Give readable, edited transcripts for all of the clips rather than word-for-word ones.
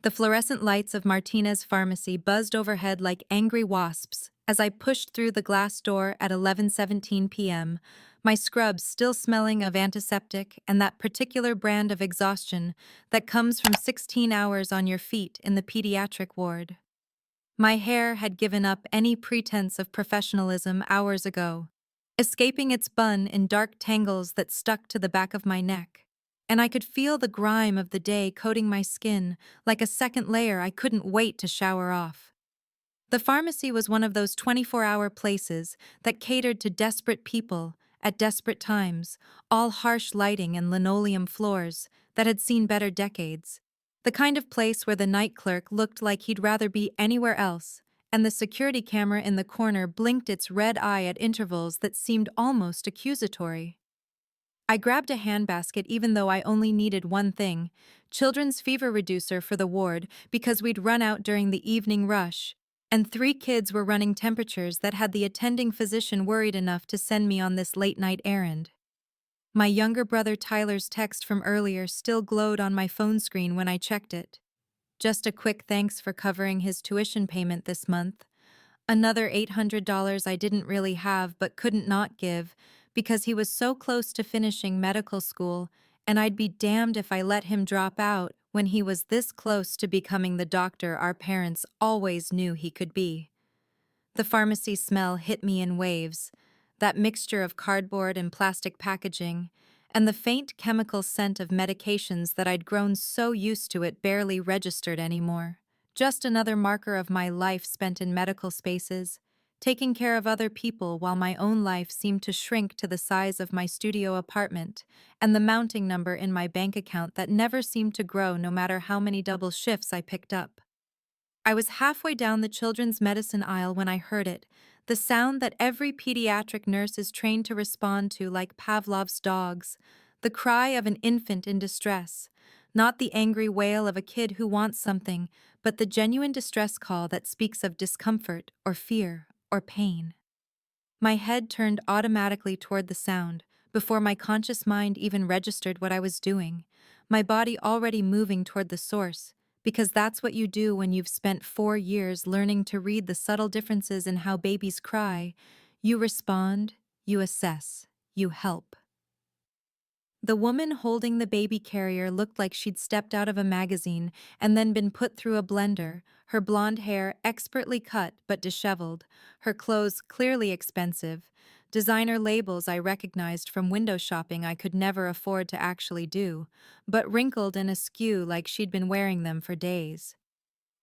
The fluorescent lights of Martinez Pharmacy buzzed overhead like angry wasps as I pushed through the glass door at 11:17 p.m., my scrubs still smelling of antiseptic and that particular brand of exhaustion that comes from 16 hours on your feet in the pediatric ward. My hair had given up any pretense of professionalism hours ago, escaping its bun in dark tangles that stuck to the back of my neck, and I could feel the grime of the day coating my skin like a second layer I couldn't wait to shower off. The pharmacy was one of those 24-hour places that catered to desperate people at desperate times, all harsh lighting and linoleum floors that had seen better decades. The kind of place where the night clerk looked like he'd rather be anywhere else, and the security camera in the corner blinked its red eye at intervals that seemed almost accusatory. I grabbed a handbasket even though I only needed one thing, children's fever reducer for the ward because we'd run out during the evening rush, and 3 kids were running temperatures that had the attending physician worried enough to send me on this late-night errand. My younger brother Tyler's text from earlier still glowed on my phone screen when I checked it. Just a quick thanks for covering his tuition payment this month. Another $800 I didn't really have but couldn't not give because he was so close to finishing medical school, and I'd be damned if I let him drop out when he was this close to becoming the doctor our parents always knew he could be. The pharmacy smell hit me in waves, that mixture of cardboard and plastic packaging, and the faint chemical scent of medications that I'd grown so used to it barely registered anymore. Just another marker of my life spent in medical spaces, taking care of other people while my own life seemed to shrink to the size of my studio apartment and the mounting number in my bank account that never seemed to grow no matter how many double shifts I picked up. I was halfway down the children's medicine aisle when I heard it, the sound that every pediatric nurse is trained to respond to like Pavlov's dogs, the cry of an infant in distress, not the angry wail of a kid who wants something, but the genuine distress call that speaks of discomfort or fear or pain. My head turned automatically toward the sound, before my conscious mind even registered what I was doing, my body already moving toward the source, because that's what you do when you've spent 4 years learning to read the subtle differences in how babies cry. You respond, you assess, you help. The woman holding the baby carrier looked like she'd stepped out of a magazine and then been put through a blender, her blonde hair expertly cut but disheveled, her clothes clearly expensive, designer labels I recognized from window shopping I could never afford to actually do, but wrinkled and askew like she'd been wearing them for days.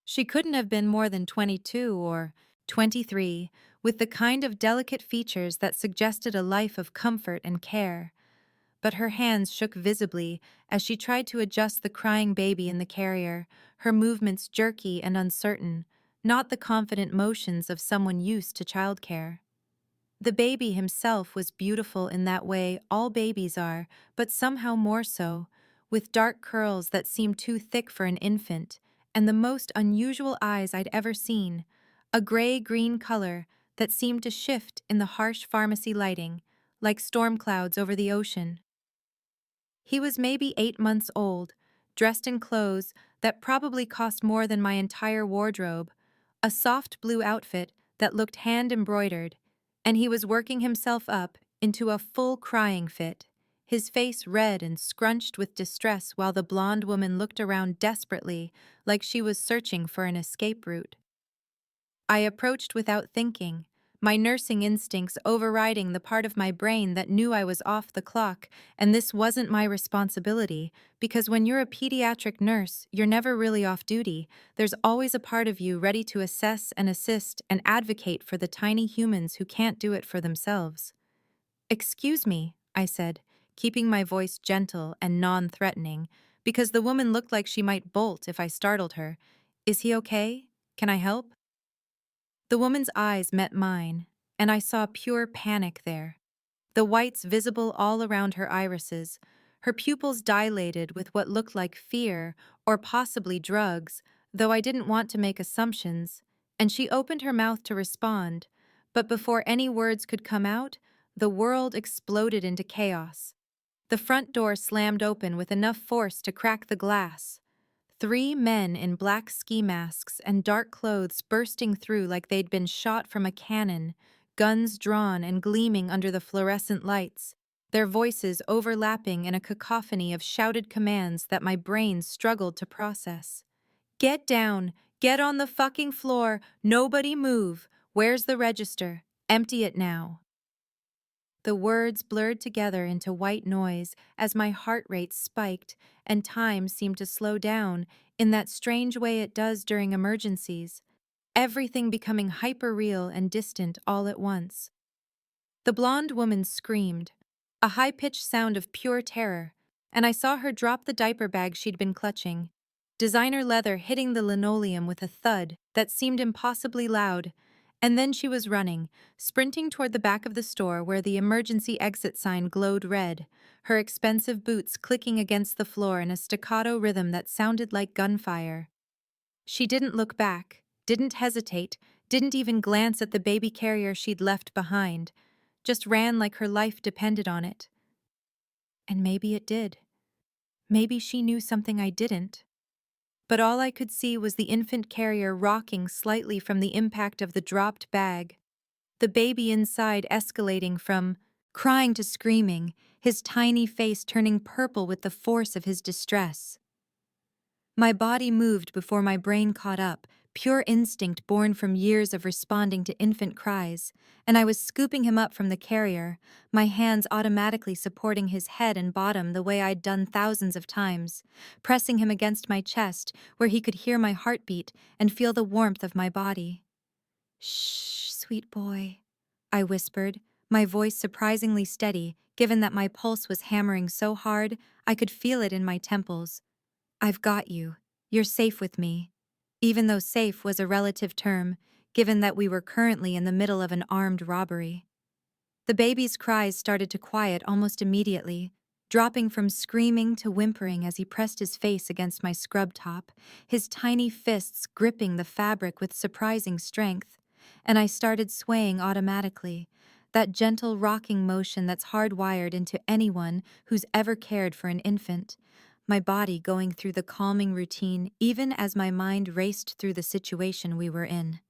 She couldn't have been more than 22 or 23, with the kind of delicate features that suggested a life of comfort and care, but her hands shook visibly as she tried to adjust the crying baby in the carrier, her movements jerky and uncertain, not the confident motions of someone used to childcare. The baby himself was beautiful in that way all babies are, but somehow more so, with dark curls that seemed too thick for an infant, and the most unusual eyes I'd ever seen, a gray-green color that seemed to shift in the harsh pharmacy lighting, like storm clouds over the ocean. He was maybe 8 months old, dressed in clothes that probably cost more than my entire wardrobe, a soft blue outfit that looked hand-embroidered, and he was working himself up into a full crying fit, his face red and scrunched with distress while the blonde woman looked around desperately like she was searching for an escape route. I approached without thinking, my nursing instincts overriding the part of my brain that knew I was off the clock, and this wasn't my responsibility, because when you're a pediatric nurse, you're never really off duty. There's always a part of you ready to assess and assist and advocate for the tiny humans who can't do it for themselves. "Excuse me," I said, keeping my voice gentle and non-threatening, because the woman looked like she might bolt if I startled her. "Is he okay? Can I help?" The woman's eyes met mine, and I saw pure panic there. The whites visible all around her irises, her pupils dilated with what looked like fear or possibly drugs, though I didn't want to make assumptions, and she opened her mouth to respond, but before any words could come out, the world exploded into chaos. The front door slammed open with enough force to crack the glass. Three men in black ski masks and dark clothes bursting through like they'd been shot from a cannon, guns drawn and gleaming under the fluorescent lights, their voices overlapping in a cacophony of shouted commands that my brain struggled to process. Get down! Get on the fucking floor! Nobody move! Where's the register? Empty it now. The words blurred together into white noise as my heart rate spiked and time seemed to slow down in that strange way it does during emergencies, everything becoming hyper-real and distant all at once. The blonde woman screamed, a high-pitched sound of pure terror, and I saw her drop the diaper bag she'd been clutching, designer leather hitting the linoleum with a thud that seemed impossibly loud, and then she was running, sprinting toward the back of the store where the emergency exit sign glowed red, her expensive boots clicking against the floor in a staccato rhythm that sounded like gunfire. She didn't look back, didn't hesitate, didn't even glance at the baby carrier she'd left behind, just ran like her life depended on it. And maybe it did. Maybe she knew something I didn't. But all I could see was the infant carrier rocking slightly from the impact of the dropped bag, the baby inside escalating from crying to screaming, his tiny face turning purple with the force of his distress. My body moved before my brain caught up, pure instinct born from years of responding to infant cries, and I was scooping him up from the carrier, my hands automatically supporting his head and bottom the way I'd done thousands of times, pressing him against my chest where he could hear my heartbeat and feel the warmth of my body. "Shh, sweet boy," I whispered, my voice surprisingly steady, given that my pulse was hammering so hard I could feel it in my temples. "I've got you. You're safe with me." Even though safe was a relative term, given that we were currently in the middle of an armed robbery. The baby's cries started to quiet almost immediately, dropping from screaming to whimpering as he pressed his face against my scrub top, his tiny fists gripping the fabric with surprising strength, and I started swaying automatically, that gentle rocking motion that's hardwired into anyone who's ever cared for an infant, my body going through the calming routine even as my mind raced through the situation we were in.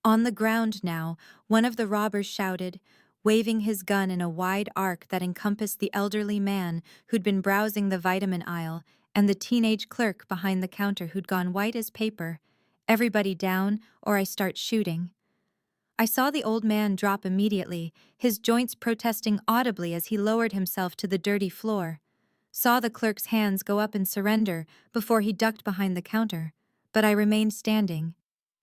On the ground now, one of the robbers shouted, waving his gun in a wide arc that encompassed the elderly man who'd been browsing the vitamin aisle and the teenage clerk behind the counter who'd gone white as paper. "Everybody down, or I start shooting." I saw the old man drop immediately, his joints protesting audibly as he lowered himself to the dirty floor. Saw the clerk's hands go up in surrender before he ducked behind the counter, but I remained standing,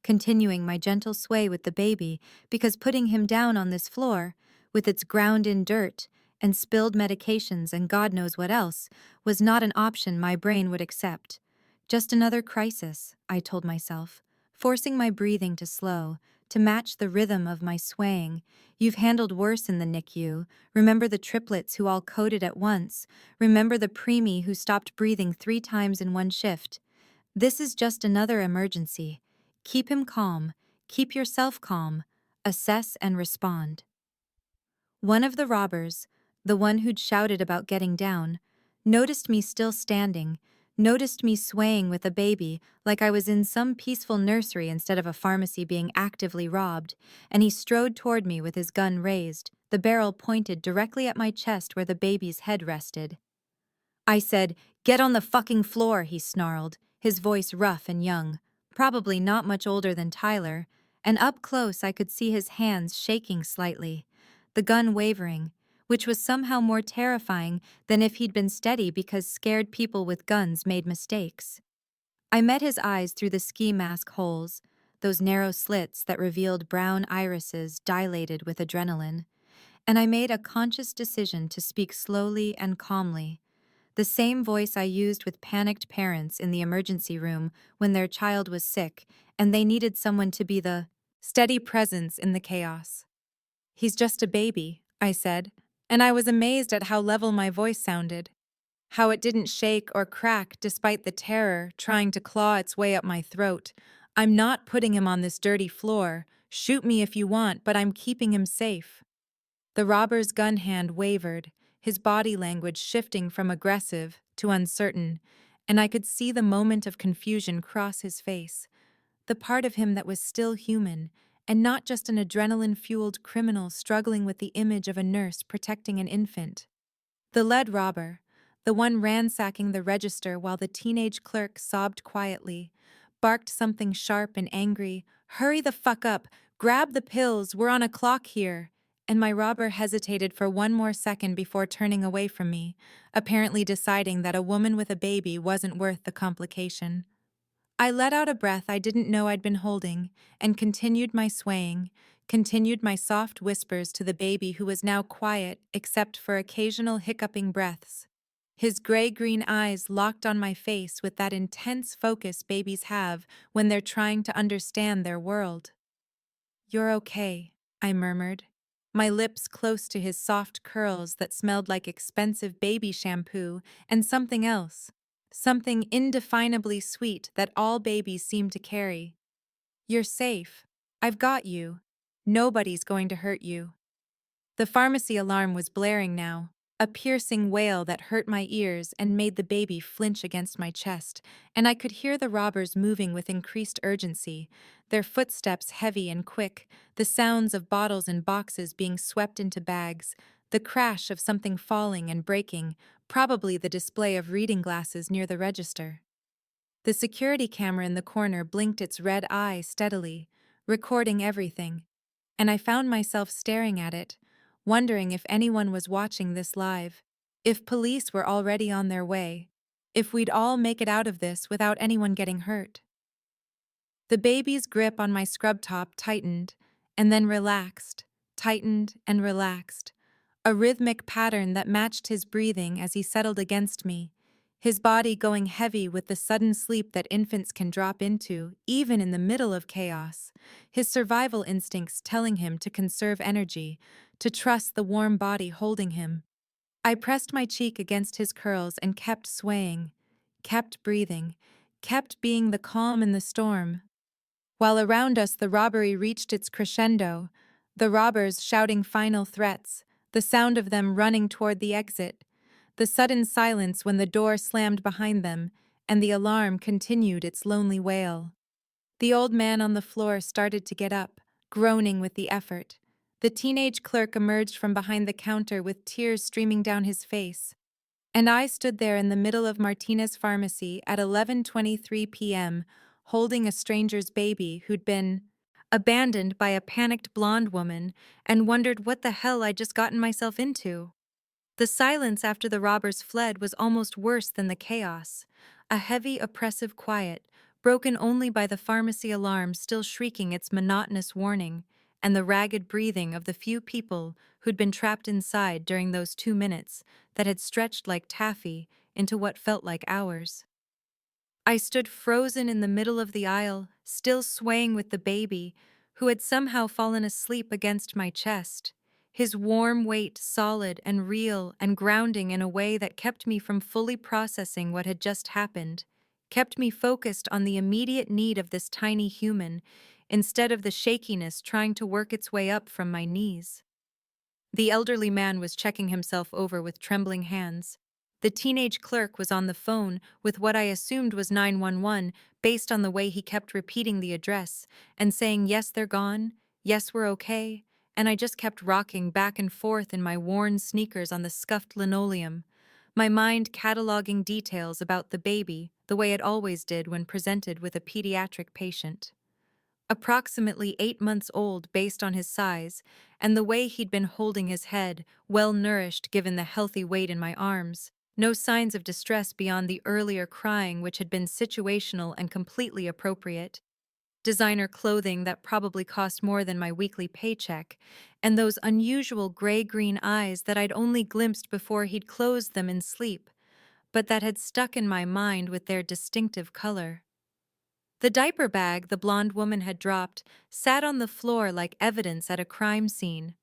continuing my gentle sway with the baby because putting him down on this floor, with its ground-in dirt and spilled medications and God knows what else, was not an option my brain would accept. Just another crisis, I told myself, forcing my breathing to slow, to match the rhythm of my swaying. "You've handled worse in the NICU. Remember the triplets who all coded at once. Remember the preemie who stopped breathing 3 times in one shift. This is just another emergency. Keep him calm. Keep yourself calm. Assess and respond." One of the robbers, the one who'd shouted about getting down, noticed me still standing, noticed me swaying with a baby like I was in some peaceful nursery instead of a pharmacy being actively robbed, and he strode toward me with his gun raised, the barrel pointed directly at my chest where the baby's head rested. I said, "Get on the fucking floor," he snarled, his voice rough and young, probably not much older than Tyler, and up close I could see his hands shaking slightly, the gun wavering, which was somehow more terrifying than if he'd been steady because scared people with guns made mistakes. I met his eyes through the ski mask holes, those narrow slits that revealed brown irises dilated with adrenaline, and I made a conscious decision to speak slowly and calmly, the same voice I used with panicked parents in the emergency room when their child was sick and they needed someone to be the steady presence in the chaos. "He's just a baby," I said, and I was amazed at how level my voice sounded, how it didn't shake or crack despite the terror trying to claw its way up my throat. "I'm not putting him on this dirty floor. Shoot me if you want, but I'm keeping him safe." The robber's gun hand wavered, his body language shifting from aggressive to uncertain, and I could see the moment of confusion cross his face, the part of him that was still human, and not just an adrenaline-fueled criminal struggling with the image of a nurse protecting an infant. The lead robber, the one ransacking the register while the teenage clerk sobbed quietly, barked something sharp and angry, "Hurry the fuck up! Grab the pills! We're on a clock here!" And my robber hesitated for one more second before turning away from me, apparently deciding that a woman with a baby wasn't worth the complication. I let out a breath I didn't know I'd been holding, and continued my swaying, continued my soft whispers to the baby who was now quiet except for occasional hiccuping breaths. His gray-green eyes locked on my face with that intense focus babies have when they're trying to understand their world. "You're okay," I murmured, my lips close to his soft curls that smelled like expensive baby shampoo and something else, something indefinably sweet that all babies seem to carry. "You're safe. I've got you. Nobody's going to hurt you." The pharmacy alarm was blaring now, a piercing wail that hurt my ears and made the baby flinch against my chest, and I could hear the robbers moving with increased urgency, their footsteps heavy and quick, the sounds of bottles and boxes being swept into bags, the crash of something falling and breaking, probably the display of reading glasses near the register. The security camera in the corner blinked its red eye steadily, recording everything, and I found myself staring at it, wondering if anyone was watching this live, if police were already on their way, if we'd all make it out of this without anyone getting hurt. The baby's grip on my scrub top tightened, and then relaxed, tightened and relaxed, a rhythmic pattern that matched his breathing as he settled against me, his body going heavy with the sudden sleep that infants can drop into, even in the middle of chaos, his survival instincts telling him to conserve energy, to trust the warm body holding him. I pressed my cheek against his curls and kept swaying, kept breathing, kept being the calm in the storm. While around us the robbery reached its crescendo, the robbers shouting final threats, the sound of them running toward the exit, the sudden silence when the door slammed behind them, and the alarm continued its lonely wail. The old man on the floor started to get up, groaning with the effort. The teenage clerk emerged from behind the counter with tears streaming down his face. And I stood there in the middle of Martinez Pharmacy at 11:23 p.m., holding a stranger's baby who'd been abandoned by a panicked blonde woman and wondered what the hell I'd just gotten myself into. The silence after the robbers fled was almost worse than the chaos, a heavy, oppressive quiet, broken only by the pharmacy alarm still shrieking its monotonous warning, and the ragged breathing of the few people who'd been trapped inside during those 2 minutes that had stretched like taffy into what felt like hours. I stood frozen in the middle of the aisle, still swaying with the baby, who had somehow fallen asleep against my chest, his warm weight solid and real and grounding in a way that kept me from fully processing what had just happened, kept me focused on the immediate need of this tiny human, instead of the shakiness trying to work its way up from my knees. The elderly man was checking himself over with trembling hands. The teenage clerk was on the phone with what I assumed was 911 based on the way he kept repeating the address and saying, "Yes, they're gone. Yes, we're okay." And I just kept rocking back and forth in my worn sneakers on the scuffed linoleum, my mind cataloging details about the baby the way it always did when presented with a pediatric patient. Approximately 8 months old based on his size, and the way he'd been holding his head, well-nourished given the healthy weight in my arms. No signs of distress beyond the earlier crying which had been situational and completely appropriate. Designer clothing that probably cost more than my weekly paycheck, and those unusual gray-green eyes that I'd only glimpsed before he'd closed them in sleep, but that had stuck in my mind with their distinctive color. The diaper bag the blonde woman had dropped sat on the floor like evidence at a crime scene.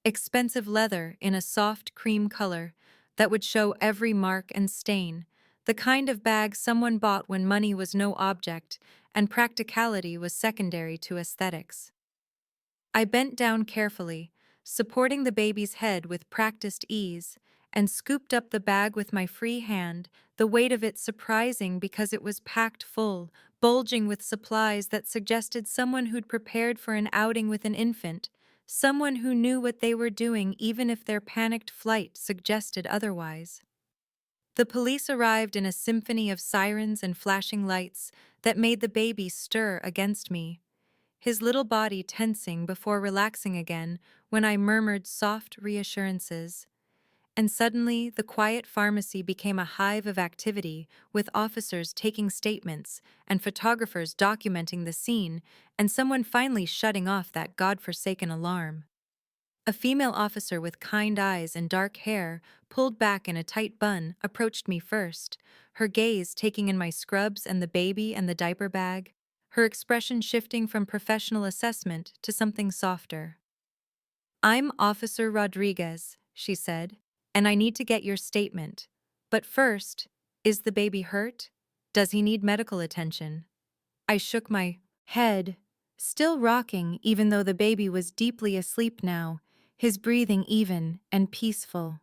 Expensive leather in a soft cream color that would show every mark and stain, the kind of bag someone bought when money was no object and practicality was secondary to aesthetics. I bent down carefully, supporting the baby's head with practiced ease, and scooped up the bag with my free hand, the weight of it surprising because it was packed full, bulging with supplies that suggested someone who'd prepared for an outing with an infant, someone who knew what they were doing even if their panicked flight suggested otherwise. The police arrived in a symphony of sirens and flashing lights that made the baby stir against me, his little body tensing before relaxing again when I murmured soft reassurances. And suddenly, the quiet pharmacy became a hive of activity, with officers taking statements and photographers documenting the scene, and someone finally shutting off that godforsaken alarm. A female officer with kind eyes and dark hair, pulled back in a tight bun, approached me first, her gaze taking in my scrubs and the baby and the diaper bag, her expression shifting from professional assessment to something softer. "I'm Officer Rodriguez," she said, "and I need to get your statement. But first, is the baby hurt? Does he need medical attention?" I shook my head, still rocking even though the baby was deeply asleep now, his breathing even and peaceful.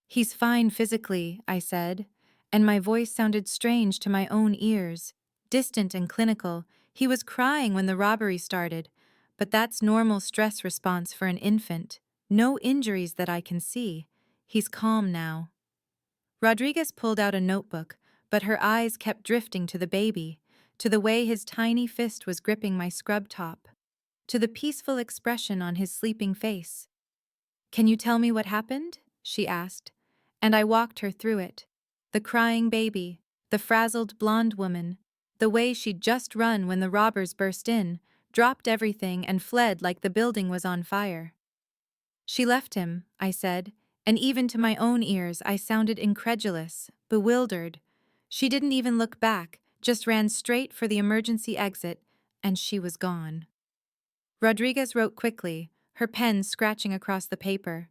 "He's fine physically," I said, and my voice sounded strange to my own ears, distant and clinical. "He was crying when the robbery started, but that's normal stress response for an infant. No injuries that I can see. He's calm now." Rodriguez pulled out a notebook, but her eyes kept drifting to the baby, to the way his tiny fist was gripping my scrub top, to the peaceful expression on his sleeping face. "Can you tell me what happened?" she asked, and I walked her through it. The crying baby, the frazzled blonde woman, the way she'd just run when the robbers burst in, dropped everything and fled like the building was on fire. "She left him," I said, and even to my own ears I sounded incredulous, bewildered. "She didn't even look back, just ran straight for the emergency exit, and she was gone." Rodriguez wrote quickly, her pen scratching across the paper.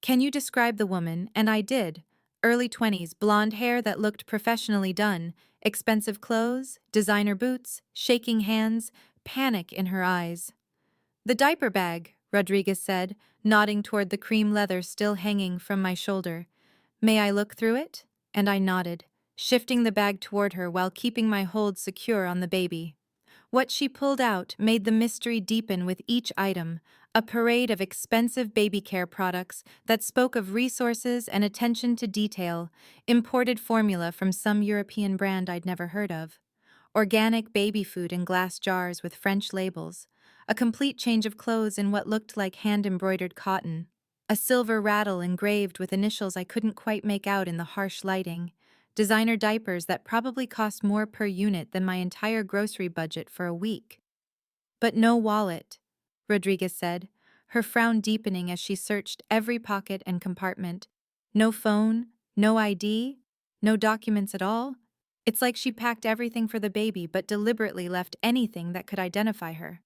"Can you describe the woman?" And I did. Early 20s, blonde hair that looked professionally done, expensive clothes, designer boots, shaking hands, panic in her eyes. "The diaper bag," Rodriguez said, nodding toward the cream leather still hanging from my shoulder. "May I look through it?" And I nodded, shifting the bag toward her while keeping my hold secure on the baby. What she pulled out made the mystery deepen with each item, a parade of expensive baby care products that spoke of resources and attention to detail, imported formula from some European brand I'd never heard of, organic baby food in glass jars with French labels, a complete change of clothes in what looked like hand-embroidered cotton, a silver rattle engraved with initials I couldn't quite make out in the harsh lighting, designer diapers that probably cost more per unit than my entire grocery budget for a week. "But no wallet," Rodriguez said, her frown deepening as she searched every pocket and compartment. "No phone, no ID, no documents at all. It's like she packed everything for the baby but deliberately left anything that could identify her."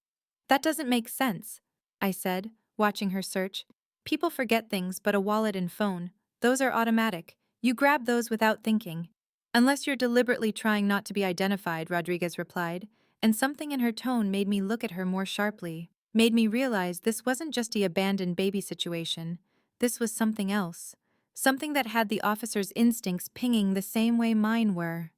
"That doesn't make sense," I said, watching her search. "People forget things, but a wallet and phone, those are automatic. You grab those without thinking." "Unless you're deliberately trying not to be identified," Rodriguez replied, and something in her tone made me look at her more sharply, made me realize this wasn't just the abandoned baby situation. This was something else. Something that had the officer's instincts pinging the same way mine were.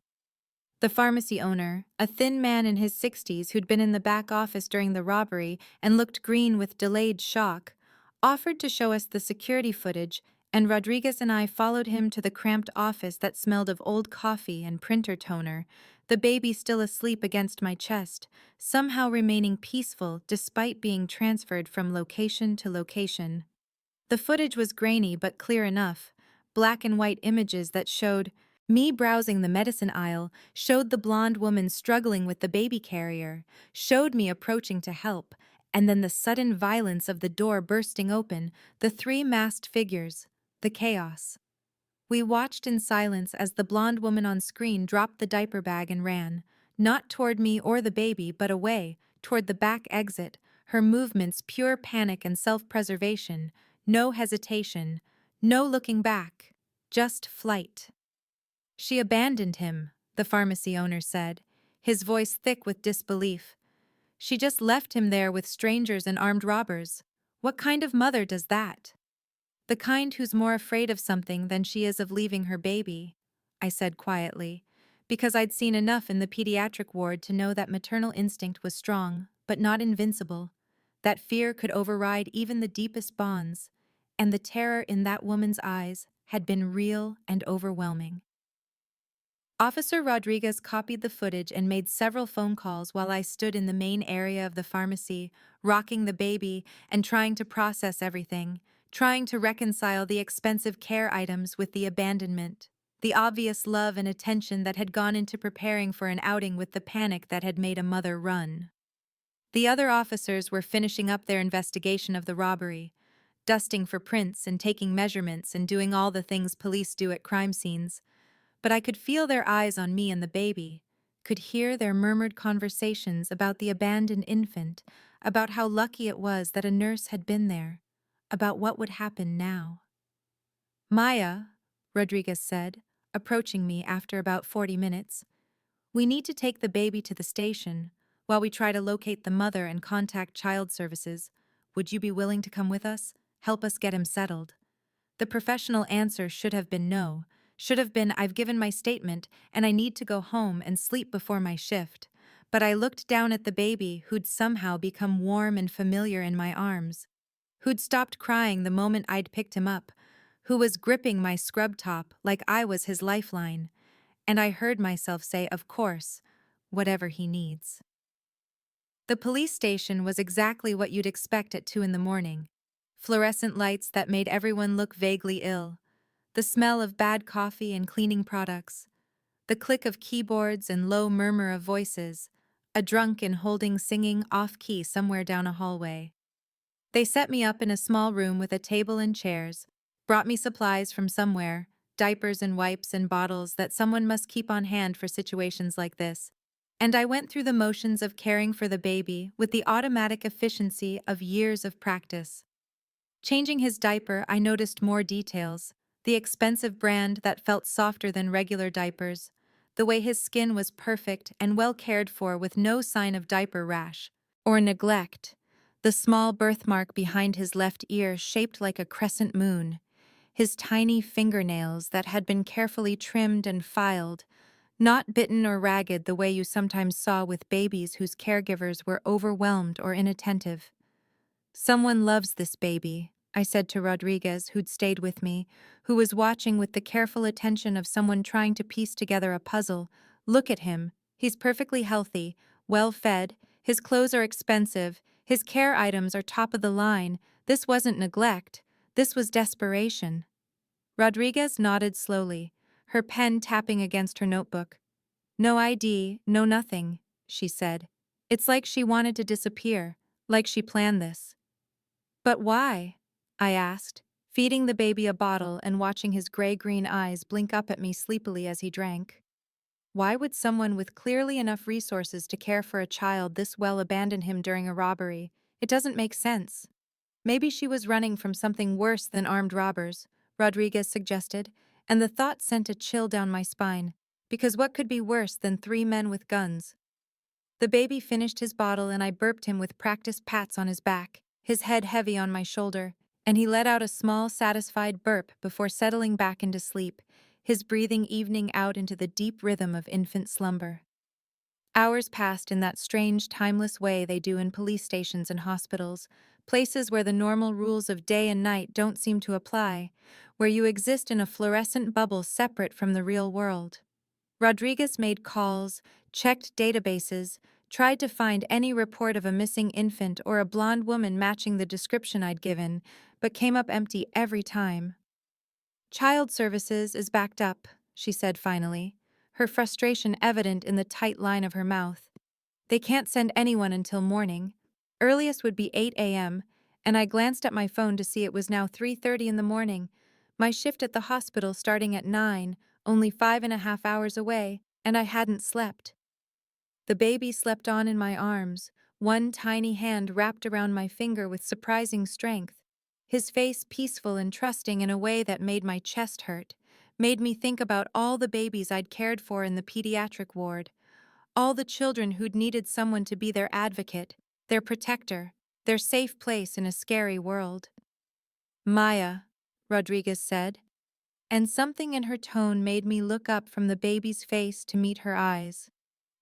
The pharmacy owner, a thin man in his 60s who'd been in the back office during the robbery and looked green with delayed shock, offered to show us the security footage, and Rodriguez and I followed him to the cramped office that smelled of old coffee and printer toner, the baby still asleep against my chest, somehow remaining peaceful despite being transferred from location to location. The footage was grainy but clear enough, black and white images that showed me browsing the medicine aisle, showed the blonde woman struggling with the baby carrier, showed me approaching to help, and then the sudden violence of the door bursting open, the three masked figures, the chaos. We watched in silence as the blonde woman on screen dropped the diaper bag and ran, not toward me or the baby but away, toward the back exit, her movements pure panic and self-preservation, no hesitation, no looking back, just flight. "She abandoned him," the pharmacy owner said, his voice thick with disbelief. "She just left him there with strangers and armed robbers. What kind of mother does that?" The kind who's more afraid of something than she is of leaving her baby, I said quietly, because I'd seen enough in the pediatric ward to know that maternal instinct was strong, but not invincible, that fear could override even the deepest bonds, and the terror in that woman's eyes had been real and overwhelming. Officer Rodriguez copied the footage and made several phone calls while I stood in the main area of the pharmacy, rocking the baby and trying to process everything, trying to reconcile the expensive care items with the abandonment, the obvious love and attention that had gone into preparing for an outing with the panic that had made a mother run. The other officers were finishing up their investigation of the robbery, dusting for prints and taking measurements and doing all the things police do at crime scenes, but I could feel their eyes on me and the baby, could hear their murmured conversations about the abandoned infant, about how lucky it was that a nurse had been there, about what would happen now. Maya, Rodriguez said, approaching me after about 40 minutes, we need to take the baby to the station while we try to locate the mother and contact child services. Would you be willing to come with us? Help us get him settled. The professional answer should have been no, should have been I've given my statement and I need to go home and sleep before my shift. But I looked down at the baby who'd somehow become warm and familiar in my arms, who'd stopped crying the moment I'd picked him up, who was gripping my scrub top like I was his lifeline, and I heard myself say, of course, whatever he needs. The police station was exactly what you'd expect at 2 in the morning. Fluorescent lights that made everyone look vaguely ill, the smell of bad coffee and cleaning products, the click of keyboards and low murmur of voices, a drunk and holding singing off-key somewhere down a hallway. They set me up in a small room with a table and chairs, brought me supplies from somewhere, diapers and wipes and bottles that someone must keep on hand for situations like this, and I went through the motions of caring for the baby with the automatic efficiency of years of practice. Changing his diaper, I noticed more details, the expensive brand that felt softer than regular diapers, the way his skin was perfect and well cared for with no sign of diaper rash or neglect, the small birthmark behind his left ear shaped like a crescent moon, his tiny fingernails that had been carefully trimmed and filed, not bitten or ragged the way you sometimes saw with babies whose caregivers were overwhelmed or inattentive. Someone loves this baby, I said to Rodriguez, who'd stayed with me, who was watching with the careful attention of someone trying to piece together a puzzle. Look at him. He's perfectly healthy, well-fed, his clothes are expensive, his care items are top of the line. This wasn't neglect. This was desperation. Rodriguez nodded slowly, her pen tapping against her notebook. No ID, no nothing, she said. It's like she wanted to disappear, like she planned this. But why? I asked, feeding the baby a bottle and watching his gray-green eyes blink up at me sleepily as he drank. Why would someone with clearly enough resources to care for a child this well abandon him during a robbery? It doesn't make sense. Maybe she was running from something worse than armed robbers, Rodriguez suggested, and the thought sent a chill down my spine, because what could be worse than 3 men with guns? The baby finished his bottle and I burped him with practiced pats on his back, his head heavy on my shoulder, and he let out a small, satisfied burp before settling back into sleep, his breathing evening out into the deep rhythm of infant slumber. Hours passed in that strange, timeless way they do in police stations and hospitals, places where the normal rules of day and night don't seem to apply, where you exist in a fluorescent bubble separate from the real world. Rodriguez made calls, checked databases, tried to find any report of a missing infant or a blonde woman matching the description I'd given, but came up empty every time. Child services is backed up, she said finally, her frustration evident in the tight line of her mouth. They can't send anyone until morning. Earliest would be 8 a.m., and I glanced at my phone to see it was now 3:30 in the morning. My shift at the hospital starting at 9, only 5.5 hours away, and I hadn't slept. The baby slept on in my arms, one tiny hand wrapped around my finger with surprising strength, his face peaceful and trusting in a way that made my chest hurt, made me think about all the babies I'd cared for in the pediatric ward, all the children who'd needed someone to be their advocate, their protector, their safe place in a scary world. Maya, Rodriguez said, and something in her tone made me look up from the baby's face to meet her eyes.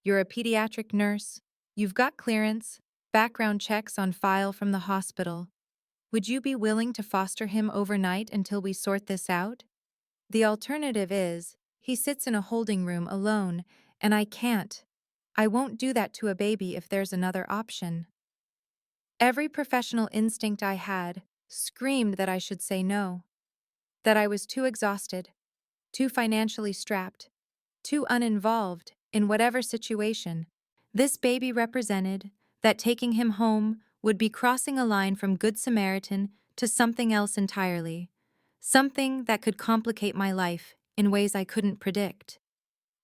You're a pediatric nurse. You've got clearance, background checks on file from the hospital. Would you be willing to foster him overnight until we sort this out? The alternative is, he sits in a holding room alone, and I can't. I won't do that to a baby if there's another option. Every professional instinct I had screamed that I should say no, that I was too exhausted, too financially strapped, too uninvolved in whatever situation this baby represented, that taking him home would be crossing a line from Good Samaritan to something else entirely, something that could complicate my life in ways I couldn't predict.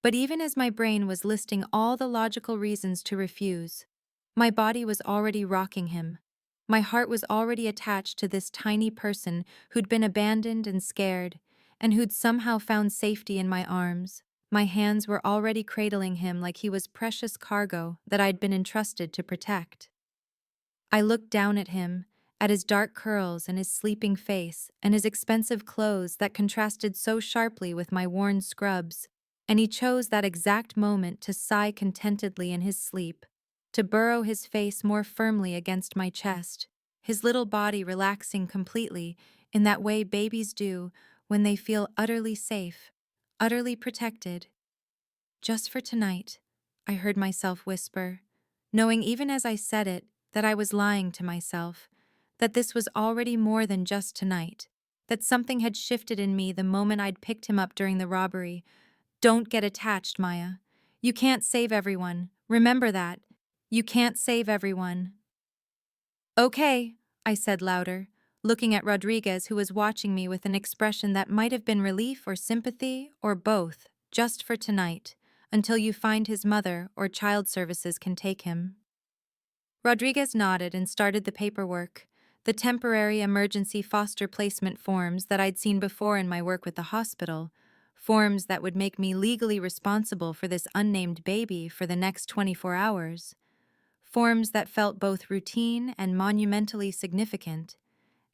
But even as my brain was listing all the logical reasons to refuse, my body was already rocking him. My heart was already attached to this tiny person who'd been abandoned and scared, and who'd somehow found safety in my arms. My hands were already cradling him like he was precious cargo that I'd been entrusted to protect. I looked down at him, at his dark curls and his sleeping face and his expensive clothes that contrasted so sharply with my worn scrubs, and he chose that exact moment to sigh contentedly in his sleep, to burrow his face more firmly against my chest, his little body relaxing completely in that way babies do when they feel utterly safe, utterly protected. Just for tonight, I heard myself whisper, knowing even as I said it that I was lying to myself, that this was already more than just tonight, that something had shifted in me the moment I'd picked him up during the robbery. Don't get attached, Maya. You can't save everyone. Remember that. You can't save everyone. Okay, I said louder, looking at Rodriguez, who was watching me with an expression that might have been relief or sympathy or both, just for tonight, until you find his mother or child services can take him. Rodriguez nodded and started the paperwork, the temporary emergency foster placement forms that I'd seen before in my work with the hospital, forms that would make me legally responsible for this unnamed baby for the next 24 hours. Forms that felt both routine and monumentally significant,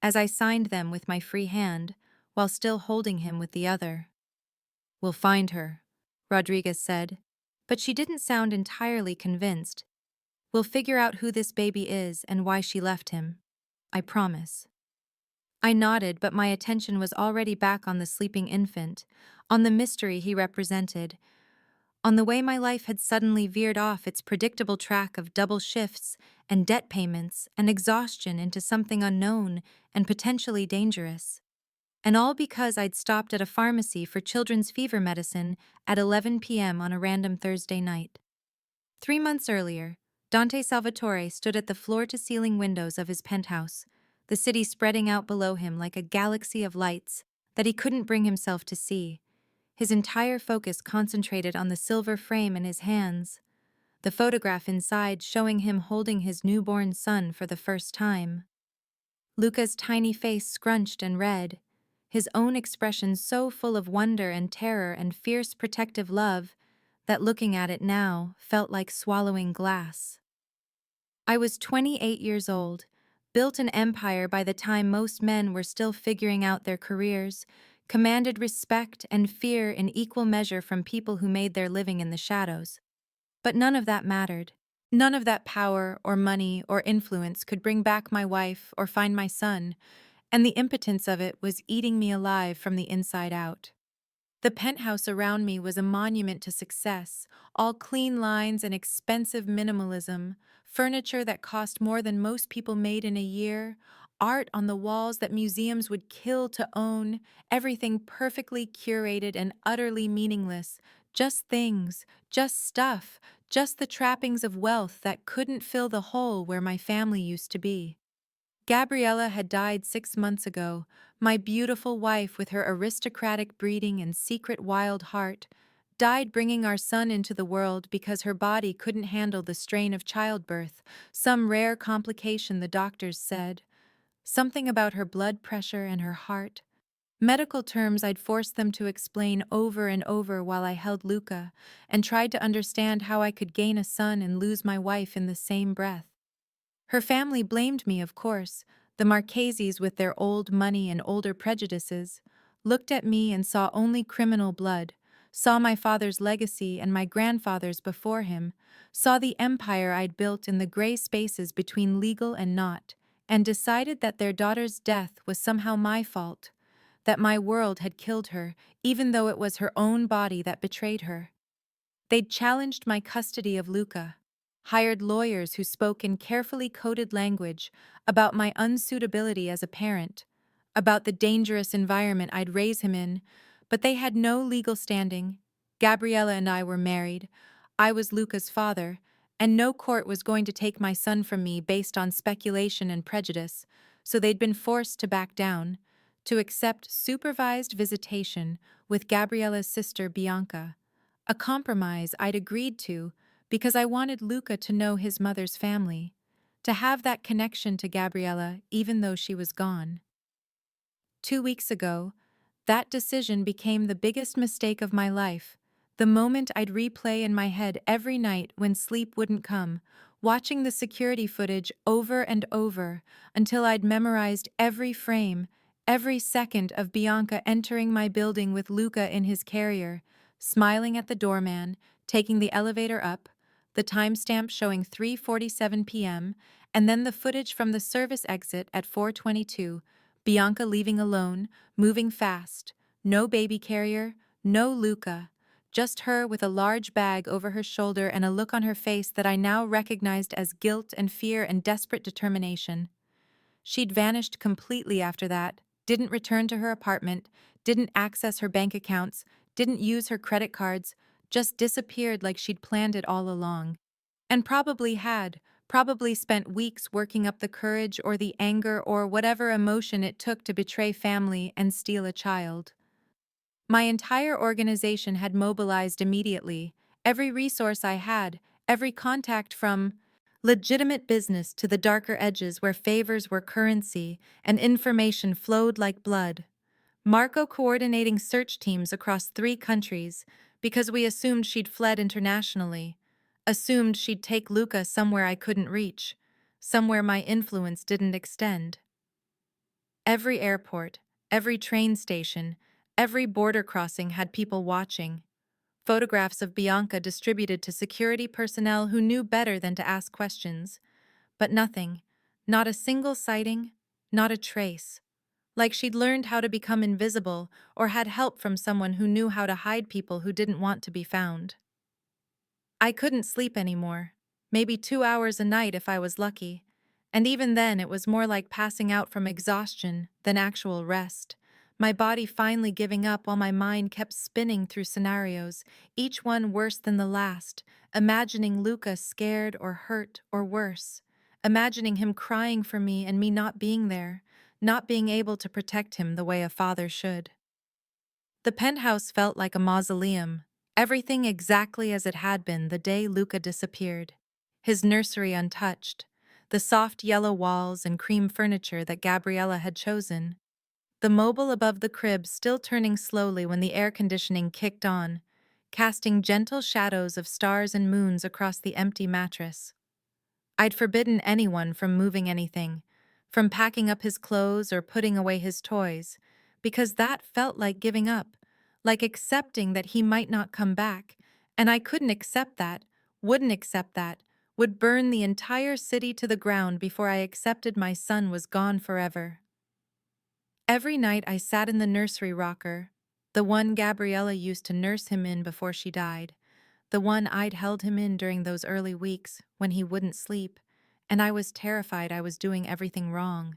as I signed them with my free hand while still holding him with the other. We'll find her, Rodriguez said, but she didn't sound entirely convinced. We'll figure out who this baby is and why she left him. I promise. I nodded, but my attention was already back on the sleeping infant, on the mystery he represented, on the way my life had suddenly veered off its predictable track of double shifts and debt payments and exhaustion into something unknown and potentially dangerous. And all because I'd stopped at a pharmacy for children's fever medicine at 11 p.m. on a random Thursday night. 3 months earlier, Dante Salvatore stood at the floor-to-ceiling windows of his penthouse, the city spreading out below him like a galaxy of lights that he couldn't bring himself to see, his entire focus concentrated on the silver frame in his hands, the photograph inside showing him holding his newborn son for the first time. Luca's tiny face scrunched and red, his own expression so full of wonder and terror and fierce protective love that looking at it now felt like swallowing glass. I was 28 years old, built an empire by the time most men were still figuring out their careers, commanded respect and fear in equal measure from people who made their living in the shadows. But none of that mattered. None of that power or money or influence could bring back my wife or find my son, and the impotence of it was eating me alive from the inside out. The penthouse around me was a monument to success, all clean lines and expensive minimalism, furniture that cost more than most people made in a year, art on the walls that museums would kill to own, everything perfectly curated and utterly meaningless, just things, just stuff, just the trappings of wealth that couldn't fill the hole where my family used to be. Gabriella had died 6 months ago, my beautiful wife with her aristocratic breeding and secret wild heart, died bringing our son into the world because her body couldn't handle the strain of childbirth, some rare complication the doctors said. Something about her blood pressure and her heart. Medical terms I'd forced them to explain over and over while I held Luca and tried to understand how I could gain a son and lose my wife in the same breath. Her family blamed me, of course, The Marcheses, with their old money and older prejudices, looked at me and saw only criminal blood, saw my father's legacy and my grandfather's before him, saw the empire I'd built in the gray spaces between legal and not, and decided that their daughter's death was somehow my fault, that my world had killed her, even though it was her own body that betrayed her. They'd challenged my custody of Luca, hired lawyers who spoke in carefully coded language about my unsuitability as a parent, about the dangerous environment I'd raise him in, but they had no legal standing. Gabriella and I were married. I was Luca's father, and no court was going to take my son from me based on speculation and prejudice, so they'd been forced to back down, to accept supervised visitation with Gabriella's sister Bianca, a compromise I'd agreed to because I wanted Luca to know his mother's family, to have that connection to Gabriella even though she was gone. 2 weeks ago, that decision became the biggest mistake of my life, the moment I'd replay in my head every night when sleep wouldn't come, watching the security footage over and over until I'd memorized every frame, every second of Bianca entering my building with Luca in his carrier, smiling at the doorman, taking the elevator up, the timestamp showing 3:47 p.m., and then the footage from the service exit at 4:22, Bianca leaving alone, moving fast, no baby carrier, no Luca, just her with a large bag over her shoulder and a look on her face that I now recognized as guilt and fear and desperate determination. She'd vanished completely after that, didn't return to her apartment, didn't access her bank accounts, didn't use her credit cards, just disappeared like she'd planned it all along. And probably spent weeks working up the courage or the anger or whatever emotion it took to betray family and steal a child. My entire organization had mobilized immediately, every resource I had, every contact from legitimate business to the darker edges where favors were currency and information flowed like blood. Marco coordinating search teams across 3 countries because we assumed she'd fled internationally, assumed she'd take Luca somewhere I couldn't reach, somewhere my influence didn't extend. Every airport, every train station, every border crossing had people watching. Photographs of Bianca distributed to security personnel who knew better than to ask questions. But nothing, not a single sighting, not a trace. Like she'd learned how to become invisible or had help from someone who knew how to hide people who didn't want to be found. I couldn't sleep anymore, maybe 2 hours a night if I was lucky, and even then it was more like passing out from exhaustion than actual rest, my body finally giving up while my mind kept spinning through scenarios, each one worse than the last, imagining Luca scared or hurt or worse, imagining him crying for me and me not being there, not being able to protect him the way a father should. The penthouse felt like a mausoleum, everything exactly as it had been the day Luca disappeared. His nursery untouched, the soft yellow walls and cream furniture that Gabriella had chosen, the mobile above the crib still turning slowly when the air conditioning kicked on, casting gentle shadows of stars and moons across the empty mattress. I'd forbidden anyone from moving anything, from packing up his clothes or putting away his toys, because that felt like giving up, like accepting that he might not come back, and I couldn't accept that, wouldn't accept that, would burn the entire city to the ground before I accepted my son was gone forever. Every night I sat in the nursery rocker, the one Gabriella used to nurse him in before she died, the one I'd held him in during those early weeks when he wouldn't sleep, and I was terrified I was doing everything wrong,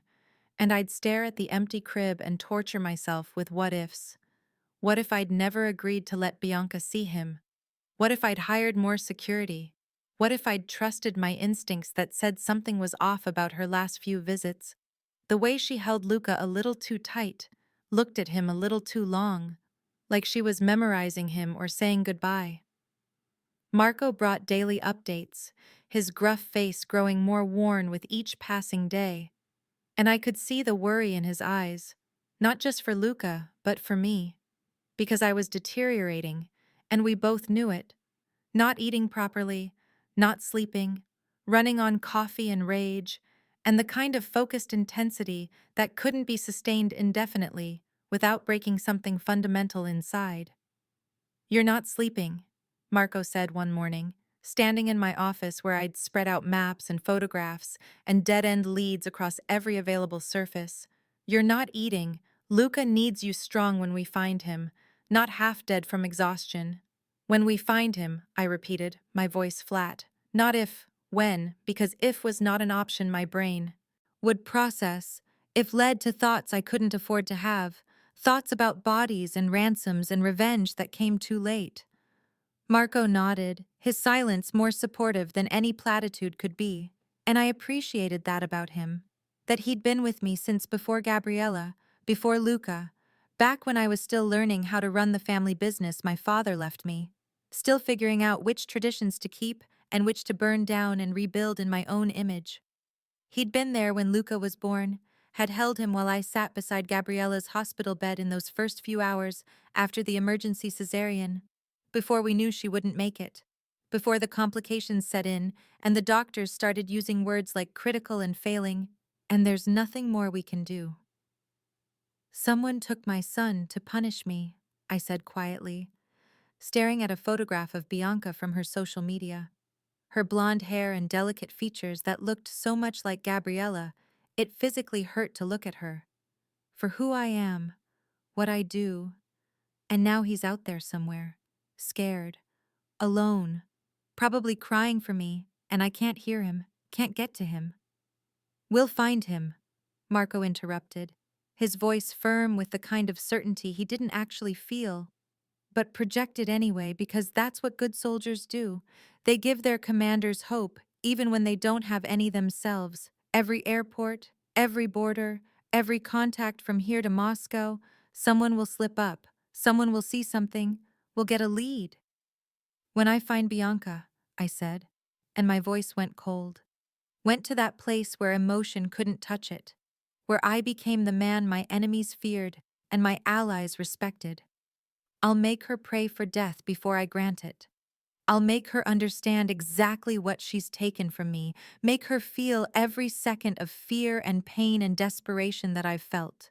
and I'd stare at the empty crib and torture myself with what-ifs. What if I'd never agreed to let Bianca see him? What if I'd hired more security? What if I'd trusted my instincts that said something was off about her last few visits? The way she held Luca a little too tight, looked at him a little too long, like she was memorizing him or saying goodbye. Marco brought daily updates, his gruff face growing more worn with each passing day, and I could see the worry in his eyes, not just for Luca, but for me, because I was deteriorating, and we both knew it, not eating properly, not sleeping, running on coffee and rage, and the kind of focused intensity that couldn't be sustained indefinitely without breaking something fundamental inside. "You're not sleeping," Marco said one morning, standing in my office where I'd spread out maps and photographs and dead-end leads across every available surface. "You're not eating. Luca needs you strong when we find him, not half-dead from exhaustion." "When we find him," I repeated, my voice flat. Not if, when, because if was not an option my brain would process, if led to thoughts I couldn't afford to have, thoughts about bodies and ransoms and revenge that came too late. Marco nodded, his silence more supportive than any platitude could be, and I appreciated that about him. That he'd been with me since before Gabriella, before Luca, back when I was still learning how to run the family business my father left me, still figuring out which traditions to keep and which to burn down and rebuild in my own image. He'd been there when Luca was born, had held him while I sat beside Gabriella's hospital bed in those first few hours after the emergency cesarean, before we knew she wouldn't make it, before the complications set in and the doctors started using words like critical and failing, and there's nothing more we can do. "Someone took my son to punish me," I said quietly, staring at a photograph of Bianca from her social media. Her blonde hair and delicate features that looked so much like Gabriella, it physically hurt to look at her. For who I am, what I do, and now he's out there somewhere, scared, alone, probably crying for me, and I can't hear him, can't get to him. "We'll find him," Marco interrupted, his voice firm with the kind of certainty he didn't actually feel, but projected anyway because that's what good soldiers do. They give their commanders hope, even when they don't have any themselves. Every airport, every border, every contact from here to Moscow, someone will slip up, someone will see something, will get a lead. "When I find Bianca," I said, and my voice went cold. Went to that place where emotion couldn't touch it, where I became the man my enemies feared and my allies respected. "I'll make her pray for death before I grant it. I'll make her understand exactly what she's taken from me, make her feel every second of fear and pain and desperation that I've felt."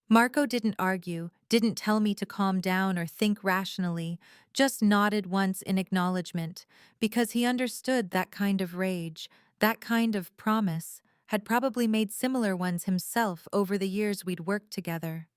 Marco didn't argue, didn't tell me to calm down or think rationally, just nodded once in acknowledgement, because he understood that kind of rage, that kind of promise, had probably made similar ones himself over the years we'd worked together.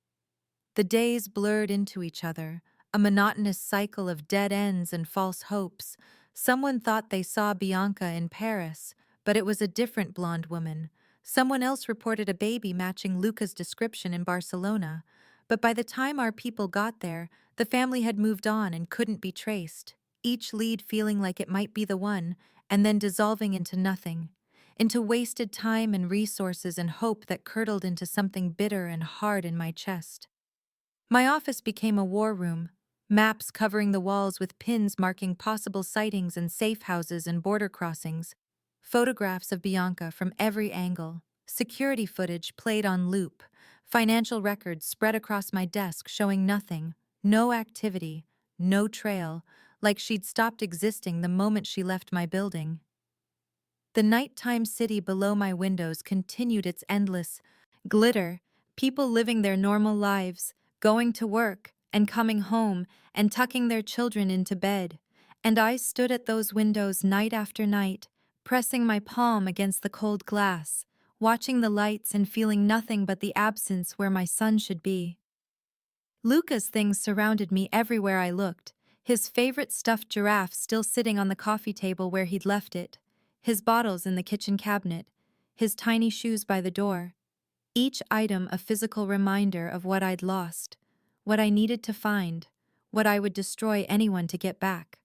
The days blurred into each other, a monotonous cycle of dead ends and false hopes. Someone thought they saw Bianca in Paris, but it was a different blonde woman. Someone else reported a baby matching Luca's description in Barcelona, but by the time our people got there, the family had moved on and couldn't be traced, each lead feeling like it might be the one, and then dissolving into nothing, into wasted time and resources and hope that curdled into something bitter and hard in my chest. My office became a war room, maps covering the walls with pins marking possible sightings and safe houses and border crossings, photographs of Bianca from every angle, security footage played on loop, financial records spread across my desk showing nothing, no activity, no trail, like she'd stopped existing the moment she left my building. The nighttime city below my windows continued its endless glitter, people living their normal lives, going to work and coming home and tucking their children into bed, and I stood at those windows night after night, pressing my palm against the cold glass, watching the lights and feeling nothing but the absence where my son should be. Luca's things surrounded me everywhere I looked, his favorite stuffed giraffe still sitting on the coffee table where he'd left it, his bottles in the kitchen cabinet, his tiny shoes by the door. Each item a physical reminder of what I'd lost, what I needed to find, what I would destroy anyone to get back.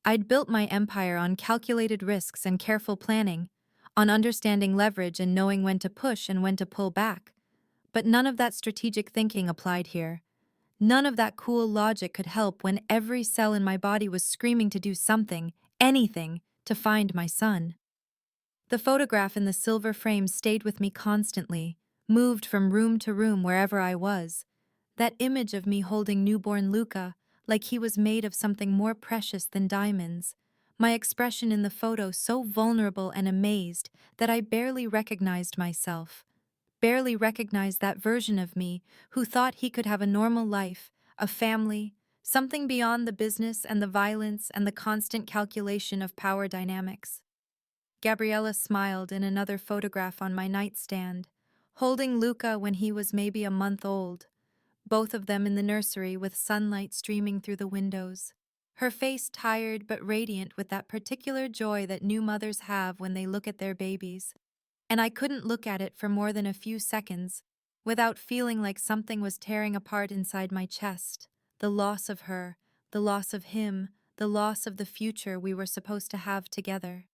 I'd built my empire on calculated risks and careful planning, on understanding leverage and knowing when to push and when to pull back. But none of that strategic thinking applied here. None of that cool logic could help when every cell in my body was screaming to do something, anything, to find my son. The photograph in the silver frame stayed with me constantly, moved from room to room wherever I was. That image of me holding newborn Luca, like he was made of something more precious than diamonds, my expression in the photo so vulnerable and amazed that I barely recognized myself. Barely recognized that version of me who thought he could have a normal life, a family, something beyond the business and the violence and the constant calculation of power dynamics. Gabriella smiled in another photograph on my nightstand, holding Luca when he was maybe a month old, both of them in the nursery with sunlight streaming through the windows. Her face tired but radiant with that particular joy that new mothers have when they look at their babies. And I couldn't look at it for more than a few seconds without feeling like something was tearing apart inside my chest. The loss of her, the loss of him, the loss of the future we were supposed to have together.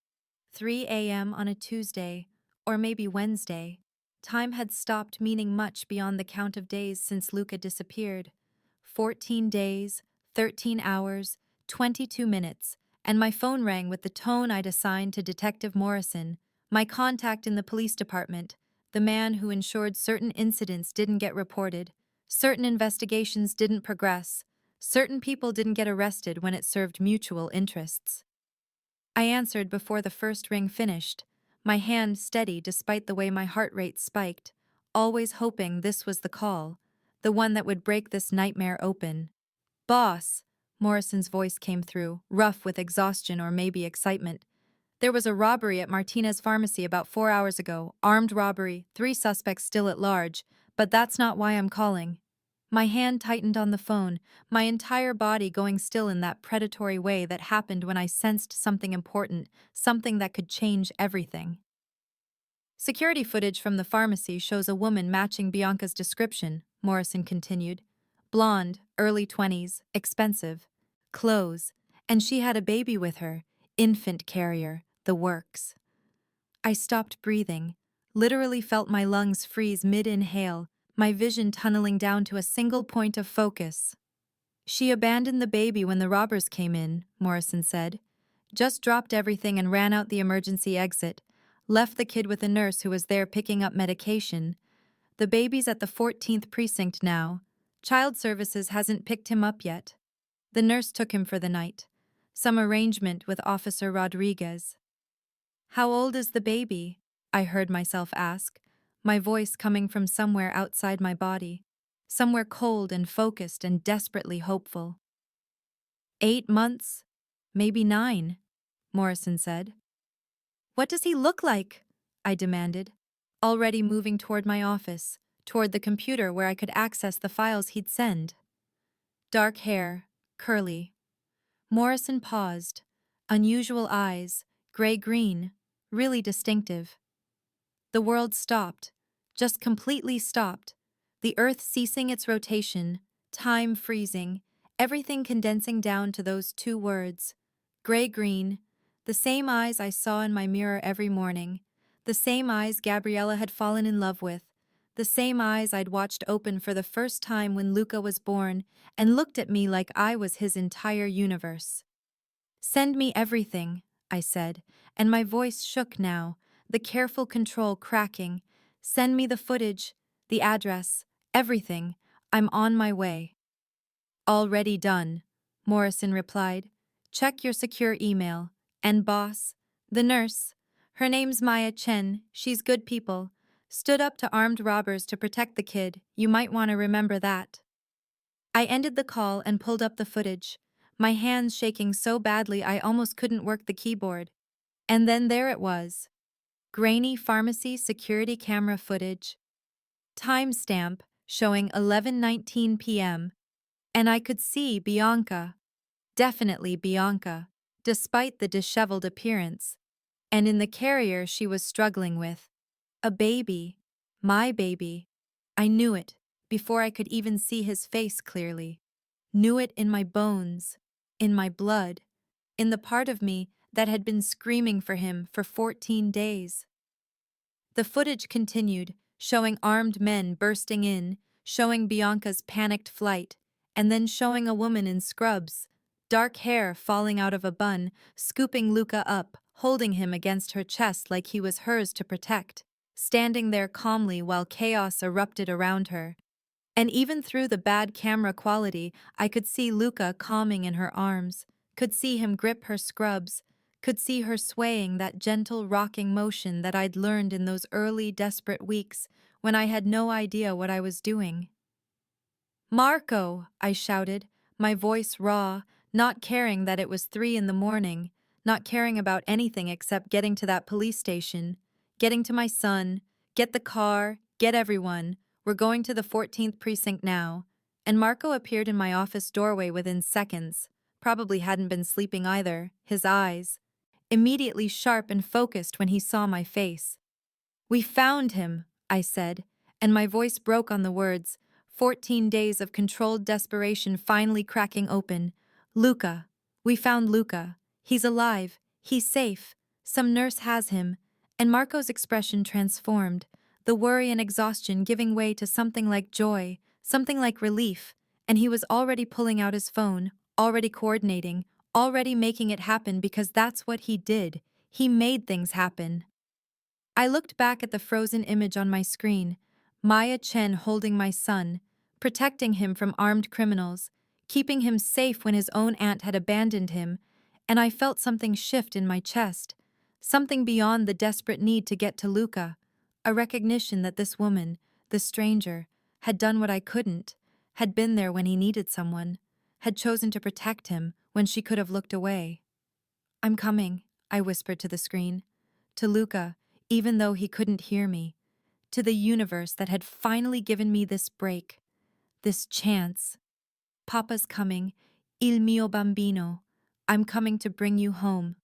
3 a.m. on a Tuesday, or maybe Wednesday. Time had stopped meaning much beyond the count of days since Luca disappeared. 14 days, 13 hours, 22 minutes, and my phone rang with the tone I'd assigned to Detective Morrison, my contact in the police department, the man who ensured certain incidents didn't get reported, certain investigations didn't progress, certain people didn't get arrested when it served mutual interests. I answered before the first ring finished, my hand steady despite the way my heart rate spiked, always hoping this was the call, the one that would break this nightmare open. "Boss," Morrison's voice came through, rough with exhaustion or maybe excitement. "There was a robbery at Martinez Pharmacy about 4 hours ago, armed robbery, 3 suspects still at large, but that's not why I'm calling." My hand tightened on the phone, my entire body going still in that predatory way that happened when I sensed something important, something that could change everything. "Security footage from the pharmacy shows a woman matching Bianca's description," Morrison continued. "Blonde, early 20s, expensive. Clothes. And she had a baby with her, infant carrier, the works." I stopped breathing, literally felt my lungs freeze mid-inhale, my vision tunneling down to a single point of focus. "She abandoned the baby when the robbers came in," Morrison said. "Just dropped everything and ran out the emergency exit. Left the kid with a nurse who was there picking up medication. The baby's at the 14th precinct now. Child Services hasn't picked him up yet. The nurse took him for the night. Some arrangement with Officer Rodriguez." "How old is the baby?" I heard myself ask, my voice coming from somewhere outside my body, somewhere cold and focused and desperately hopeful. 8 months, maybe 9, Morrison said. "What does he look like?" I demanded, already moving toward my office, toward the computer where I could access the files he'd send. "Dark hair, curly." Morrison paused. Unusual eyes, gray-green, really distinctive. The world stopped, just completely stopped, the earth ceasing its rotation, time freezing, everything condensing down to those 2 words. Gray-green, the same eyes I saw in my mirror every morning, the same eyes Gabriella had fallen in love with, the same eyes I'd watched open for the first time when Luca was born and looked at me like I was his entire universe. "Send me everything," I said, and my voice shook now, the careful control cracking. "Send me the footage, the address, everything. I'm on my way." "Already done," Morrison replied. "Check your secure email. And boss, the nurse, her name's Maya Chen, she's good people. Stood up to armed robbers to protect the kid, you might want to remember that." I ended the call and pulled up the footage, my hands shaking so badly I almost couldn't work the keyboard. And then there it was. Grainy pharmacy security camera footage. Timestamp showing 11:19 p.m. And I could see Bianca. Definitely Bianca, despite the disheveled appearance. And in the carrier she was struggling with. A baby. My baby. I knew it, before I could even see his face clearly. Knew it in my bones, in my blood, in the part of me that had been screaming for him for 14 days. The footage continued, showing armed men bursting in, showing Bianca's panicked flight, and then showing a woman in scrubs, dark hair falling out of a bun, scooping Luca up, holding him against her chest like he was hers to protect, standing there calmly while chaos erupted around her. And even through the bad camera quality, I could see Luca calming in her arms, could see him grip her scrubs, could see her swaying that gentle rocking motion that I'd learned in those early desperate weeks when I had no idea what I was doing. "Marco!" I shouted, my voice raw, not caring that it was 3 in the morning, not caring about anything except getting to that police station, getting to my son, get the car, get everyone. We're going to the 14th precinct now. And Marco appeared in my office doorway within seconds. Probably hadn't been sleeping either, his eyes immediately sharp and focused when he saw my face. "We found him," I said, and my voice broke on the words, 14 days of controlled desperation finally cracking open. "Luca. We found Luca. He's alive. He's safe. Some nurse has him." And Marco's expression transformed, the worry and exhaustion giving way to something like joy, something like relief, and he was already pulling out his phone, already coordinating, already making it happen because that's what he did. He made things happen. I looked back at the frozen image on my screen, Maya Chen holding my son, protecting him from armed criminals, keeping him safe when his own aunt had abandoned him, and I felt something shift in my chest, something beyond the desperate need to get to Luca, a recognition that this woman, the stranger, had done what I couldn't, had been there when he needed someone, had chosen to protect him when she could have looked away. "I'm coming," I whispered to the screen, to Luca, even though he couldn't hear me, to the universe that had finally given me this break, this chance. "Papa's coming, il mio bambino. I'm coming to bring you home."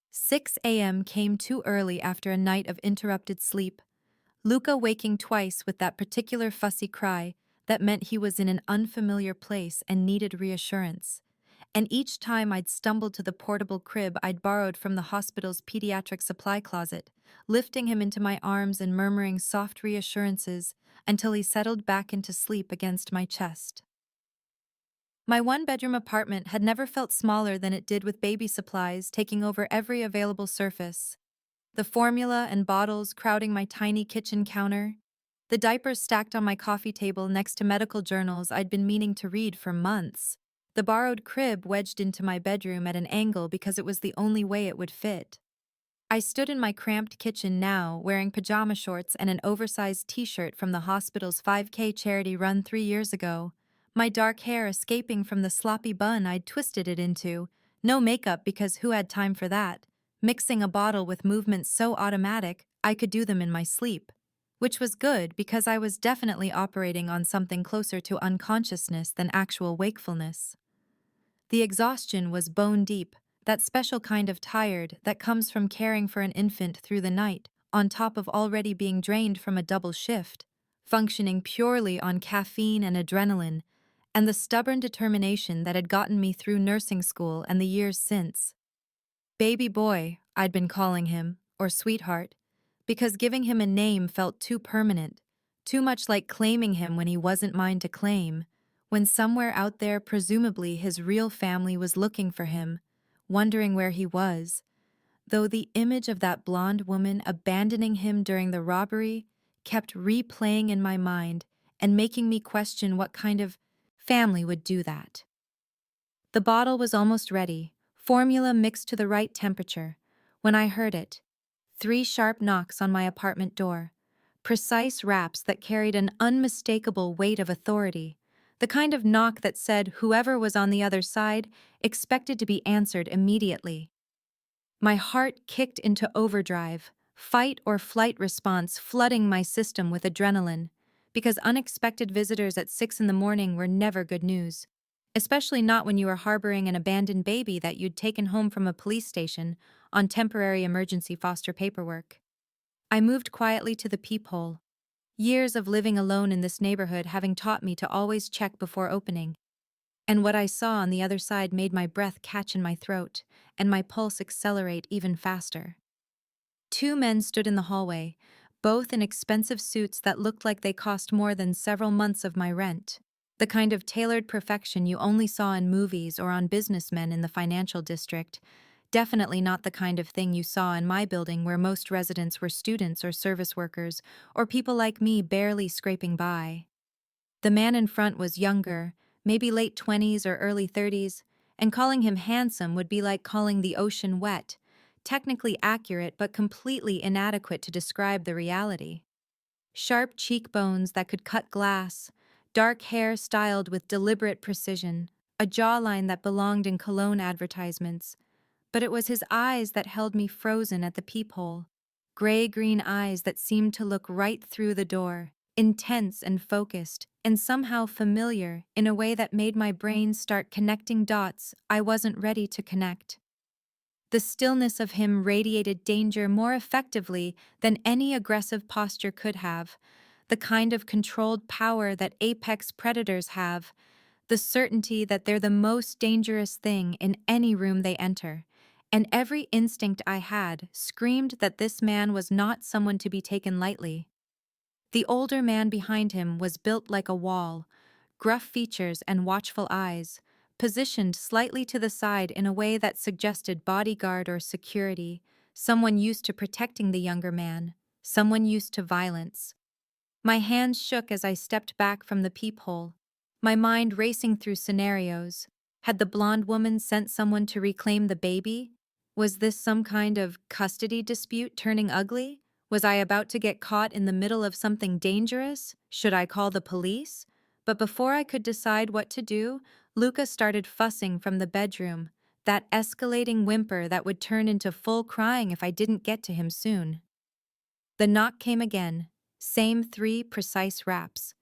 6 a.m. came too early after a night of interrupted sleep, Luca waking twice with that particular fussy cry that meant he was in an unfamiliar place and needed reassurance. And each time I'd stumbled to the portable crib I'd borrowed from the hospital's pediatric supply closet, lifting him into my arms and murmuring soft reassurances until he settled back into sleep against my chest. My one-bedroom apartment had never felt smaller than it did with baby supplies taking over every available surface. The formula and bottles crowding my tiny kitchen counter, the diapers stacked on my coffee table next to medical journals I'd been meaning to read for months, the borrowed crib wedged into my bedroom at an angle because it was the only way it would fit. I stood in my cramped kitchen now, wearing pajama shorts and an oversized t-shirt from the hospital's 5K charity run 3 years ago, my dark hair escaping from the sloppy bun I'd twisted it into, no makeup because who had time for that, mixing a bottle with movements so automatic I could do them in my sleep, which was good because I was definitely operating on something closer to unconsciousness than actual wakefulness. The exhaustion was bone deep, that special kind of tired that comes from caring for an infant through the night, on top of already being drained from a double shift, functioning purely on caffeine and adrenaline, and the stubborn determination that had gotten me through nursing school and the years since. Baby boy, I'd been calling him, or sweetheart, because giving him a name felt too permanent, too much like claiming him when he wasn't mine to claim, when somewhere out there presumably his real family was looking for him, wondering where he was, though the image of that blonde woman abandoning him during the robbery kept replaying in my mind and making me question what kind of family would do that. The bottle was almost ready, formula mixed to the right temperature, when I heard it. 3 sharp knocks on my apartment door, precise raps that carried an unmistakable weight of authority, the kind of knock that said whoever was on the other side expected to be answered immediately. My heart kicked into overdrive, fight or flight response flooding my system with adrenaline, because unexpected visitors at 6 in the morning were never good news, especially not when you were harboring an abandoned baby that you'd taken home from a police station on temporary emergency foster paperwork. I moved quietly to the peephole, years of living alone in this neighborhood having taught me to always check before opening. And what I saw on the other side made my breath catch in my throat and my pulse accelerate even faster. 2 men stood in the hallway, both in expensive suits that looked like they cost more than several months of my rent, the kind of tailored perfection you only saw in movies or on businessmen in the financial district, definitely not the kind of thing you saw in my building where most residents were students or service workers or people like me barely scraping by. The man in front was younger, maybe late 20s or early 30s, and calling him handsome would be like calling the ocean wet, technically accurate but completely inadequate to describe the reality. Sharp cheekbones that could cut glass, dark hair styled with deliberate precision, a jawline that belonged in cologne advertisements. But it was his eyes that held me frozen at the peephole. Gray-green eyes that seemed to look right through the door, intense and focused, and somehow familiar in a way that made my brain start connecting dots I wasn't ready to connect. The stillness of him radiated danger more effectively than any aggressive posture could have, the kind of controlled power that apex predators have, the certainty that they're the most dangerous thing in any room they enter. And every instinct I had screamed that this man was not someone to be taken lightly. The older man behind him was built like a wall, gruff features and watchful eyes, positioned slightly to the side in a way that suggested bodyguard or security, someone used to protecting the younger man, someone used to violence. My hands shook as I stepped back from the peephole, my mind racing through scenarios. Had the blonde woman sent someone to reclaim the baby? Was this some kind of custody dispute turning ugly? Was I about to get caught in the middle of something dangerous? Should I call the police? But before I could decide what to do, Luca started fussing from the bedroom, that escalating whimper that would turn into full crying if I didn't get to him soon. The knock came again, same 3 precise raps.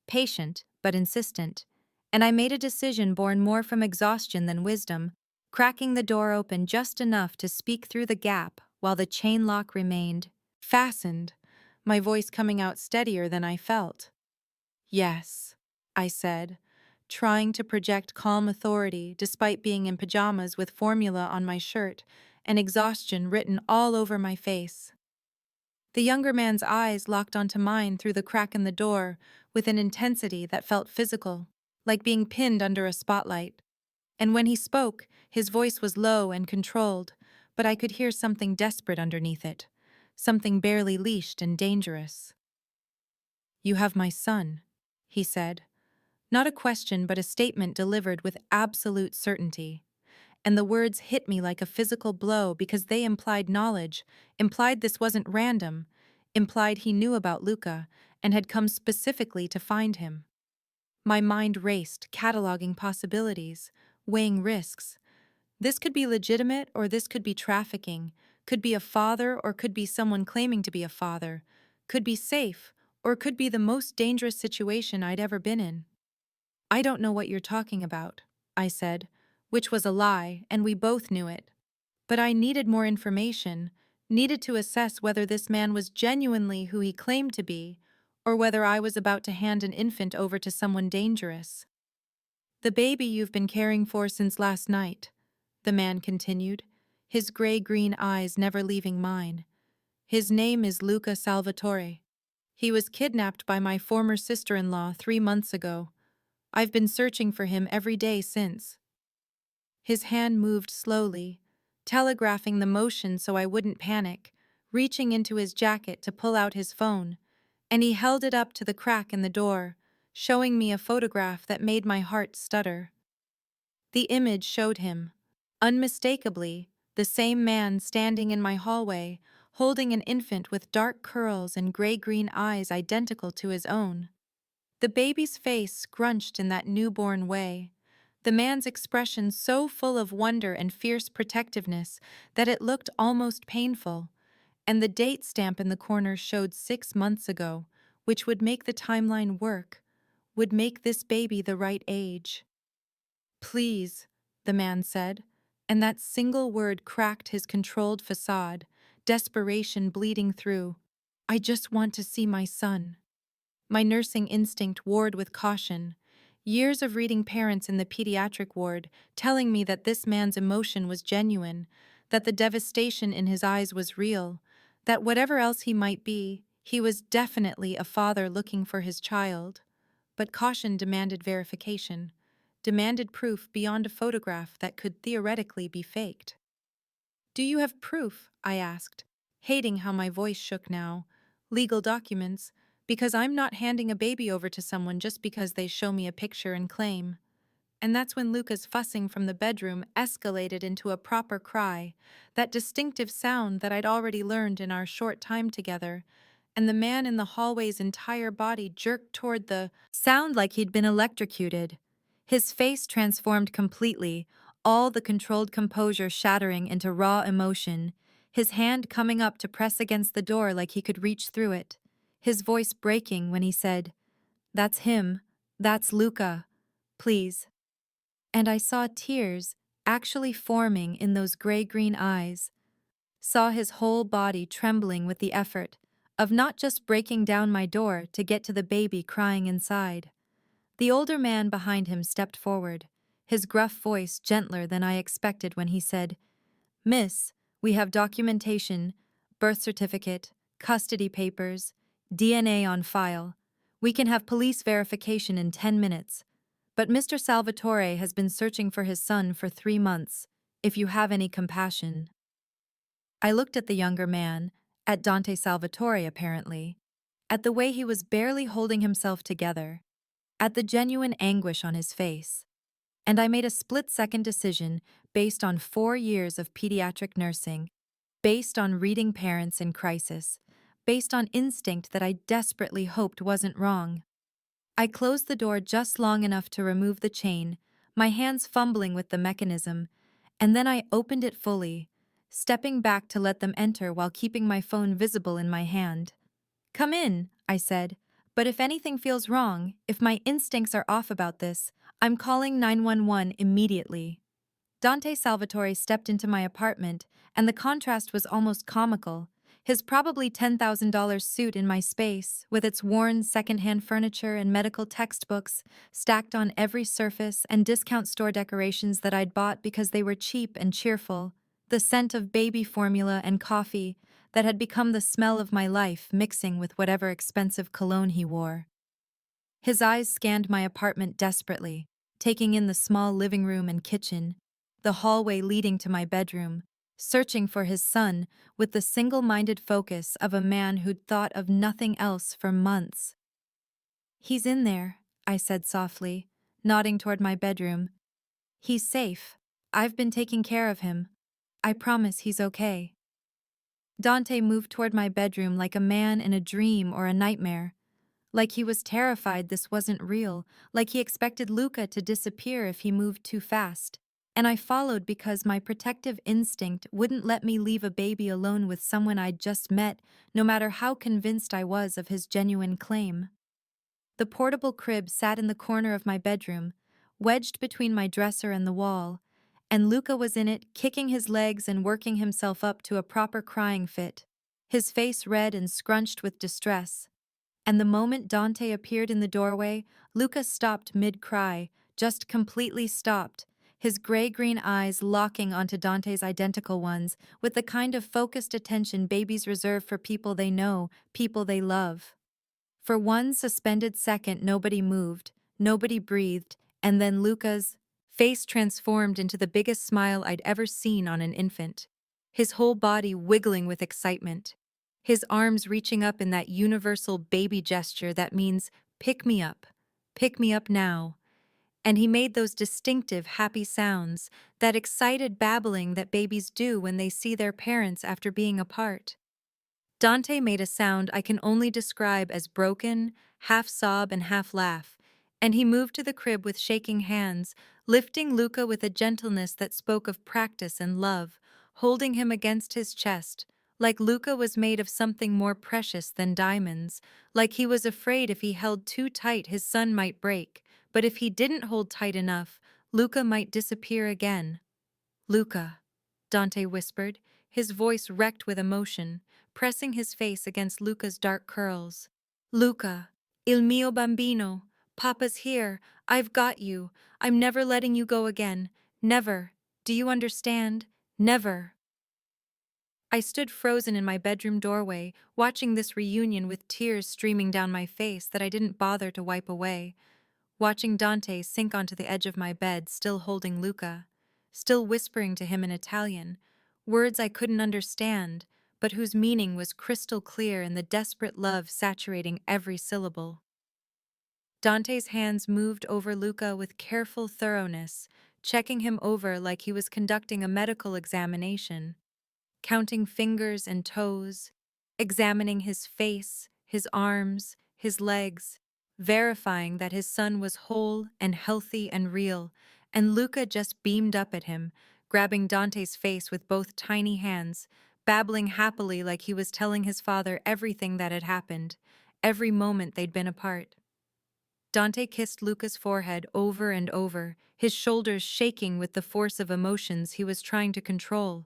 Patient, but insistent. And I made a decision born more from exhaustion than wisdom, cracking the door open just enough to speak through the gap while the chain lock remained fastened, my voice coming out steadier than I felt. "Yes," I said, trying to project calm authority despite being in pajamas with formula on my shirt and exhaustion written all over my face. The younger man's eyes locked onto mine through the crack in the door with an intensity that felt physical, like being pinned under a spotlight. And when he spoke, his voice was low and controlled, but I could hear something desperate underneath it, something barely leashed and dangerous. "You have my son," he said. Not a question, but a statement delivered with absolute certainty. And the words hit me like a physical blow because they implied knowledge, implied this wasn't random, implied he knew about Luca and had come specifically to find him. My mind raced, cataloging possibilities, weighing risks. This could be legitimate or this could be trafficking, could be a father or could be someone claiming to be a father, could be safe or could be the most dangerous situation I'd ever been in. "I don't know what you're talking about," I said, which was a lie, and we both knew it. But I needed more information, needed to assess whether this man was genuinely who he claimed to be, or whether I was about to hand an infant over to someone dangerous. "The baby you've been caring for since last night," the man continued, his gray-green eyes never leaving mine. "His name is Luca Salvatore. He was kidnapped by my former sister-in-law 3 months ago. I've been searching for him every day since." His hand moved slowly, telegraphing the motion so I wouldn't panic, reaching into his jacket to pull out his phone, and he held it up to the crack in the door, showing me a photograph that made my heart stutter. The image showed him, unmistakably, the same man standing in my hallway, holding an infant with dark curls and gray-green eyes identical to his own. The baby's face scrunched in that newborn way, the man's expression so full of wonder and fierce protectiveness that it looked almost painful, and the date stamp in the corner showed 6 months ago, which would make the timeline work, would make this baby the right age. "Please," the man said, and that single word cracked his controlled facade, desperation bleeding through. "I just want to see my son." My nursing instinct warred with caution. Years of reading parents in the pediatric ward telling me that this man's emotion was genuine, that the devastation in his eyes was real, that whatever else he might be, he was definitely a father looking for his child. But caution demanded verification, demanded proof beyond a photograph that could theoretically be faked. "Do you have proof?" I asked, hating how my voice shook now. "Legal documents, because I'm not handing a baby over to someone just because they show me a picture and claim." And that's when Luca's fussing from the bedroom escalated into a proper cry, that distinctive sound that I'd already learned in our short time together, and the man in the hallway's entire body jerked toward the sound like he'd been electrocuted. His face transformed completely, all the controlled composure shattering into raw emotion, his hand coming up to press against the door like he could reach through it, his voice breaking when he said, "That's him. That's Luca. Please." And I saw tears actually forming in those gray-green eyes, saw his whole body trembling with the effort of not just breaking down my door to get to the baby crying inside. The older man behind him stepped forward, his gruff voice gentler than I expected when he said, "Miss, we have documentation, birth certificate, custody papers, DNA on file. We can have police verification in 10 minutes. But Mr. Salvatore has been searching for his son for 3 months, if you have any compassion." I looked at the younger man, at Dante Salvatore apparently, at the way he was barely holding himself together, at the genuine anguish on his face. And I made a split-second decision based on 4 years of pediatric nursing, based on reading parents in crisis, based on instinct that I desperately hoped wasn't wrong. I closed the door just long enough to remove the chain, my hands fumbling with the mechanism, and then I opened it fully, stepping back to let them enter while keeping my phone visible in my hand. "Come in," I said, "but if anything feels wrong, if my instincts are off about this, I'm calling 911 immediately." Dante Salvatore stepped into my apartment, and the contrast was almost comical. His probably $10,000 suit in my space, with its worn second-hand furniture and medical textbooks stacked on every surface, and discount store decorations that I'd bought because they were cheap and cheerful, the scent of baby formula and coffee that had become the smell of my life mixing with whatever expensive cologne he wore. His eyes scanned my apartment desperately, taking in the small living room and kitchen, the hallway leading to my bedroom, searching for his son with the single-minded focus of a man who'd thought of nothing else for months. "He's in there," I said softly, nodding toward my bedroom. "He's safe. I've been taking care of him. I promise he's okay." Dante moved toward my bedroom like a man in a dream or a nightmare, like he was terrified this wasn't real, like he expected Luca to disappear if he moved too fast. And I followed because my protective instinct wouldn't let me leave a baby alone with someone I'd just met, no matter how convinced I was of his genuine claim. The portable crib sat in the corner of my bedroom, wedged between my dresser and the wall, and Luca was in it, kicking his legs and working himself up to a proper crying fit, his face red and scrunched with distress. And the moment Dante appeared in the doorway, Luca stopped mid-cry, just completely stopped, his gray-green eyes locking onto Dante's identical ones with the kind of focused attention babies reserve for people they know, people they love. For one suspended second, nobody moved, nobody breathed, and then Luca's face transformed into the biggest smile I'd ever seen on an infant, his whole body wiggling with excitement, his arms reaching up in that universal baby gesture that means, pick me up now. And he made those distinctive, happy sounds, that excited babbling that babies do when they see their parents after being apart. Dante made a sound I can only describe as broken, half sob and half laugh, and he moved to the crib with shaking hands, lifting Luca with a gentleness that spoke of practice and love, holding him against his chest, like Luca was made of something more precious than diamonds, like he was afraid if he held too tight his son might break, but if he didn't hold tight enough, Luca might disappear again. "Luca," Dante whispered, his voice wrecked with emotion, pressing his face against Luca's dark curls. "Luca, il mio bambino, Papa's here, I've got you, I'm never letting you go again, never, do you understand? Never." I stood frozen in my bedroom doorway, watching this reunion with tears streaming down my face that I didn't bother to wipe away, watching Dante sink onto the edge of my bed, still holding Luca, still whispering to him in Italian, words I couldn't understand, but whose meaning was crystal clear in the desperate love saturating every syllable. Dante's hands moved over Luca with careful thoroughness, checking him over like he was conducting a medical examination, counting fingers and toes, examining his face, his arms, his legs, verifying that his son was whole and healthy and real, and Luca just beamed up at him, grabbing Dante's face with both tiny hands, babbling happily like he was telling his father everything that had happened, every moment they'd been apart. Dante kissed Luca's forehead over and over, his shoulders shaking with the force of emotions he was trying to control,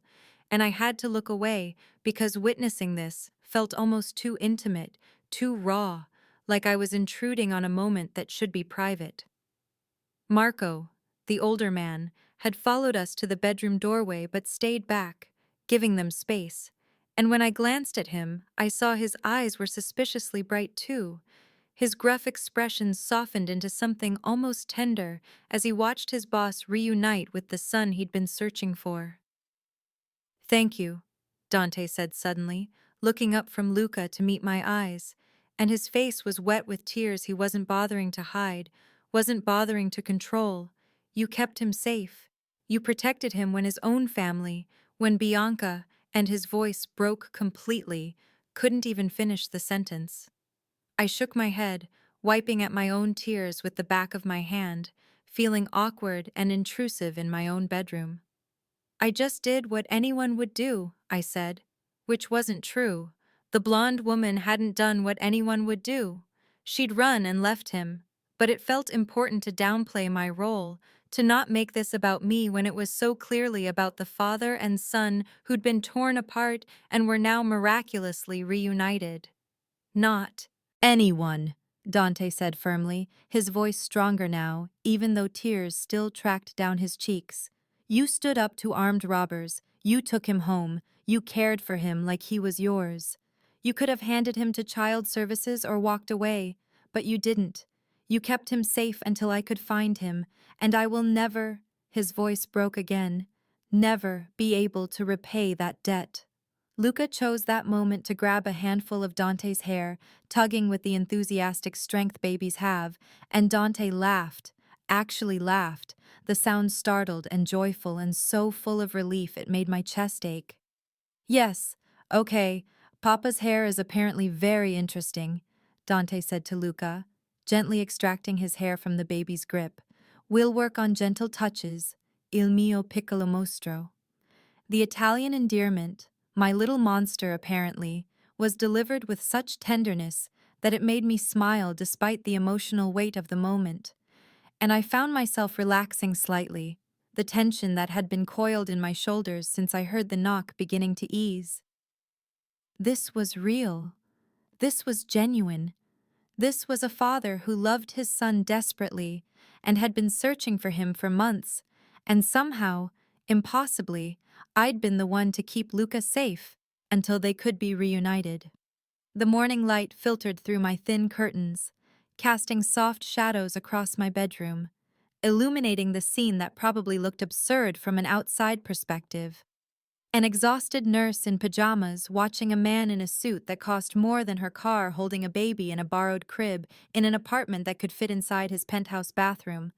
and I had to look away because witnessing this felt almost too intimate, too raw, like I was intruding on a moment that should be private. Marco, the older man, had followed us to the bedroom doorway but stayed back, giving them space, and when I glanced at him, I saw his eyes were suspiciously bright too. His gruff expression softened into something almost tender as he watched his boss reunite with the son he'd been searching for. "Thank you," Dante said suddenly, looking up from Luca to meet my eyes, and his face was wet with tears he wasn't bothering to hide, wasn't bothering to control. "You kept him safe. You protected him when his own family, when Bianca," and his voice broke completely, couldn't even finish the sentence. I shook my head, wiping at my own tears with the back of my hand, feeling awkward and intrusive in my own bedroom. "I just did what anyone would do," I said, which wasn't true. The blonde woman hadn't done what anyone would do. She'd run and left him, but it felt important to downplay my role, to not make this about me when it was so clearly about the father and son who'd been torn apart and were now miraculously reunited. "Not anyone," Dante said firmly, his voice stronger now, even though tears still tracked down his cheeks. "You stood up to armed robbers, you took him home, you cared for him like he was yours. You could have handed him to child services or walked away, but you didn't. You kept him safe until I could find him, and I will never," his voice broke again, "never be able to repay that debt." Luca chose that moment to grab a handful of Dante's hair, tugging with the enthusiastic strength babies have, and Dante laughed, actually laughed, the sound startled and joyful and so full of relief it made my chest ache. "Yes, okay, Papa's hair is apparently very interesting," Dante said to Luca, gently extracting his hair from the baby's grip. "We'll work on gentle touches, il mio piccolo mostro." The Italian endearment, my little monster apparently, was delivered with such tenderness that it made me smile despite the emotional weight of the moment, and I found myself relaxing slightly, the tension that had been coiled in my shoulders since I heard the knock beginning to ease. This was real. This was genuine. This was a father who loved his son desperately and had been searching for him for months, and somehow, impossibly, I'd been the one to keep Luca safe until they could be reunited. The morning light filtered through my thin curtains, casting soft shadows across my bedroom, illuminating the scene that probably looked absurd from an outside perspective. An exhausted nurse in pajamas watching a man in a suit that cost more than her car holding a baby in a borrowed crib in an apartment that could fit inside his penthouse bathroom.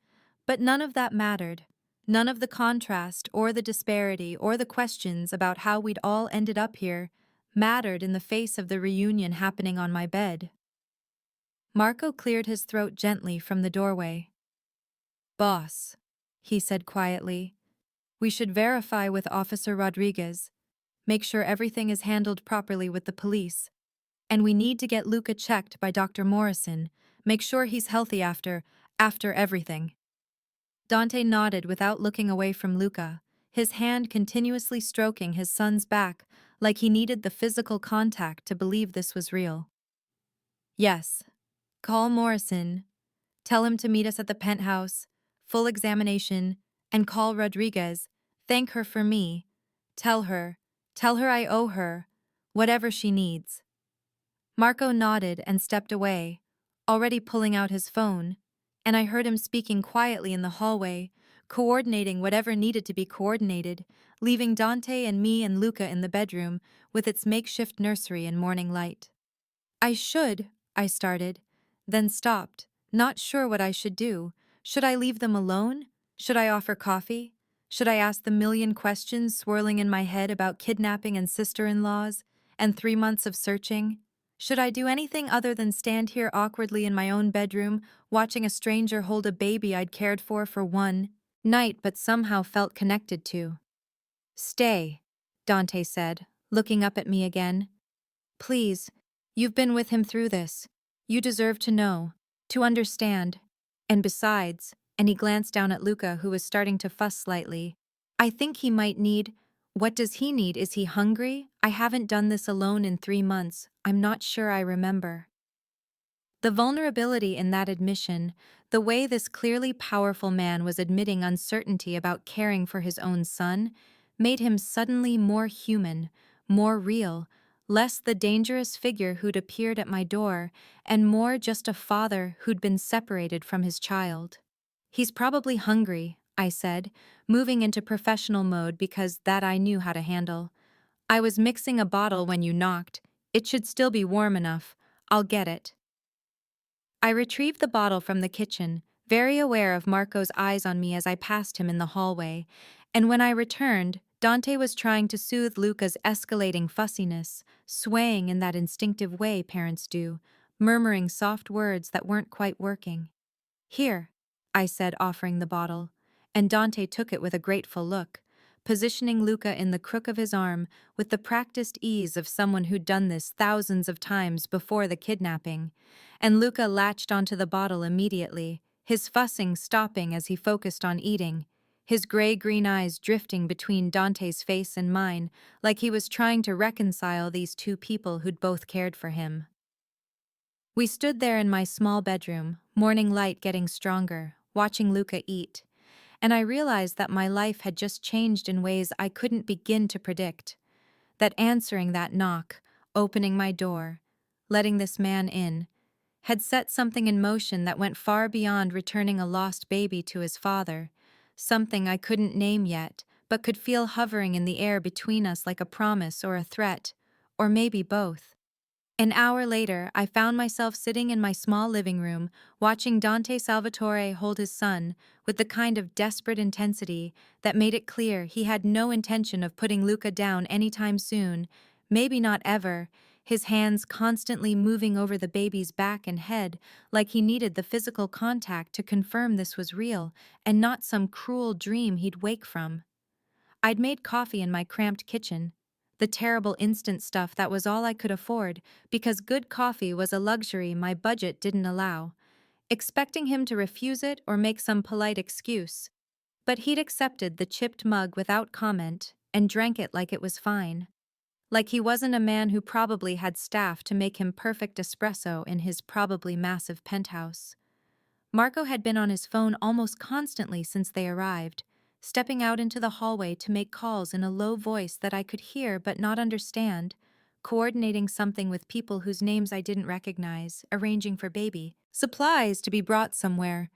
But none of that mattered. None of the contrast or the disparity or the questions about how we'd all ended up here mattered in the face of the reunion happening on my bed. Marco cleared his throat gently from the doorway. "Boss," he said quietly, "we should verify with Officer Rodriguez. Make sure everything is handled properly with the police. And we need to get Luca checked by Dr. Morrison. Make sure he's healthy after everything." Dante nodded without looking away from Luca, his hand continuously stroking his son's back like he needed the physical contact to believe this was real. "Yes. Call Morrison. Tell him to meet us at the penthouse. Full examination. And call Rodriguez. Thank her for me. Tell her I owe her. Whatever she needs." Marco nodded and stepped away, already pulling out his phone, and I heard him speaking quietly in the hallway, coordinating whatever needed to be coordinated, leaving Dante and me and Luca in the bedroom with its makeshift nursery and morning light. I started, then stopped, not sure what I should do. Should I leave them alone? Should I offer coffee? Should I ask the million questions swirling in my head about kidnapping and sister-in-laws, and 3 months of searching? Should I do anything other than stand here awkwardly in my own bedroom, watching a stranger hold a baby I'd cared for one night but somehow felt connected to? Stay, Dante said, looking up at me again. Please, you've been with him through this. You deserve to know, to understand. And besides, and he glanced down at Luca, who was starting to fuss slightly, I think he might need. What does he need? Is he hungry? I haven't done this alone in 3 months. I'm not sure I remember. The vulnerability in that admission, the way this clearly powerful man was admitting uncertainty about caring for his own son, made him suddenly more human, more real, less the dangerous figure who'd appeared at my door, and more just a father who'd been separated from his child. He's probably hungry, I said, moving into professional mode because that I knew how to handle. I was mixing a bottle when you knocked. It should still be warm enough. I'll get it. I retrieved the bottle from the kitchen, very aware of Marco's eyes on me as I passed him in the hallway, and when I returned, Dante was trying to soothe Luca's escalating fussiness, swaying in that instinctive way parents do, murmuring soft words that weren't quite working. Here, I said, offering the bottle, and Dante took it with a grateful look, positioning Luca in the crook of his arm with the practiced ease of someone who'd done this thousands of times before the kidnapping, and Luca latched onto the bottle immediately, his fussing stopping as he focused on eating, his gray-green eyes drifting between Dante's face and mine like he was trying to reconcile these two people who'd both cared for him. We stood there in my small bedroom, morning light getting stronger, watching Luca eat, and I realized that my life had just changed in ways I couldn't begin to predict. That answering that knock, opening my door, letting this man in, had set something in motion that went far beyond returning a lost baby to his father, something I couldn't name yet, but could feel hovering in the air between us like a promise or a threat, or maybe both. An hour later, I found myself sitting in my small living room, watching Dante Salvatore hold his son with the kind of desperate intensity that made it clear he had no intention of putting Luca down anytime soon, maybe not ever, his hands constantly moving over the baby's back and head like he needed the physical contact to confirm this was real and not some cruel dream he'd wake from. I'd made coffee in my cramped kitchen, the terrible instant stuff that was all I could afford because good coffee was a luxury my budget didn't allow, expecting him to refuse it or make some polite excuse. But he'd accepted the chipped mug without comment and drank it like it was fine. Like he wasn't a man who probably had staff to make him perfect espresso in his probably massive penthouse. Marco had been on his phone almost constantly since they arrived, stepping out into the hallway to make calls in a low voice that I could hear but not understand, coordinating something with people whose names I didn't recognize, arranging for baby supplies to be brought somewhere,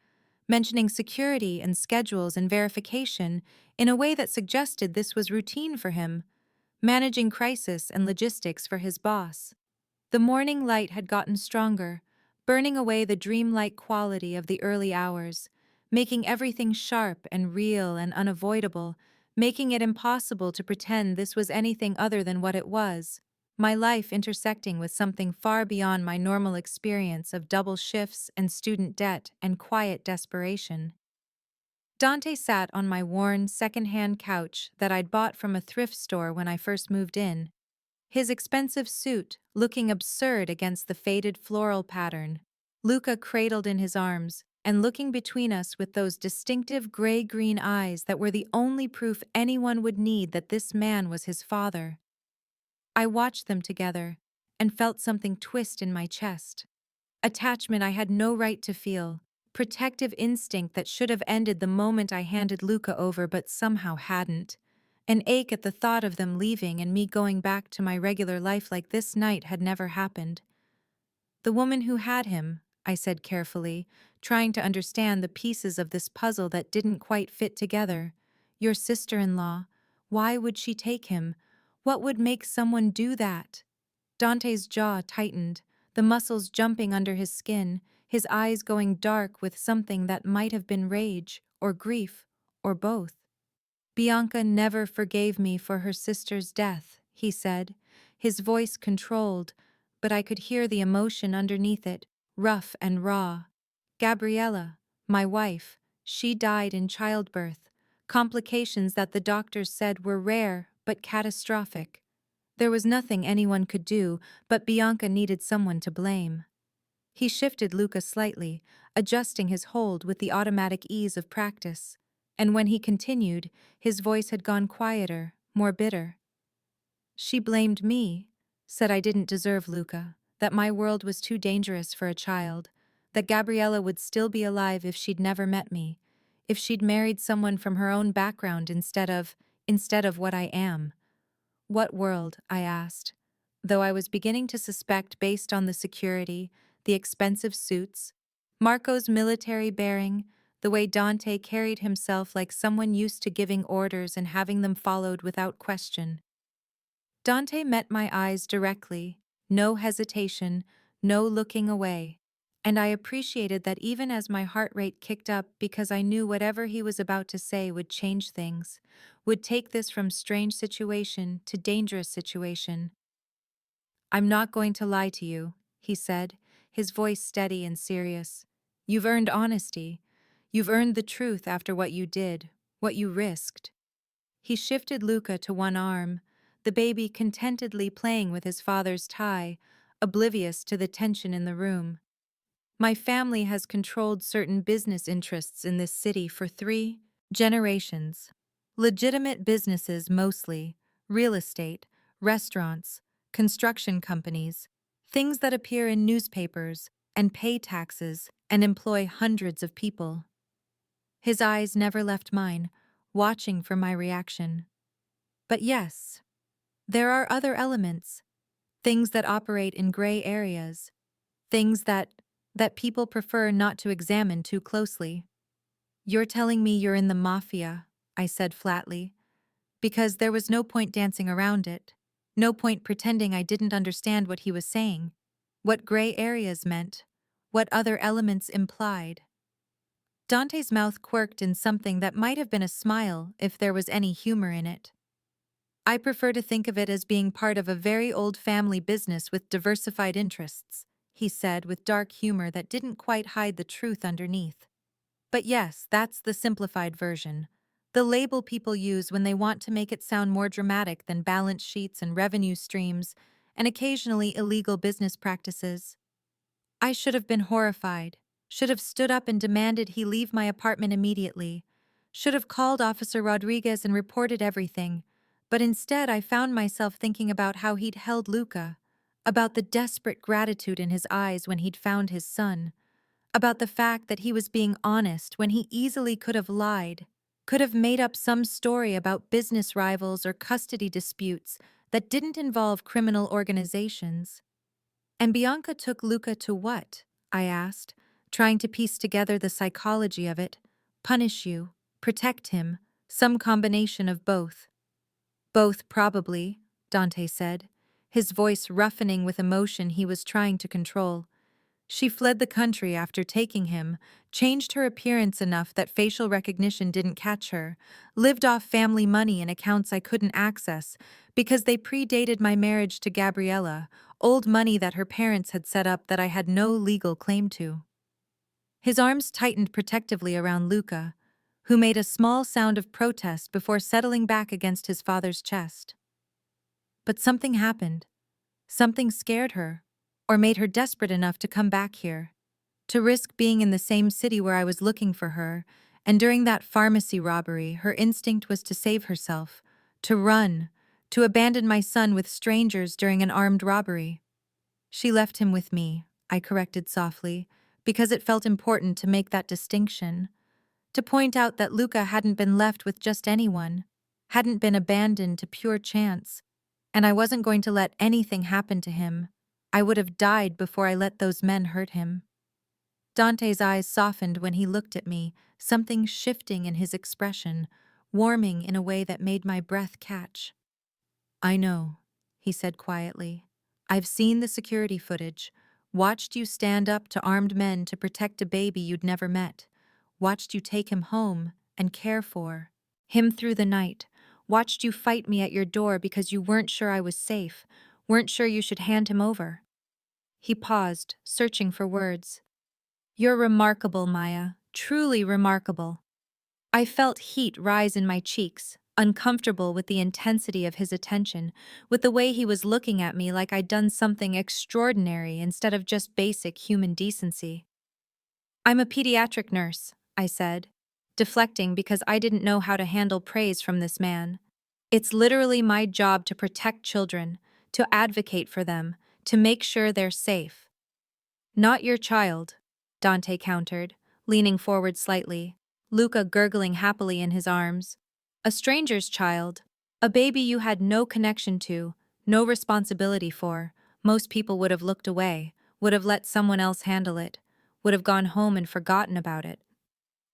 mentioning security and schedules and verification in a way that suggested this was routine for him, managing crisis and logistics for his boss. The morning light had gotten stronger, burning away the dreamlike quality of the early hours, making everything sharp and real and unavoidable, making it impossible to pretend this was anything other than what it was, my life intersecting with something far beyond my normal experience of double shifts and student debt and quiet desperation. Dante sat on my worn, second-hand couch that I'd bought from a thrift store when I first moved in, his expensive suit looking absurd against the faded floral pattern, Luca cradled in his arms and looking between us with those distinctive gray-green eyes that were the only proof anyone would need that this man was his father. I watched them together and felt something twist in my chest. Attachment I had no right to feel, protective instinct that should have ended the moment I handed Luca over but somehow hadn't. An ache at the thought of them leaving and me going back to my regular life like this night had never happened. The woman who had him, I said carefully, trying to understand the pieces of this puzzle that didn't quite fit together. Your sister-in-law. Why would she take him? What would make someone do that? Dante's jaw tightened, the muscles jumping under his skin, his eyes going dark with something that might have been rage or grief or both. Bianca never forgave me for her sister's death, he said, his voice controlled, but I could hear the emotion underneath it, rough and raw. Gabriella, my wife, she died in childbirth, complications that the doctors said were rare but catastrophic. There was nothing anyone could do, but Bianca needed someone to blame. He shifted Luca slightly, adjusting his hold with the automatic ease of practice. And when he continued, his voice had gone quieter, more bitter. She blamed me, said I didn't deserve Luca, that my world was too dangerous for a child, that Gabriella would still be alive if she'd never met me, if she'd married someone from her own background instead of what I am. What world? I asked, though I was beginning to suspect based on the security, the expensive suits, Marco's military bearing, the way Dante carried himself like someone used to giving orders and having them followed without question. Dante met my eyes directly, no hesitation, no looking away, and I appreciated that even as my heart rate kicked up because I knew whatever he was about to say would change things, would take this from strange situation to dangerous situation. I'm not going to lie to you, he said, his voice steady and serious. You've earned honesty. You've earned the truth after what you did, what you risked. He shifted Luca to one arm, the baby contentedly playing with his father's tie, oblivious to the tension in the room. My family has controlled certain business interests in this city for 3 generations. Legitimate businesses mostly, real estate, restaurants, construction companies, things that appear in newspapers and pay taxes and employ hundreds of people. His eyes never left mine, watching for my reaction. But yes, there are other elements, things that operate in gray areas, things that people prefer not to examine too closely. You're telling me you're in the Mafia, I said flatly, because there was no point dancing around it, no point pretending I didn't understand what he was saying, what gray areas meant, what other elements implied. Dante's mouth quirked in something that might have been a smile if there was any humor in it. I prefer to think of it as being part of a very old family business with diversified interests, he said with dark humor that didn't quite hide the truth underneath. But yes, that's the simplified version. The label people use when they want to make it sound more dramatic than balance sheets and revenue streams, and occasionally illegal business practices. I should have been horrified, should have stood up and demanded he leave my apartment immediately, should have called Officer Rodriguez and reported everything, but instead I found myself thinking about how he'd held Luca, about the desperate gratitude in his eyes when he'd found his son, about the fact that he was being honest when he easily could have lied, could have made up some story about business rivals or custody disputes that didn't involve criminal organizations. And Bianca took Luca to what? I asked, trying to piece together the psychology of it. Punish you, protect him, some combination of both. Both probably, Dante said, his voice roughening with emotion he was trying to control. She fled the country after taking him, changed her appearance enough that facial recognition didn't catch her, lived off family money in accounts I couldn't access because they predated my marriage to Gabriella, old money that her parents had set up that I had no legal claim to. His arms tightened protectively around Luca, who made a small sound of protest before settling back against his father's chest. But something happened. Something scared her, or made her desperate enough to come back here, to risk being in the same city where I was looking for her, and during that pharmacy robbery, her instinct was to save herself, to run, to abandon my son with strangers during an armed robbery. She left him with me, I corrected softly, because it felt important to make that distinction, to point out that Luca hadn't been left with just anyone, hadn't been abandoned to pure chance, and I wasn't going to let anything happen to him. I would have died before I let those men hurt him. Dante's eyes softened when he looked at me, something shifting in his expression, warming in a way that made my breath catch. I know, he said quietly. I've seen the security footage. Watched you stand up to armed men to protect a baby you'd never met. Watched you take him home and care for him through the night. Watched you fight me at your door because you weren't sure I was safe, weren't sure you should hand him over. He paused, searching for words. You're remarkable, Maya, truly remarkable. I felt heat rise in my cheeks, uncomfortable with the intensity of his attention, with the way he was looking at me like I'd done something extraordinary instead of just basic human decency. I'm a pediatric nurse, I said, deflecting because I didn't know how to handle praise from this man. It's literally my job to protect children, to advocate for them, to make sure they're safe. Not your child, Dante countered, leaning forward slightly, Luca gurgling happily in his arms. A stranger's child, a baby you had no connection to, no responsibility for. Most people would have looked away, would have let someone else handle it, would have gone home and forgotten about it.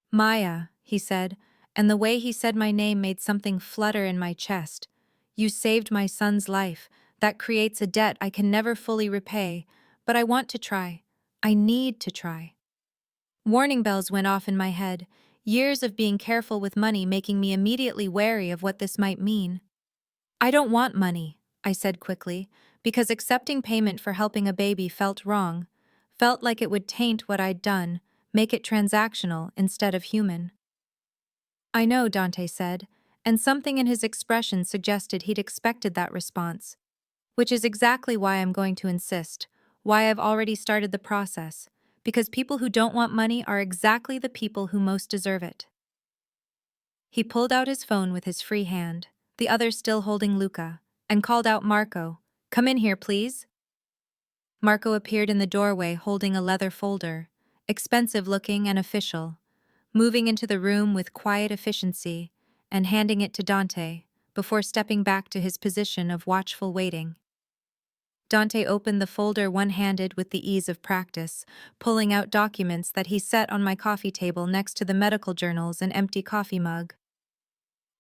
Maya, he said, and the way he said my name made something flutter in my chest. You saved my son's life. That creates a debt I can never fully repay, but I want to try. I need to try. Warning bells went off in my head, years of being careful with money making me immediately wary of what this might mean. I don't want money, I said quickly, because accepting payment for helping a baby felt wrong, felt like it would taint what I'd done, make it transactional instead of human. I know, Dante said, and something in his expression suggested he'd expected that response, which is exactly why I'm going to insist, why I've already started the process, because people who don't want money are exactly the people who most deserve it. He pulled out his phone with his free hand, the other still holding Luca, and called out Marco, "Come in here, please." Marco appeared in the doorway holding a leather folder, expensive-looking and official, moving into the room with quiet efficiency and handing it to Dante before stepping back to his position of watchful waiting. Dante opened the folder one-handed with the ease of practice, pulling out documents that he set on my coffee table next to the medical journals and empty coffee mug.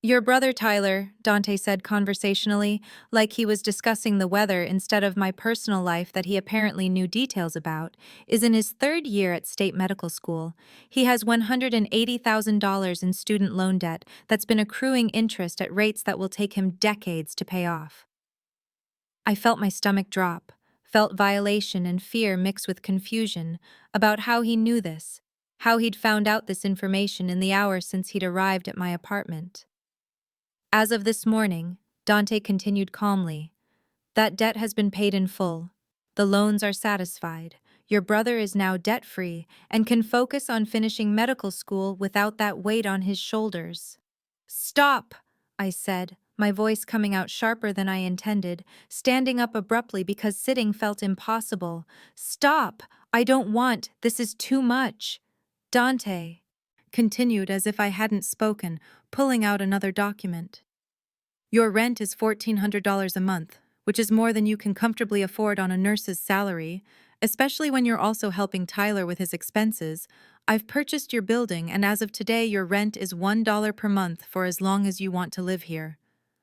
Your brother Tyler, Dante said conversationally, like he was discussing the weather instead of my personal life that he apparently knew details about, is in his third year at state medical school. He has $180,000 in student loan debt that's been accruing interest at rates that will take him decades to pay off. I felt my stomach drop, felt violation and fear mixed with confusion about how he knew this, how he'd found out this information in the hour since he'd arrived at my apartment. As of this morning, Dante continued calmly, that debt has been paid in full. The loans are satisfied. Your brother is now debt-free and can focus on finishing medical school without that weight on his shoulders. Stop, I said, my voice coming out sharper than I intended, standing up abruptly because sitting felt impossible. Stop! I don't want, this is too much. Dante continued as if I hadn't spoken, pulling out another document. Your rent is $1,400 a month, which is more than you can comfortably afford on a nurse's salary, especially when you're also helping Tyler with his expenses. I've purchased your building, and as of today, your rent is $1 per month for as long as you want to live here.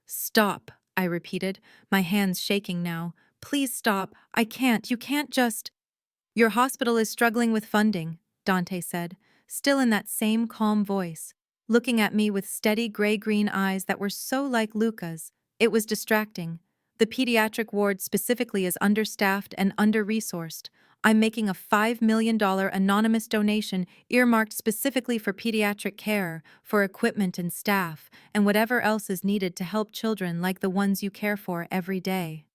Stop, I repeated, my hands shaking now. Please stop. I can't. You can't just. Your hospital is struggling with funding, Dante said, still in that same calm voice, looking at me with steady gray-green eyes that were so like Luca's. It was distracting. The pediatric ward specifically is understaffed and under-resourced. I'm making a $5 million anonymous donation earmarked specifically for pediatric care, for equipment and staff, and whatever else is needed to help children like the ones you care for every day.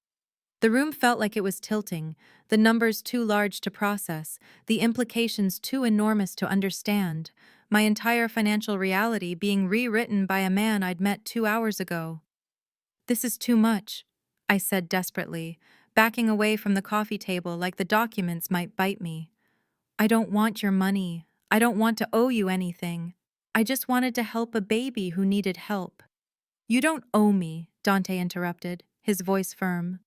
The room felt like it was tilting, the numbers too large to process, the implications too enormous to understand, my entire financial reality being rewritten by a man I'd met 2 hours ago. This is too much, I said desperately, backing away from the coffee table like the documents might bite me. I don't want your money. I don't want to owe you anything. I just wanted to help a baby who needed help. You don't owe me, Dante interrupted, his voice firm.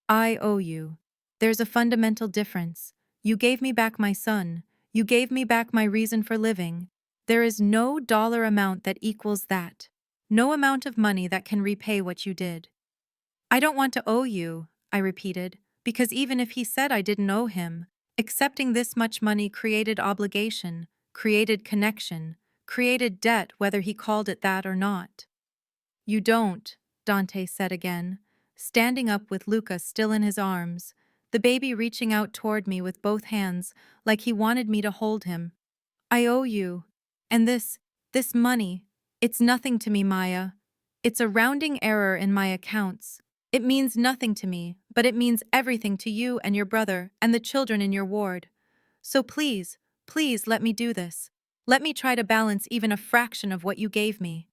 I owe you. There's a fundamental difference. You gave me back my son. You gave me back my reason for living. There is no dollar amount that equals that. No amount of money that can repay what you did. I don't want to owe you, I repeated, because even if he said I didn't owe him, Accepting this much money created obligation, created connection, created debt, whether he called it that or not. You don't, Dante said again, standing up with Luca still in his arms, the baby reaching out toward me with both hands like he wanted me to hold him. I owe you. And this money, it's nothing to me, Maya. It's a rounding error in my accounts. It means nothing to me, but it means everything to you and your brother and the children in your ward. So please, please let me do this. Let me try to balance even a fraction of what you gave me.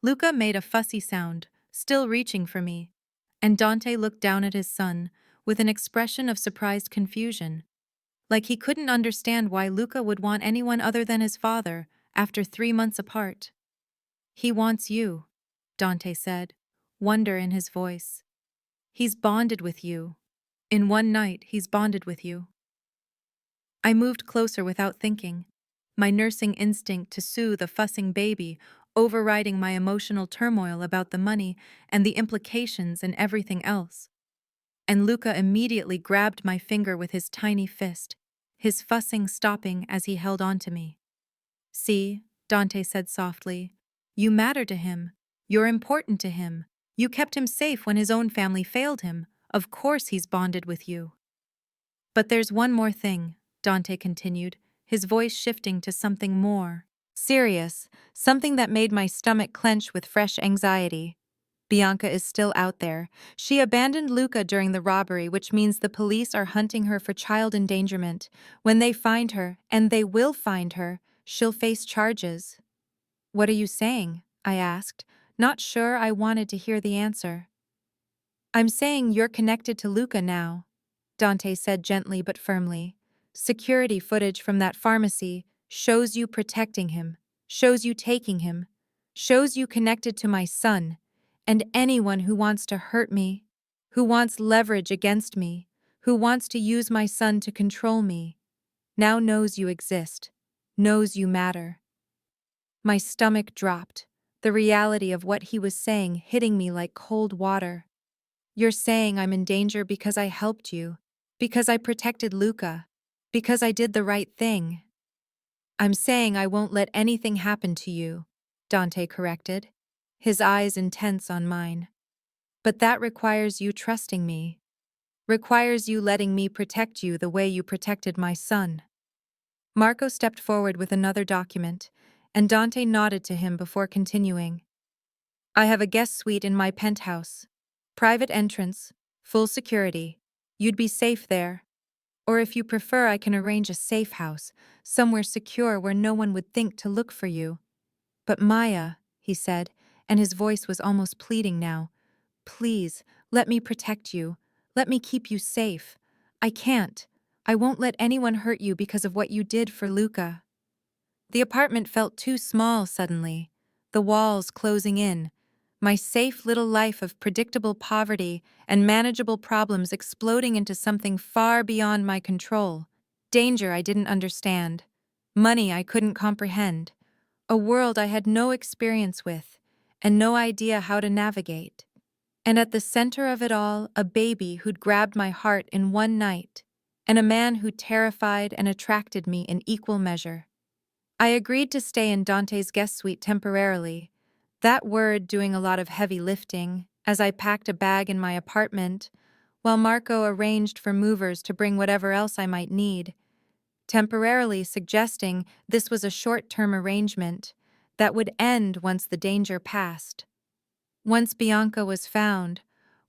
Luca made a fussy sound, still reaching for me, and Dante looked down at his son with an expression of surprised confusion, like he couldn't understand why Luca would want anyone other than his father after 3 months apart. He wants you, Dante said, wonder in his voice. He's bonded with you. In one night, he's bonded with you. I moved closer without thinking, my nursing instinct to soothe a fussing baby overriding my emotional turmoil about the money and the implications and everything else. And Luca immediately grabbed my finger with his tiny fist, his fussing stopping as he held on to me. See, Dante said softly, you matter to him. You're important to him. You kept him safe when his own family failed him. Of course he's bonded with you. But there's one more thing, Dante continued, his voice shifting to something more serious, something that made my stomach clench with fresh anxiety. Bianca is still out there. She abandoned Luca during the robbery, which means the police are hunting her for child endangerment. When they find her, and they will find her, she'll face charges. What are you saying? I asked, not sure I wanted to hear the answer. I'm saying you're connected to Luca now, Dante said gently but firmly. Security footage from that pharmacy shows you protecting him, shows you taking him, shows you connected to my son, and anyone who wants to hurt me, who wants leverage against me, who wants to use my son to control me, now knows you exist, knows you matter. My stomach dropped, the reality of what he was saying hitting me like cold water. You're saying I'm in danger because I helped you, because I protected Luca, because I did the right thing. I'm saying I won't let anything happen to you, Dante corrected, his eyes intense on mine. But that requires you trusting me, requires you letting me protect you the way you protected my son. Marco stepped forward with another document, and Dante nodded to him before continuing. I have a guest suite in my penthouse. Private entrance, full security. You'd be safe there. Or if you prefer, I can arrange a safe house, somewhere secure where no one would think to look for you. But Maya, he said, and his voice was almost pleading now, please, let me protect you. Let me keep you safe. I can't. I won't let anyone hurt you because of what you did for Luca. The apartment felt too small suddenly, the walls closing in, my safe little life of predictable poverty and manageable problems exploding into something far beyond my control, danger I didn't understand, money I couldn't comprehend, a world I had no experience with, and no idea how to navigate. And at the center of it all, a baby who'd grabbed my heart in one night, and a man who terrified and attracted me in equal measure. I agreed to stay in Dante's guest suite temporarily, that word doing a lot of heavy lifting, as I packed a bag in my apartment, while Marco arranged for movers to bring whatever else I might need, temporarily suggesting this was a short-term arrangement that would end once the danger passed. Once Bianca was found,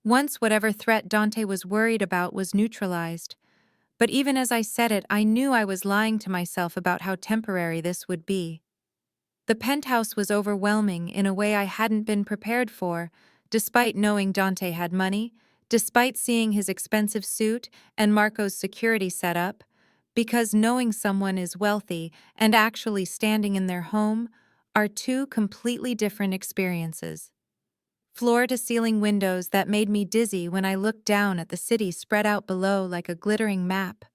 once whatever threat Dante was worried about was neutralized. But even as I said it, I knew I was lying to myself about how temporary this would be. The penthouse was overwhelming in a way I hadn't been prepared for, despite knowing Dante had money, despite seeing his expensive suit and Marco's security setup, because knowing someone is wealthy and actually standing in their home are two completely different experiences. Floor-to-ceiling windows that made me dizzy when I looked down at the city spread out below like a glittering map.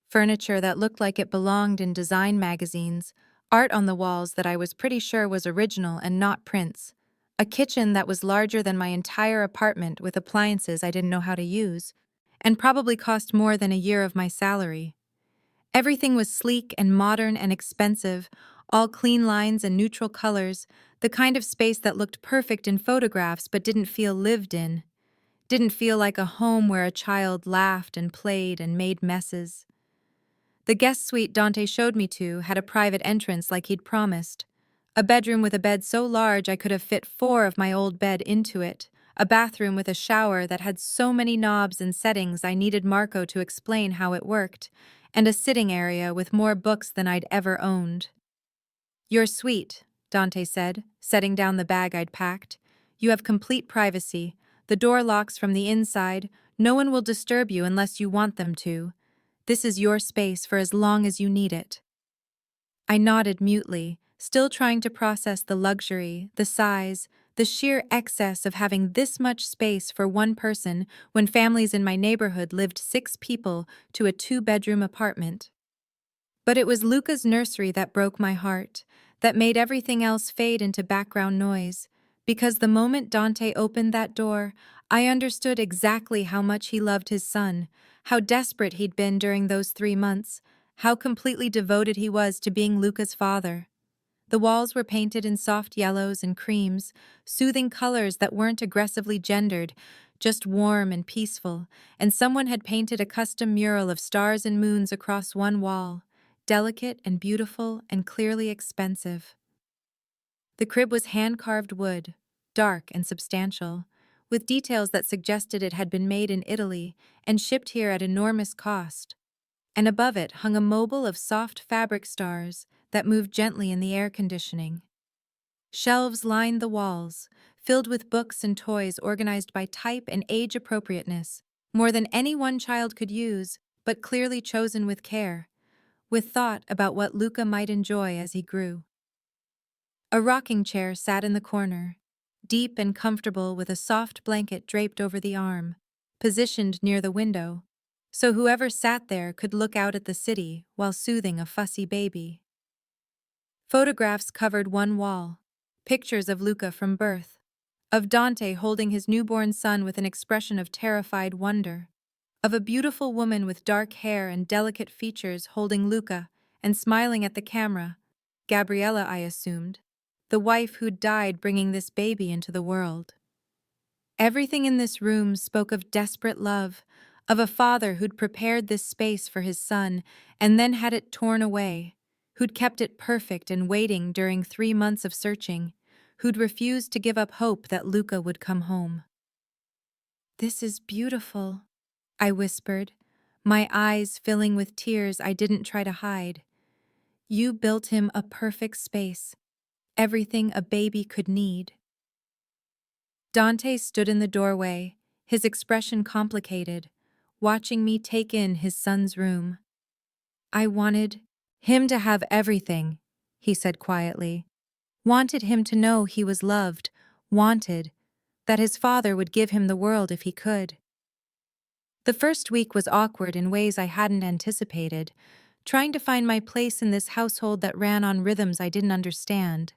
Furniture that looked like it belonged in design magazines, art on the walls that I was pretty sure was original and not prints, a kitchen that was larger than my entire apartment with appliances I didn't know how to use, and probably cost more than a year of my salary. Everything was sleek and modern and expensive, all clean lines and neutral colors, the kind of space that looked perfect in photographs but didn't feel lived in. Didn't feel like a home where a child laughed and played and made messes. The guest suite Dante showed me to had a private entrance like he'd promised. A bedroom with a bed so large I could have fit 4 of my old bed into it. A bathroom with a shower that had so many knobs and settings I needed Marco to explain how it worked, and a sitting area with more books than I'd ever owned. "You're sweet," Dante said, setting down the bag I'd packed. "You have complete privacy. The door locks from the inside. No one will disturb you unless you want them to. This is your space for as long as you need it." I nodded mutely, still trying to process the luxury, the size, the sheer excess of having this much space for one person when families in my neighborhood lived 6 people to a 2-bedroom apartment. But it was Luca's nursery that broke my heart, that made everything else fade into background noise, because the moment Dante opened that door, I understood exactly how much he loved his son, how desperate he'd been during those 3 months, how completely devoted he was to being Luca's father. The walls were painted in soft yellows and creams, soothing colors that weren't aggressively gendered, just warm and peaceful, and someone had painted a custom mural of stars and moons across one wall, delicate and beautiful and clearly expensive. The crib was hand-carved wood, dark and substantial, with details that suggested it had been made in Italy and shipped here at enormous cost. And above it hung a mobile of soft fabric stars that moved gently in the air conditioning. Shelves lined the walls, filled with books and toys organized by type and age appropriateness, more than any one child could use, but clearly chosen with care, with thought about what Luca might enjoy as he grew. A rocking chair sat in the corner, deep and comfortable with a soft blanket draped over the arm, positioned near the window, so whoever sat there could look out at the city while soothing a fussy baby. Photographs covered one wall, pictures of Luca from birth, of Dante holding his newborn son with an expression of terrified wonder, of a beautiful woman with dark hair and delicate features holding Luca and smiling at the camera, Gabriella, I assumed, the wife who'd died bringing this baby into the world. Everything in this room spoke of desperate love, of a father who'd prepared this space for his son and then had it torn away, who'd kept it perfect and waiting during 3 months of searching, who'd refused to give up hope that Luca would come home. "This is beautiful," I whispered, my eyes filling with tears I didn't try to hide. "You built him a perfect space, everything a baby could need." Dante stood in the doorway, his expression complicated, watching me take in his son's room. "I wanted him to have everything," he said quietly. "Wanted him to know he was loved, wanted that his father would give him the world if he could." The first week was awkward in ways I hadn't anticipated, trying to find my place in this household that ran on rhythms I didn't understand.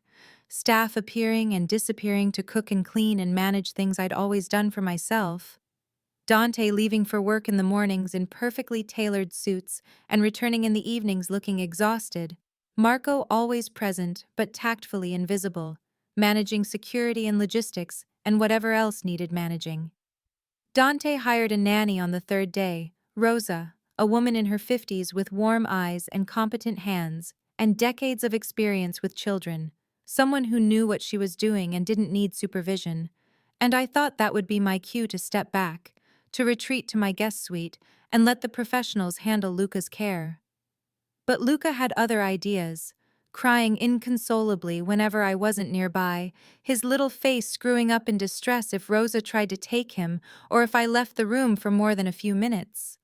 Staff appearing and disappearing to cook and clean and manage things I'd always done for myself. Dante leaving for work in the mornings in perfectly tailored suits and returning in the evenings looking exhausted. Marco always present but tactfully invisible, managing security and logistics and whatever else needed managing. Dante hired a nanny on the 3rd day, Rosa, a woman in her 50s with warm eyes and competent hands, and decades of experience with children, someone who knew what she was doing and didn't need supervision. And I thought that would be my cue to step back, to retreat to my guest suite, and let the professionals handle Luca's care. But Luca had other ideas, crying inconsolably whenever I wasn't nearby, his little face screwing up in distress if Rosa tried to take him or if I left the room for more than a few minutes.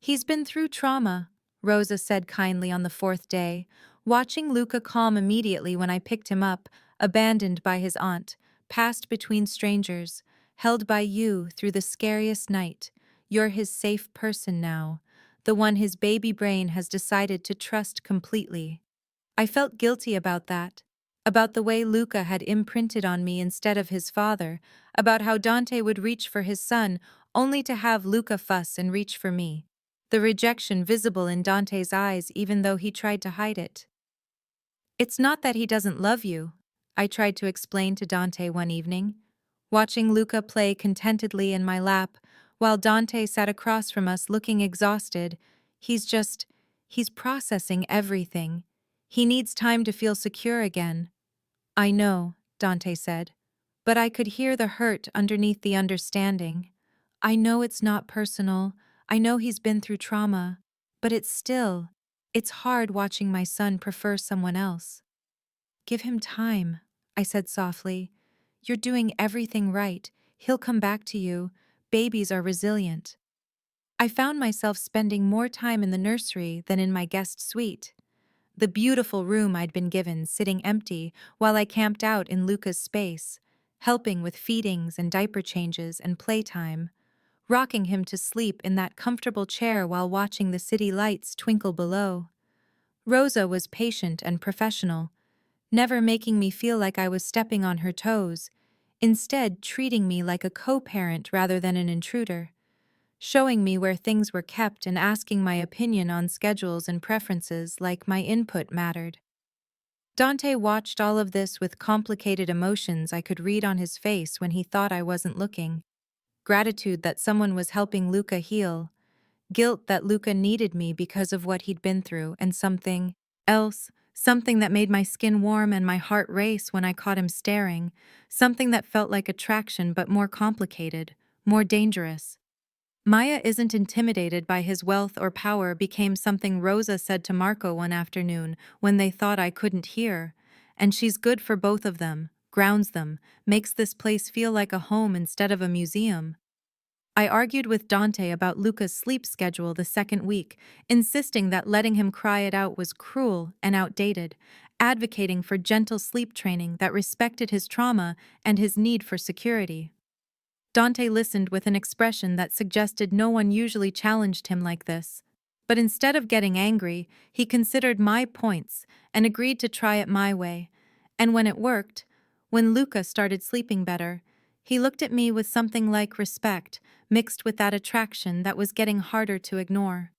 "He's been through trauma," Rosa said kindly on the 4th day, watching Luca calm immediately when I picked him up, abandoned by his aunt, passed between strangers, held by you through the scariest night. "You're his safe person now, the one his baby brain has decided to trust completely." I felt guilty about that, about the way Luca had imprinted on me instead of his father, about how Dante would reach for his son only to have Luca fuss and reach for me. The rejection visible in Dante's eyes even though he tried to hide it. It's not that he doesn't love you, I tried to explain to Dante one evening, watching Luca play contentedly in my lap while Dante sat across from us looking exhausted. He's processing everything. He needs time to feel secure again. I know, Dante said, but I could hear the hurt underneath the understanding. I know it's not personal. I know he's been through trauma, but it's hard watching my son prefer someone else. Give him time, I said softly. You're doing everything right. He'll come back to you. Babies are resilient. I found myself spending more time in the nursery than in my guest suite. The beautiful room I'd been given sitting empty while I camped out in Luca's space, helping with feedings and diaper changes and playtime, rocking him to sleep in that comfortable chair while watching the city lights twinkle below. Rosa was patient and professional, never making me feel like I was stepping on her toes, instead treating me like a co-parent rather than an intruder, showing me where things were kept and asking my opinion on schedules and preferences like my input mattered. Dante watched all of this with complicated emotions I could read on his face when he thought I wasn't looking. Gratitude that someone was helping Luca heal, guilt that Luca needed me because of what he'd been through, and something else, something that made my skin warm and my heart race when I caught him staring, something that felt like attraction but more complicated, more dangerous. Maya isn't intimidated by his wealth or power became something Rosa said to Marco one afternoon when they thought I couldn't hear, and she's good for both of them, grounds them, makes this place feel like a home instead of a museum. I argued with Dante about Luca's sleep schedule the second week, insisting that letting him cry it out was cruel and outdated, advocating for gentle sleep training that respected his trauma and his need for security. Dante listened with an expression that suggested no one usually challenged him like this. But instead of getting angry, he considered my points and agreed to try it my way. And when it worked, when Luca started sleeping better, he looked at me with something like respect, mixed with that attraction that was getting harder to ignore.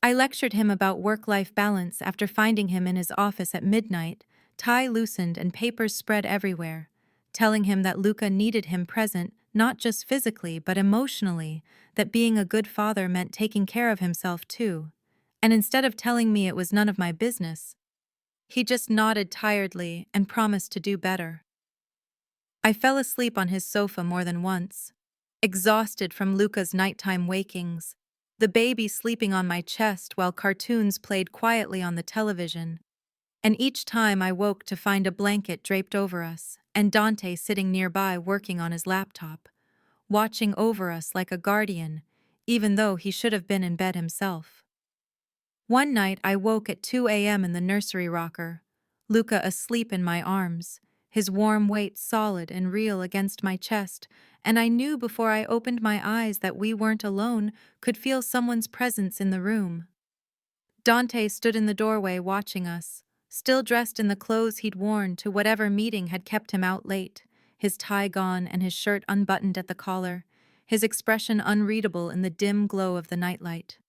I lectured him about work-life balance after finding him in his office at midnight, tie loosened and papers spread everywhere, telling him that Luca needed him present, not just physically but emotionally, that being a good father meant taking care of himself too. And instead of telling me it was none of my business, he just nodded tiredly and promised to do better. I fell asleep on his sofa more than once, exhausted from Luca's nighttime wakings, the baby sleeping on my chest while cartoons played quietly on the television, and each time I woke to find a blanket draped over us and Dante sitting nearby working on his laptop, watching over us like a guardian, even though he should have been in bed himself. One night I woke at 2 a.m. in the nursery rocker, Luca asleep in my arms, his warm weight solid and real against my chest, and I knew before I opened my eyes that we weren't alone, could feel someone's presence in the room. Dante stood in the doorway watching us, still dressed in the clothes he'd worn to whatever meeting had kept him out late, his tie gone and his shirt unbuttoned at the collar, his expression unreadable in the dim glow of the nightlight.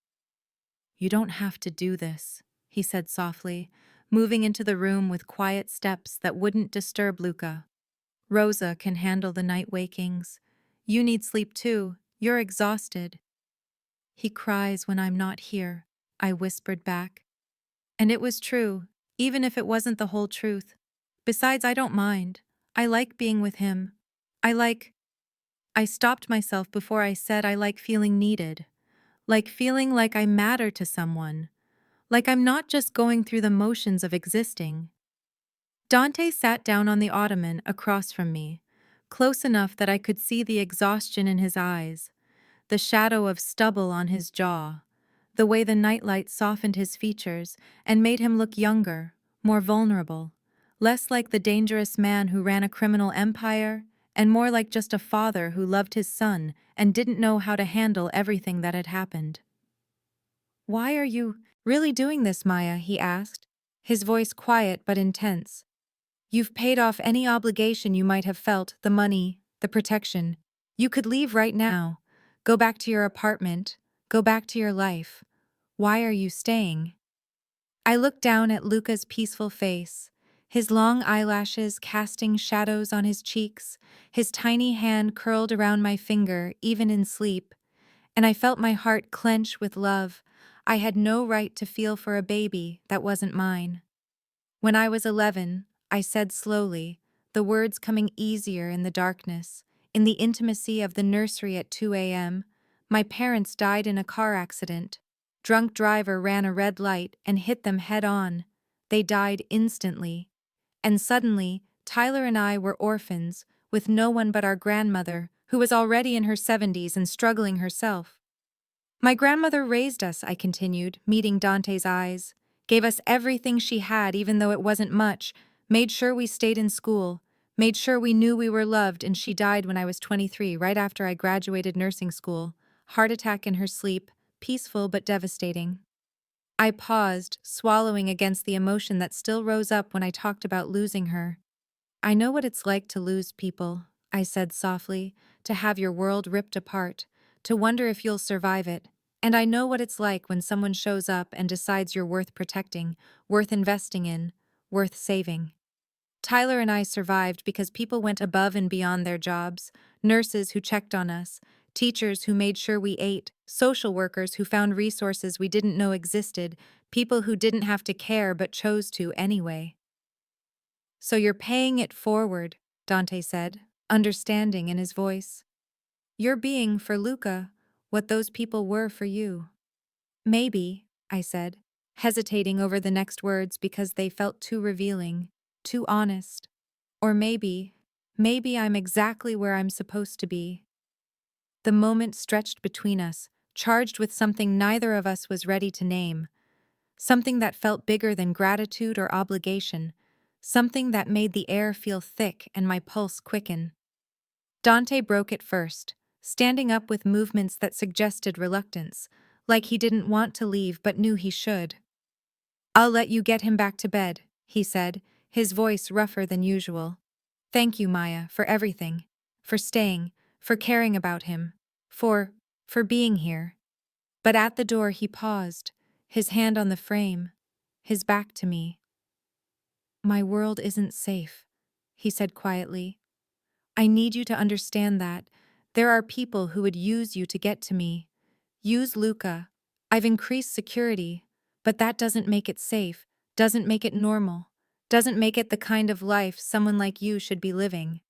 "You don't have to do this," he said softly, moving into the room with quiet steps that wouldn't disturb Luca. "Rosa can handle the night wakings. You need sleep too. You're exhausted." "He cries when I'm not here," I whispered back. And it was true, even if it wasn't the whole truth. Besides, I don't mind. I like being with him. I stopped myself before I said I like feeling needed. Like feeling like I matter to someone. Like I'm not just going through the motions of existing. Dante sat down on the ottoman across from me, close enough that I could see the exhaustion in his eyes, the shadow of stubble on his jaw, the way the nightlight softened his features and made him look younger, more vulnerable, less like the dangerous man who ran a criminal empire, and more like just a father who loved his son and didn't know how to handle everything that had happened. "Why are you really doing this, Maya?" he asked, his voice quiet but intense. You've paid off any obligation you might have felt, the money, the protection. You could leave right now. Go back to your apartment. Go back to your life. Why are you staying?" I looked down at Luca's peaceful face, his long eyelashes casting shadows on his cheeks, his tiny hand curled around my finger even in sleep, and I felt my heart clench with love. I had no right to feel for a baby that wasn't mine. "When I was 11, I said slowly, the words coming easier in the darkness, in the intimacy of the nursery at 2 a.m., my parents died in a car accident. Drunk driver ran a red light and hit them head on. They died instantly. And suddenly, Tyler and I were orphans, with no one but our grandmother, who was already in her 70s and struggling herself. My grandmother raised us," I continued, meeting Dante's eyes, "gave us everything she had even though it wasn't much, made sure we stayed in school, made sure we knew we were loved, and she died when I was 23, right after I graduated nursing school. Heart attack in her sleep, peaceful but devastating." I paused, swallowing against the emotion that still rose up when I talked about losing her. "I know what it's like to lose people," I said softly, "to have your world ripped apart, to wonder if you'll survive it. And I know what it's like when someone shows up and decides you're worth protecting, worth investing in, worth saving." Tyler and I survived because people went above and beyond their jobs, nurses who checked on us, teachers who made sure we ate, social workers who found resources we didn't know existed, people who didn't have to care but chose to anyway. "So you're paying it forward," Dante said, understanding in his voice. "You're being, for Luca, what those people were for you." "Maybe," I said, hesitating over the next words because they felt too revealing, too honest. "Or maybe I'm exactly where I'm supposed to be." The moment stretched between us, charged with something neither of us was ready to name, something that felt bigger than gratitude or obligation, something that made the air feel thick and my pulse quicken. Dante broke it first, standing up with movements that suggested reluctance, like he didn't want to leave but knew he should. "I'll let you get him back to bed," he said, his voice rougher than usual. "Thank you, Maya, for everything. For staying, for caring about him, for being here." But at the door he paused, his hand on the frame, his back to me. "My world isn't safe," he said quietly. "I need you to understand that. There are people who would use you to get to me. Use Luca. I've increased security, but that doesn't make it safe, doesn't make it normal, doesn't make it the kind of life someone like you should be living."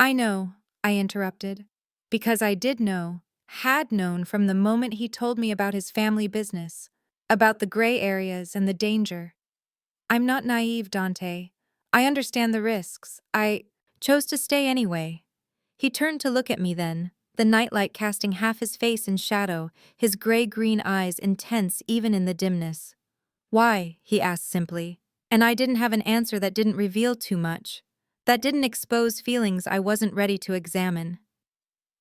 "I know," I interrupted, because I did know, had known from the moment he told me about his family business, about the gray areas and the danger. "I'm not naive, Dante. I understand the risks. I chose to stay anyway." He turned to look at me then, the nightlight casting half his face in shadow, his gray-green eyes intense even in the dimness. "Why?" he asked simply, and I didn't have an answer that didn't reveal too much, that didn't expose feelings I wasn't ready to examine.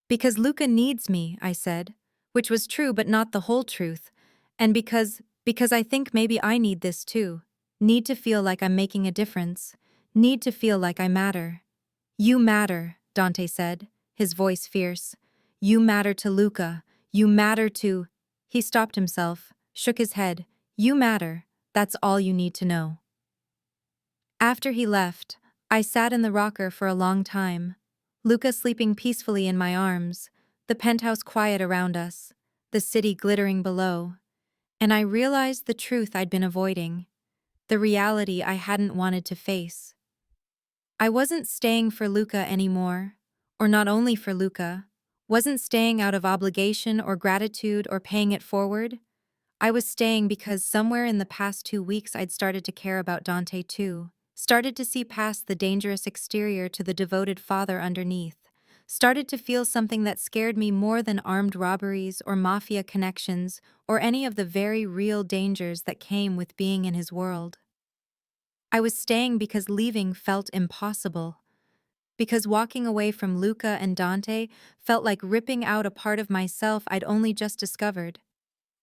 "Because Luca needs me," I said, which was true but not the whole truth, and because I think maybe I need this too. Need to feel like I'm making a difference, need to feel like I matter. "You matter," Dante said, his voice fierce. "You matter to Luca. You matter to—" He stopped himself, shook his head. "You matter. That's all you need to know." After he left, I sat in the rocker for a long time, Luca sleeping peacefully in my arms, the penthouse quiet around us, the city glittering below, and I realized the truth I'd been avoiding, the reality I hadn't wanted to face. I wasn't staying for Luca anymore, or not only for Luca, wasn't staying out of obligation or gratitude or paying it forward. I was staying because somewhere in the past 2 weeks I'd started to care about Dante too, started to see past the dangerous exterior to the devoted father underneath, started to feel something that scared me more than armed robberies or mafia connections or any of the very real dangers that came with being in his world. I was staying because leaving felt impossible, because walking away from Luca and Dante felt like ripping out a part of myself I'd only just discovered.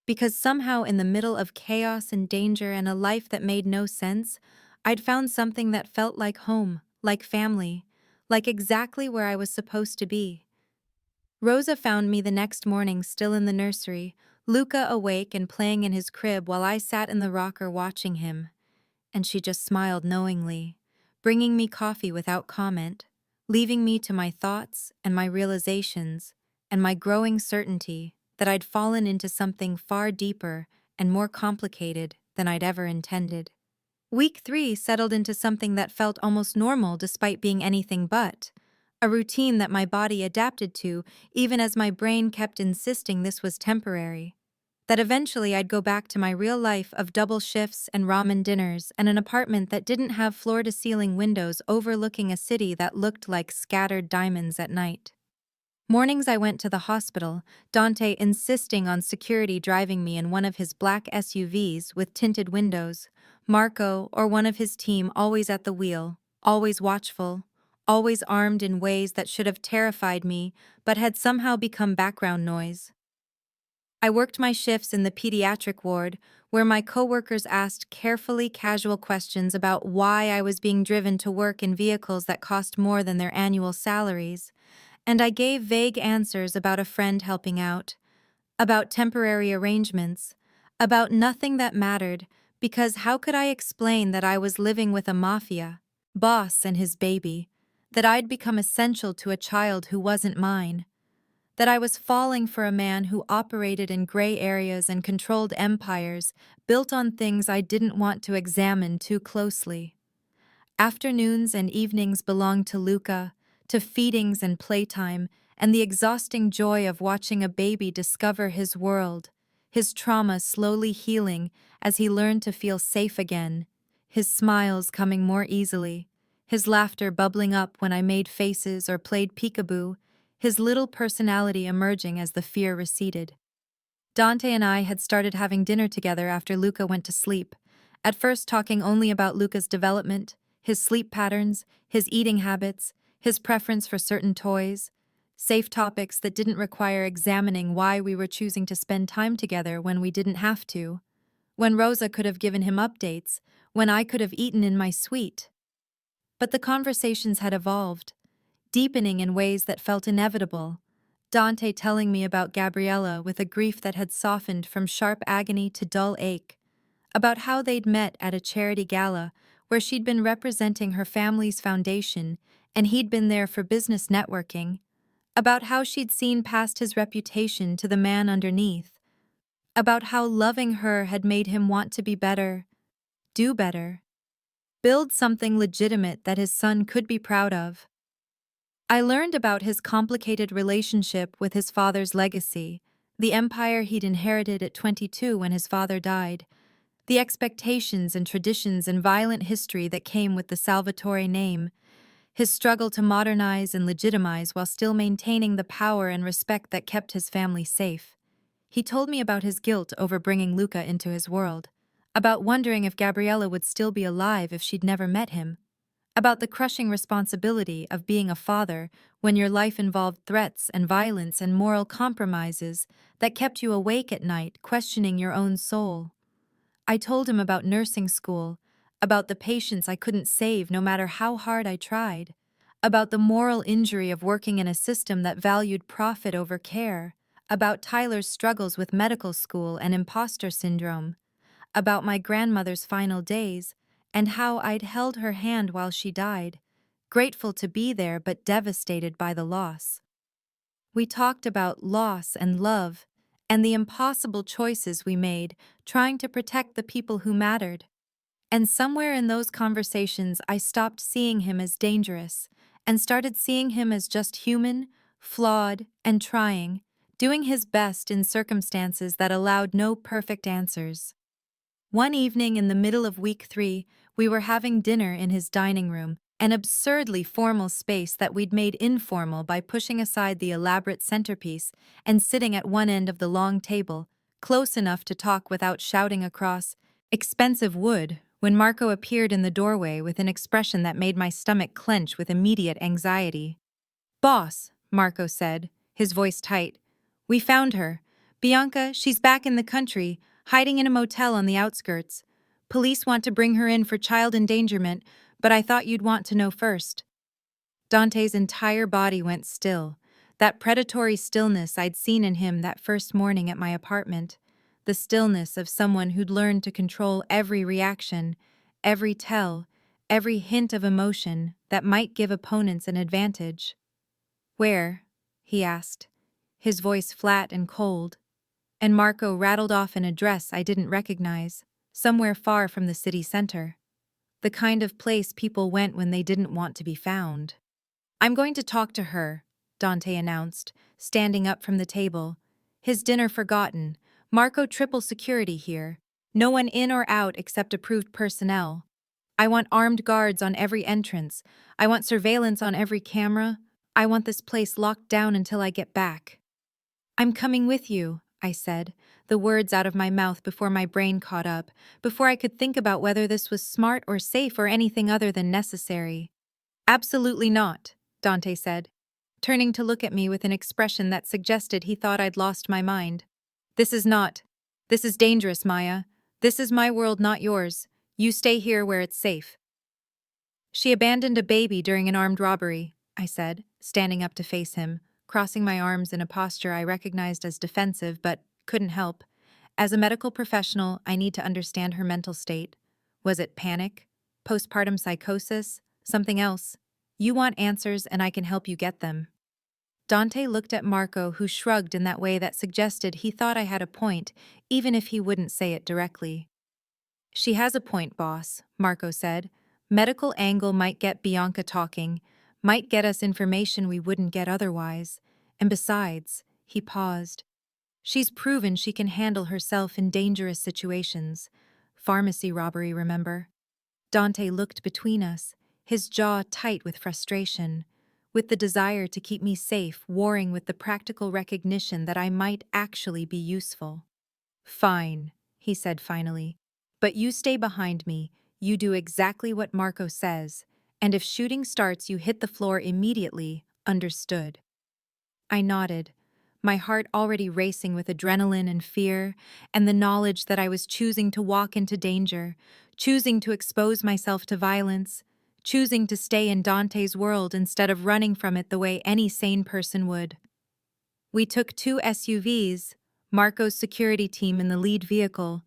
Because somehow in the middle of chaos and danger and a life that made no sense, I'd found something that felt like home, like family, like exactly where I was supposed to be. Rosa found me the next morning still in the nursery, Luca awake and playing in his crib while I sat in the rocker watching him, and she just smiled knowingly, bringing me coffee without comment, leaving me to my thoughts and my realizations, and my growing certainty that I'd fallen into something far deeper and more complicated than I'd ever intended. Week 3 settled into something that felt almost normal despite being anything but. A routine that my body adapted to, even as my brain kept insisting this was temporary. That eventually I'd go back to my real life of double shifts and ramen dinners and an apartment that didn't have floor-to-ceiling windows overlooking a city that looked like scattered diamonds at night. Mornings I went to the hospital, Dante insisting on security driving me in one of his black SUVs with tinted windows, Marco or one of his team always at the wheel, always watchful, always armed in ways that should have terrified me but had somehow become background noise. I worked my shifts in the pediatric ward, where my coworkers asked carefully casual questions about why I was being driven to work in vehicles that cost more than their annual salaries, and I gave vague answers about a friend helping out, about temporary arrangements, about nothing that mattered, because how could I explain that I was living with a mafia boss and his baby, that I'd become essential to a child who wasn't mine, that I was falling for a man who operated in gray areas and controlled empires built on things I didn't want to examine too closely. Afternoons and evenings belonged to Luca, to feedings and playtime, and the exhausting joy of watching a baby discover his world, his trauma slowly healing as he learned to feel safe again, his smiles coming more easily, his laughter bubbling up when I made faces or played peekaboo, his little personality emerging as the fear receded. Dante and I had started having dinner together after Luca went to sleep, at first talking only about Luca's development, his sleep patterns, his eating habits, his preference for certain toys, safe topics that didn't require examining why we were choosing to spend time together when we didn't have to, when Rosa could have given him updates, when I could have eaten in my suite. But the conversations had evolved, deepening in ways that felt inevitable. Dante telling me about Gabriella with a grief that had softened from sharp agony to dull ache, about how they'd met at a charity gala where she'd been representing her family's foundation and he'd been there for business networking, about how she'd seen past his reputation to the man underneath, about how loving her had made him want to be better, do better, build something legitimate that his son could be proud of. I learned about his complicated relationship with his father's legacy, the empire he'd inherited at 22 when his father died, the expectations and traditions and violent history that came with the Salvatore name, his struggle to modernize and legitimize while still maintaining the power and respect that kept his family safe. He told me about his guilt over bringing Luca into his world, about wondering if Gabriella would still be alive if she'd never met him, about the crushing responsibility of being a father when your life involved threats and violence and moral compromises that kept you awake at night questioning your own soul. I told him about nursing school, about the patients I couldn't save no matter how hard I tried, about the moral injury of working in a system that valued profit over care, about Tyler's struggles with medical school and imposter syndrome, about my grandmother's final days, and how I'd held her hand while she died, grateful to be there but devastated by the loss. We talked about loss and love, and the impossible choices we made trying to protect the people who mattered. And somewhere in those conversations I stopped seeing him as dangerous and started seeing him as just human, flawed, and trying, doing his best in circumstances that allowed no perfect answers. One evening in the middle of week 3, we were having dinner in his dining room, an absurdly formal space that we'd made informal by pushing aside the elaborate centerpiece and sitting at one end of the long table, close enough to talk without shouting across expensive wood, when Marco appeared in the doorway with an expression that made my stomach clench with immediate anxiety. "Boss," Marco said, his voice tight, "we found her. Bianca, she's back in the country, hiding in a motel on the outskirts. Police want to bring her in for child endangerment, but I thought you'd want to know first." Dante's entire body went still, that predatory stillness I'd seen in him that first morning at my apartment, the stillness of someone who'd learned to control every reaction, every tell, every hint of emotion that might give opponents an advantage. "Where?" he asked, his voice flat and cold, and Marco rattled off an address I didn't recognize, somewhere far from the city center. The kind of place people went when they didn't want to be found. "I'm going to talk to her," Dante announced, standing up from the table. His dinner forgotten. "Marco triple security here. No one in or out except approved personnel. I want armed guards on every entrance. I want surveillance on every camera. I want this place locked down until I get back." "I'm coming with you," I said, the words out of my mouth before my brain caught up, before I could think about whether this was smart or safe or anything other than necessary. "Absolutely not," Dante said, turning to look at me with an expression that suggested he thought I'd lost my mind. This is dangerous, Maya. This is my world, not yours. You stay here where it's safe." "She abandoned a baby during an armed robbery," I said, standing up to face him, crossing my arms in a posture I recognized as defensive but couldn't help. As a medical professional, I need to understand her mental state. Was it panic? Postpartum psychosis? Something else? You want answers and I can help you get them. Dante looked at Marco, who shrugged in that way that suggested he thought I had a point, even if he wouldn't say it directly. "She has a point, boss," Marco said. "Medical angle might get Bianca talking, might get us information we wouldn't get otherwise. And besides," he paused, "she's proven she can handle herself in dangerous situations. Pharmacy robbery, remember?" Dante looked between us, his jaw tight with frustration, with the desire to keep me safe warring with the practical recognition that I might actually be useful. "Fine," he said finally. "But you stay behind me, you do exactly what Marco says, and if shooting starts you hit the floor immediately, understood?" I nodded, my heart already racing with adrenaline and fear, and the knowledge that I was choosing to walk into danger, choosing to expose myself to violence, choosing to stay in Dante's world instead of running from it the way any sane person would. We took 2 SUVs, Marco's security team in the lead vehicle,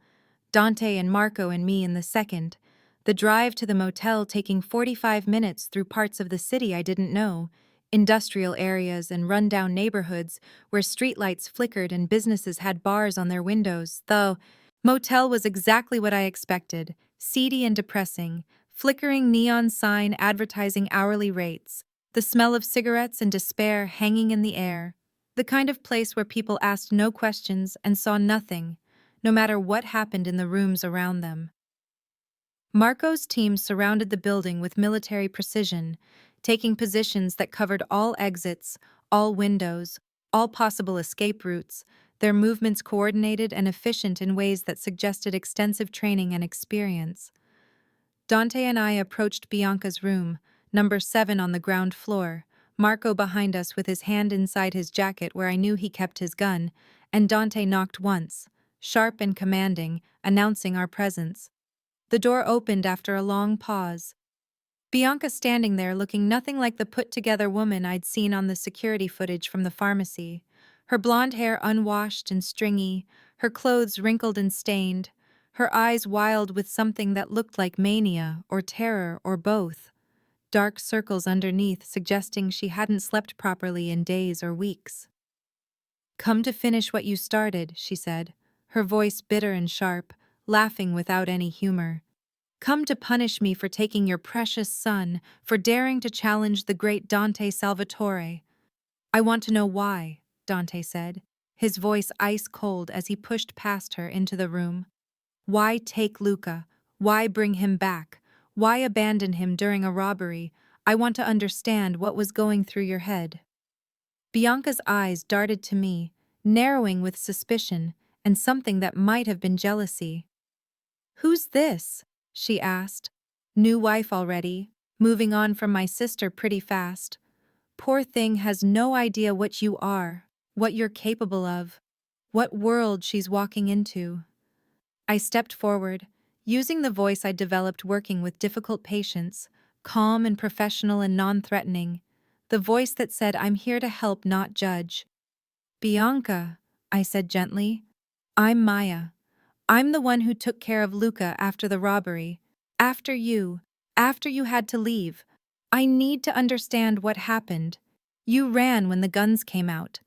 Dante and Marco and me in the second, the drive to the motel taking 45 minutes through parts of the city I didn't know, industrial areas and rundown neighborhoods where streetlights flickered and businesses had bars on their windows. The motel was exactly what I expected, seedy and depressing, flickering neon sign advertising hourly rates, the smell of cigarettes and despair hanging in the air. The kind of place where people asked no questions and saw nothing, no matter what happened in the rooms around them. Marco's team surrounded the building with military precision, taking positions that covered all exits, all windows, all possible escape routes, their movements coordinated and efficient in ways that suggested extensive training and experience. Dante and I approached Bianca's room, number 7 on the ground floor, Marco behind us with his hand inside his jacket where I knew he kept his gun, and Dante knocked once, sharp and commanding, announcing our presence. The door opened after a long pause. Bianca standing there looking nothing like the put-together woman I'd seen on the security footage from the pharmacy, her blonde hair unwashed and stringy, her clothes wrinkled and stained, her eyes wild with something that looked like mania or terror or both, dark circles underneath suggesting she hadn't slept properly in days or weeks. "Come to finish what you started," she said, her voice bitter and sharp, laughing without any humor. "Come to punish me for taking your precious son, for daring to challenge the great Dante Salvatore." "I want to know why," Dante said, his voice ice-cold as he pushed past her into the room. "Why take Luca? Why bring him back? Why abandon him during a robbery? I want to understand what was going through your head." Bianca's eyes darted to me, narrowing with suspicion and something that might have been jealousy. "Who's this?" she asked. "New wife already, moving on from my sister pretty fast. Poor thing has no idea what you are, what you're capable of, what world she's walking into." I stepped forward. using the voice I developed working with difficult patients, calm and professional and non-threatening, the voice that said, "I'm here to help, not judge." "Bianca," I said gently, "I'm Maya. I'm the one who took care of Luca after the robbery. After you. After you had to leave. I need to understand what happened. You ran when the guns came out.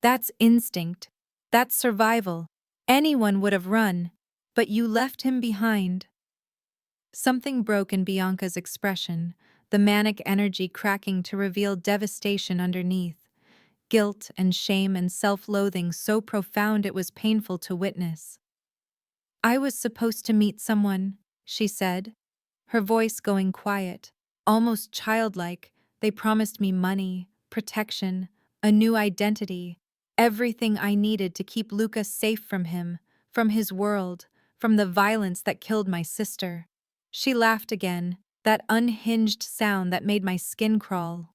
That's instinct. That's survival. Anyone would have run. But you left him behind." Something broke in Bianca's expression, the manic energy cracking to reveal devastation underneath. Guilt and shame and self-loathing so profound it was painful to witness. "I was supposed to meet someone," she said, her voice going quiet, almost childlike. "They promised me money, protection, a new identity, everything I needed to keep Luca safe from him, from his world, from the violence that killed my sister." She laughed again, that unhinged sound that made my skin crawl.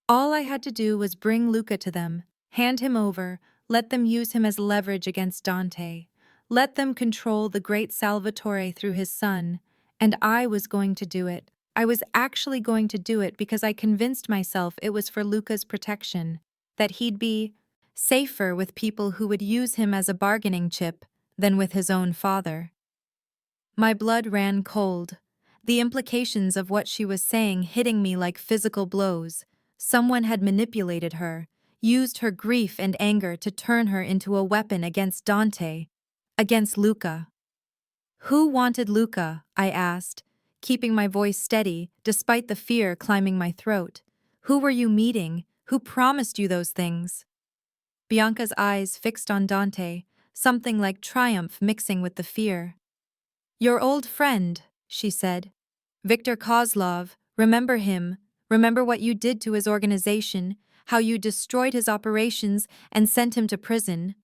"All I had to do was bring Luca to them, hand him over, let them use him as leverage against Dante. Let them control the great Salvatore through his son. And I was going to do it. I was actually going to do it because I convinced myself it was for Luca's protection, that he'd be safer with people who would use him as a bargaining chip than with his own father." My blood ran cold, the implications of what she was saying hitting me like physical blows. Someone had manipulated her, used her grief and anger to turn her into a weapon against Dante, against Luca. "Who wanted Luca?" I asked, keeping my voice steady despite the fear climbing my throat. "Who were you meeting? Who promised you those things?" Bianca's eyes fixed on Dante, something like triumph mixing with the fear. "Your old friend," she said. "Viktor Kozlov, remember him? Remember what you did to his organization, how you destroyed his operations and sent him to prison?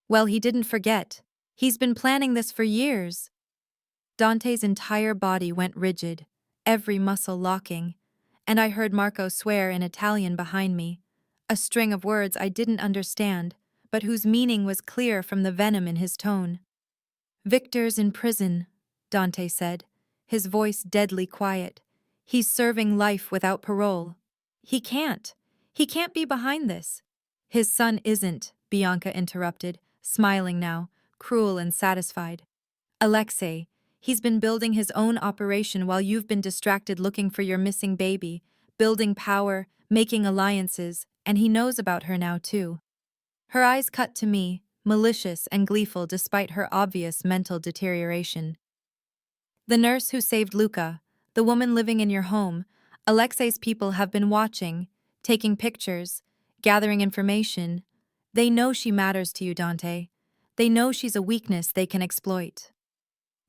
Well, he didn't forget. He's been planning this for years." Dante's entire body went rigid, every muscle locking, and I heard Marco swear in Italian behind me, a string of words I didn't understand, but whose meaning was clear from the venom in his tone. "Victor's in prison," Dante said, his voice deadly quiet. "He's serving life without parole. He can't. He can't be behind this." "His son isn't," Bianca interrupted, smiling now, cruel and satisfied. "Alexei, he's been building his own operation while you've been distracted looking for your missing baby, building power, making alliances, and he knows about her now too." Her eyes cut to me, malicious and gleeful despite her obvious mental deterioration. "The nurse who saved Luca, the woman living in your home, Alexei's people have been watching, taking pictures, gathering information. They know she matters to you, Dante. They know she's a weakness they can exploit."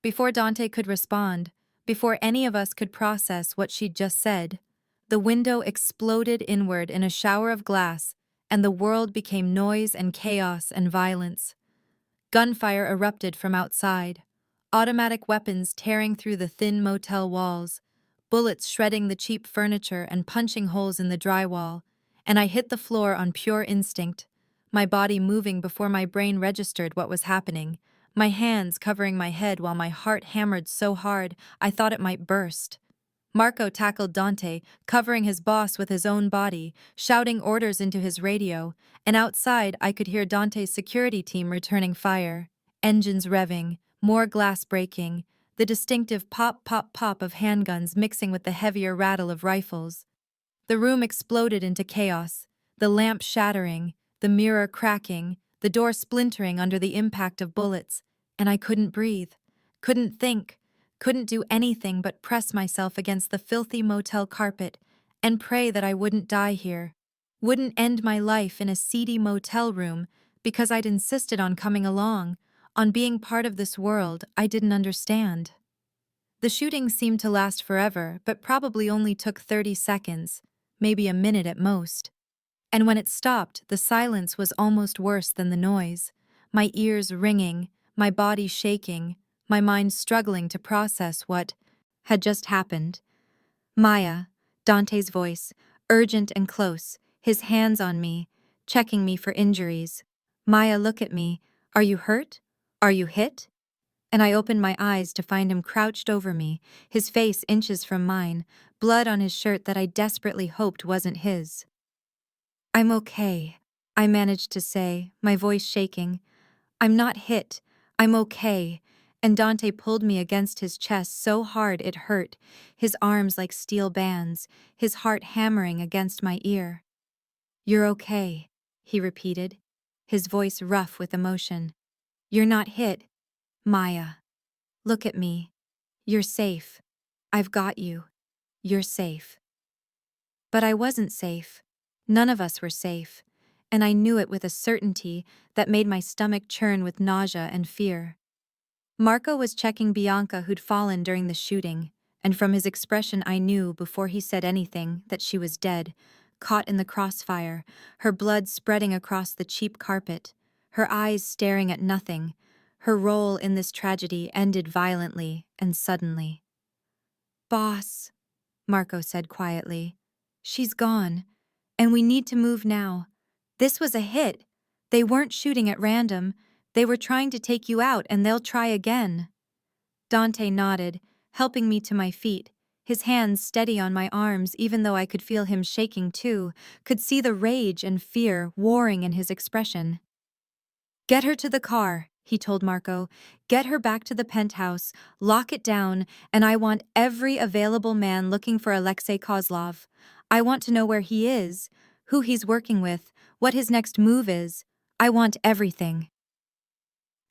Before Dante could respond, before any of us could process what she'd just said, the window exploded inward in a shower of glass, and the world became noise and chaos and violence. Gunfire erupted from outside, automatic weapons tearing through the thin motel walls, bullets shredding the cheap furniture and punching holes in the drywall, and I hit the floor on pure instinct, my body moving before my brain registered what was happening, my hands covering my head while my heart hammered so hard I thought it might burst. Marco tackled Dante, covering his boss with his own body, shouting orders into his radio, and outside I could hear Dante's security team returning fire, engines revving, more glass breaking, the distinctive pop-pop-pop of handguns mixing with the heavier rattle of rifles. The room exploded into chaos, the lamp shattering, the mirror cracking, the door splintering under the impact of bullets, and I couldn't breathe, couldn't think, couldn't do anything but press myself against the filthy motel carpet and pray that I wouldn't die here, wouldn't end my life in a seedy motel room because I'd insisted on coming along, on being part of this world I didn't understand. The shooting seemed to last forever, but probably only took 30 seconds, maybe a minute at most. And when it stopped, the silence was almost worse than the noise, my ears ringing, my body shaking, my mind struggling to process what had just happened. "Maya," Dante's voice, urgent and close, his hands on me, checking me for injuries. "Maya, look at me. Are you hurt? Are you hit?" And I opened my eyes to find him crouched over me, his face inches from mine, blood on his shirt that I desperately hoped wasn't his. "I'm okay," I managed to say, my voice shaking. "I'm not hit. I'm okay." And Dante pulled me against his chest so hard it hurt, his arms like steel bands, his heart hammering against my ear. "You're okay," he repeated, his voice rough with emotion. "You're not hit, Maya. Look at me. You're safe. I've got you. You're safe." But I wasn't safe. None of us were safe, and I knew it with a certainty that made my stomach churn with nausea and fear. Marco was checking Bianca, who'd fallen during the shooting, and from his expression I knew, before he said anything, that she was dead, caught in the crossfire, her blood spreading across the cheap carpet, her eyes staring at nothing. Her role in this tragedy ended violently and suddenly. "Boss," Marco said quietly, "she's gone, and we need to move now. This was a hit. They weren't shooting at random. They were trying to take you out, and they'll try again." Dante nodded, helping me to my feet, his hands steady on my arms even though I could feel him shaking too, could see the rage and fear warring in his expression. "Get her to the car," he told Marco. "Get her back to the penthouse, lock it down, and I want every available man looking for Alexei Kozlov. I want to know where he is, who he's working with, what his next move is. I want everything."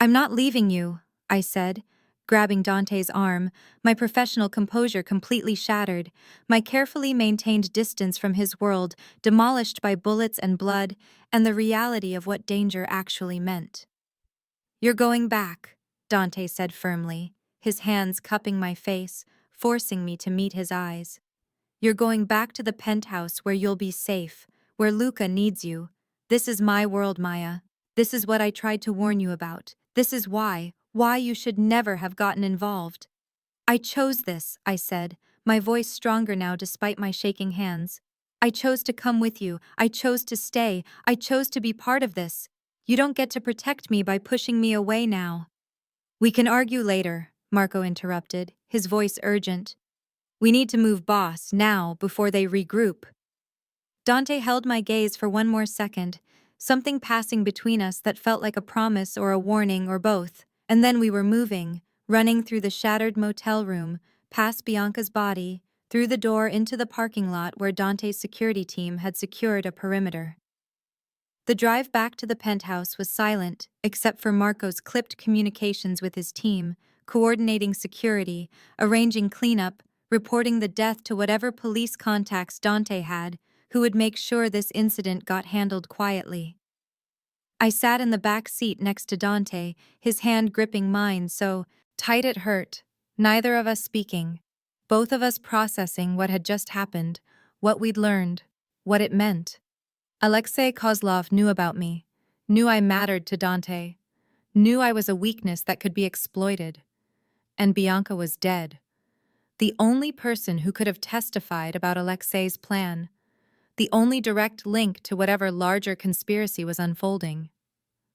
"I'm not leaving you," I said, grabbing Dante's arm, my professional composure completely shattered, my carefully maintained distance from his world demolished by bullets and blood, and the reality of what danger actually meant. "You're going back," Dante said firmly, his hands cupping my face, forcing me to meet his eyes. "You're going back to the penthouse where you'll be safe, where Luca needs you. This is my world, Maya. This is what I tried to warn you about. This is why you should never have gotten involved." "I chose this," I said, my voice stronger now despite my shaking hands. "I chose to come with you. I chose to stay. I chose to be part of this. You don't get to protect me by pushing me away now." "We can argue later," Marco interrupted, his voice urgent. "We need to move, boss, now, before they regroup." Dante held my gaze for one more second, something passing between us that felt like a promise or a warning or both, and then we were moving, running through the shattered motel room, past Bianca's body, through the door into the parking lot where Dante's security team had secured a perimeter. The drive back to the penthouse was silent, except for Marco's clipped communications with his team, coordinating security, arranging cleanup, reporting the death to whatever police contacts Dante had, who would make sure this incident got handled quietly. I sat in the back seat next to Dante, his hand gripping mine so tight it hurt, neither of us speaking, both of us processing what had just happened, what we'd learned, what it meant. Alexei Kozlov knew about me, knew I mattered to Dante, knew I was a weakness that could be exploited. And Bianca was dead. The only person who could have testified about Alexei's plan. The only direct link to whatever larger conspiracy was unfolding.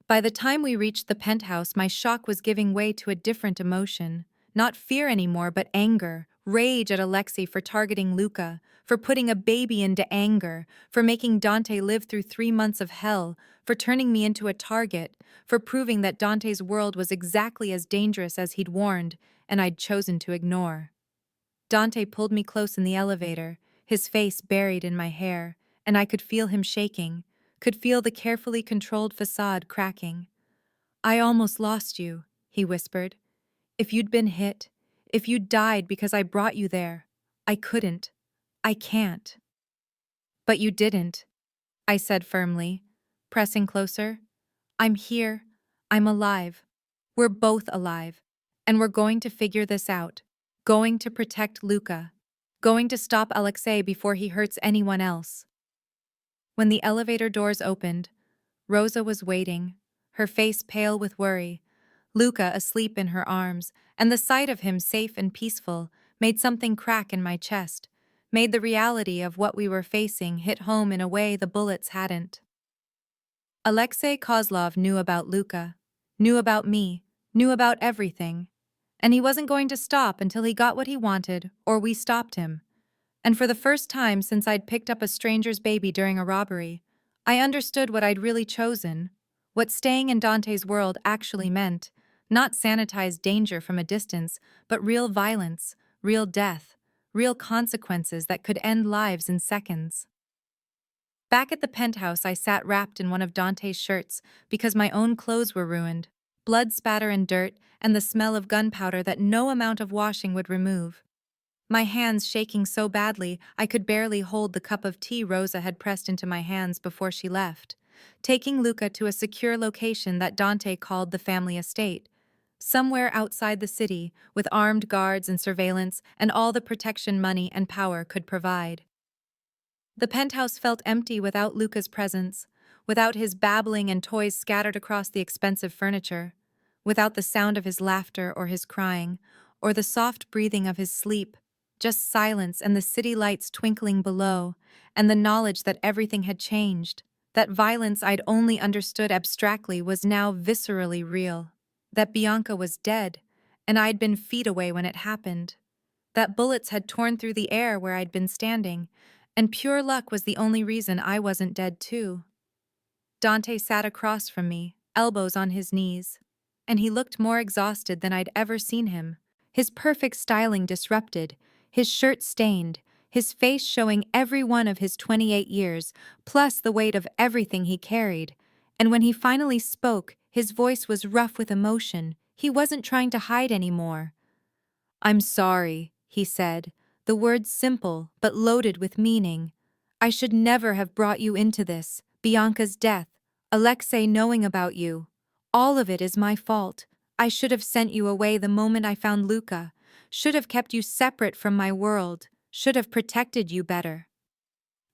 By the time we reached the penthouse, my shock was giving way to a different emotion. Not fear anymore, but anger, rage at Alexei for targeting Luca, for putting a baby into anger, for making Dante live through 3 months of hell, for turning me into a target, for proving that Dante's world was exactly as dangerous as he'd warned, and I'd chosen to ignore. Dante pulled me close in the elevator, his face buried in my hair, and I could feel him shaking, could feel the carefully controlled facade cracking. "I almost lost you," he whispered. "If you'd been hit, if you'd died because I brought you there, I couldn't. I can't." "But you didn't," I said firmly, pressing closer. "I'm here. I'm alive. We're both alive. And we're going to figure this out. Going to protect Luca. Going to stop Alexei before he hurts anyone else." When the elevator doors opened, Rosa was waiting, her face pale with worry, Luca asleep in her arms, and the sight of him safe and peaceful made something crack in my chest, made the reality of what we were facing hit home in a way the bullets hadn't. Alexei Kozlov knew about Luca, knew about me, knew about everything, and he wasn't going to stop until he got what he wanted or we stopped him. And for the first time since I'd picked up a stranger's baby during a robbery, I understood what I'd really chosen, what staying in Dante's world actually meant, not sanitized danger from a distance, but real violence, real death, real consequences that could end lives in seconds. Back at the penthouse, I sat wrapped in one of Dante's shirts because my own clothes were ruined, blood spatter and dirt, and the smell of gunpowder that no amount of washing would remove. My hands shaking so badly I could barely hold the cup of tea Rosa had pressed into my hands before she left, taking Luca to a secure location that Dante called the family estate, somewhere outside the city with armed guards and surveillance and all the protection money and power could provide. The penthouse felt empty without Luca's presence, without his babbling and toys scattered across the expensive furniture, without the sound of his laughter or his crying, or the soft breathing of his sleep, just silence and the city lights twinkling below, and the knowledge that everything had changed, that violence I'd only understood abstractly was now viscerally real, that Bianca was dead, and I'd been feet away when it happened, that bullets had torn through the air where I'd been standing, and pure luck was the only reason I wasn't dead too. Dante sat across from me, elbows on his knees, and he looked more exhausted than I'd ever seen him, his perfect styling disrupted, his shirt stained, his face showing every one of his 28 years, plus the weight of everything he carried. And when he finally spoke, his voice was rough with emotion. He wasn't trying to hide anymore. "I'm sorry," he said, the words simple but loaded with meaning. "I should never have brought you into this, Bianca's death, Alexei knowing about you. All of it is my fault. I should have sent you away the moment I found Luca, should have kept you separate from my world, should have protected you better."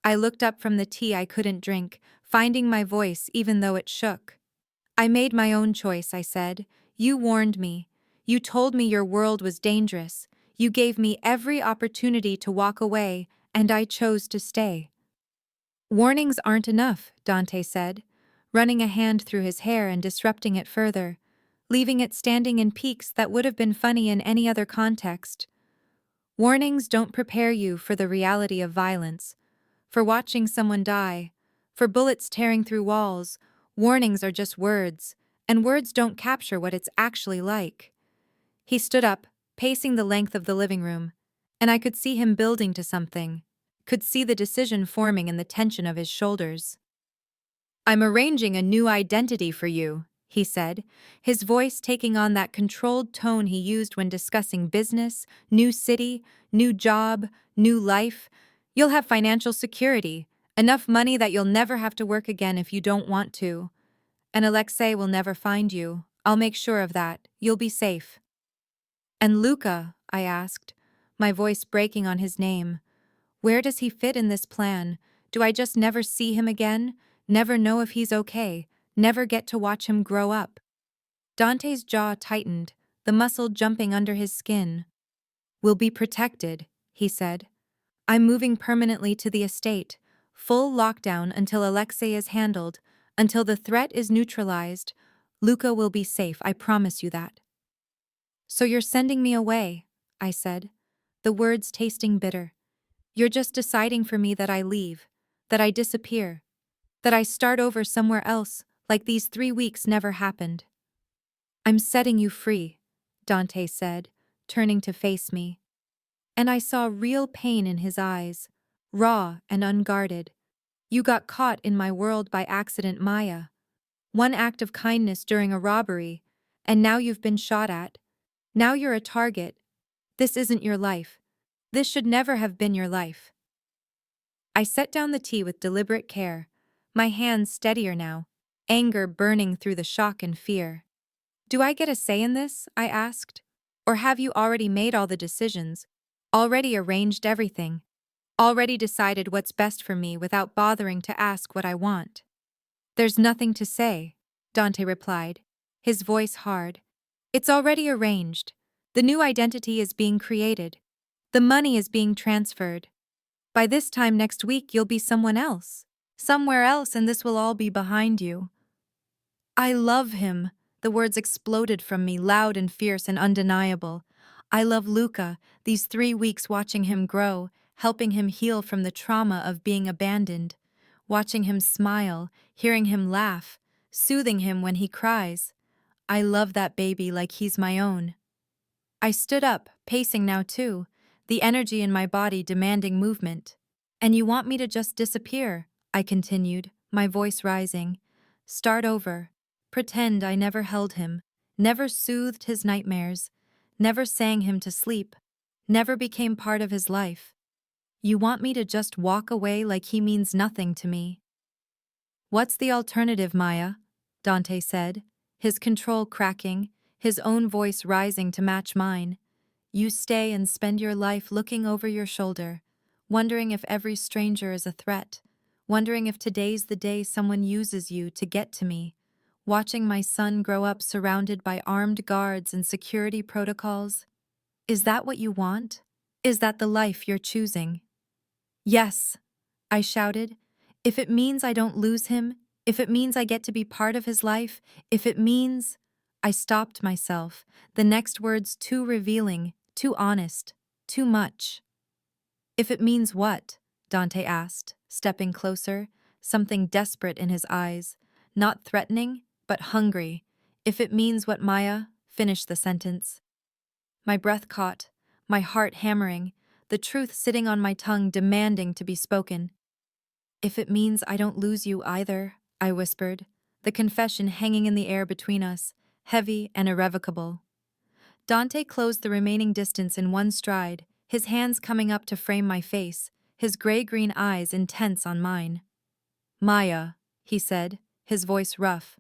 I looked up from the tea I couldn't drink, finding my voice even though it shook. "I made my own choice," I said. "You warned me. You told me your world was dangerous. You gave me every opportunity to walk away, and I chose to stay." "Warnings aren't enough," Dante said, running a hand through his hair and disrupting it further, leaving it standing in peaks that would have been funny in any other context. "Warnings don't prepare you for the reality of violence, for watching someone die, for bullets tearing through walls. Warnings are just words, and words don't capture what it's actually like." He stood up, pacing the length of the living room, and I could see him building to something, could see the decision forming in the tension of his shoulders. "I'm arranging a new identity for you," he said, his voice taking on that controlled tone he used when discussing business, new city, new job, new life. "You'll have financial security, enough money that you'll never have to work again if you don't want to. And Alexei will never find you. I'll make sure of that. You'll be safe." "And Luca?" I asked, my voice breaking on his name. "Where does he fit in this plan? Do I just never see him again? Never know if he's okay? Never get to watch him grow up?" Dante's jaw tightened, the muscle jumping under his skin. "We'll be protected," he said. "I'm moving permanently to the estate, full lockdown until Alexei is handled, until the threat is neutralized. Luca will be safe, I promise you that." "So you're sending me away," I said, the words tasting bitter. "You're just deciding for me that I leave, that I disappear, that I start over somewhere else, like these 3 weeks never happened." "I'm setting you free," Dante said, turning to face me. And I saw real pain in his eyes, raw and unguarded. "You got caught in my world by accident, Maya. One act of kindness during a robbery, and now you've been shot at. Now you're a target. This isn't your life. This should never have been your life." I set down the tea with deliberate care, my hands steadier now, anger burning through the shock and fear. "Do I get a say in this?" I asked. "Or have you already made all the decisions, already arranged everything, already decided what's best for me without bothering to ask what I want?" "There's nothing to say," Dante replied, his voice hard. "It's already arranged. The new identity is being created. The money is being transferred. By this time next week you'll be someone else, somewhere else, and this will all be behind you." "I love him," The words exploded from me, loud and fierce and undeniable. I love Luca, these 3 weeks watching him grow, helping him heal from the trauma of being abandoned, watching him smile, hearing him laugh, soothing him when he cries. I love that baby like he's my own. I stood up, pacing now too, the energy in my body demanding movement. And you want me to just disappear, I continued, my voice rising. Start over. Pretend I never held him, never soothed his nightmares, never sang him to sleep, never became part of his life. You want me to just walk away like he means nothing to me. What's the alternative, Maya? Dante said, his control cracking, his own voice rising to match mine. You stay and spend your life looking over your shoulder, wondering if every stranger is a threat, wondering if today's the day someone uses you to get to me, watching my son grow up surrounded by armed guards and security protocols. Is that what you want? Is that the life you're choosing? Yes, I shouted. If it means I don't lose him, if it means I get to be part of his life, if it means… I stopped myself, the next words too revealing, too honest, too much. If it means what? Dante asked, stepping closer, something desperate in his eyes, not threatening, but hungry. If it means what, Maya? Finish the sentence. My breath caught, my heart hammering, the truth sitting on my tongue demanding to be spoken. If it means I don't lose you either, I whispered, the confession hanging in the air between us, heavy and irrevocable. Dante closed the remaining distance in one stride, his hands coming up to frame my face, his gray-green eyes intense on mine. Maya, he said, his voice rough.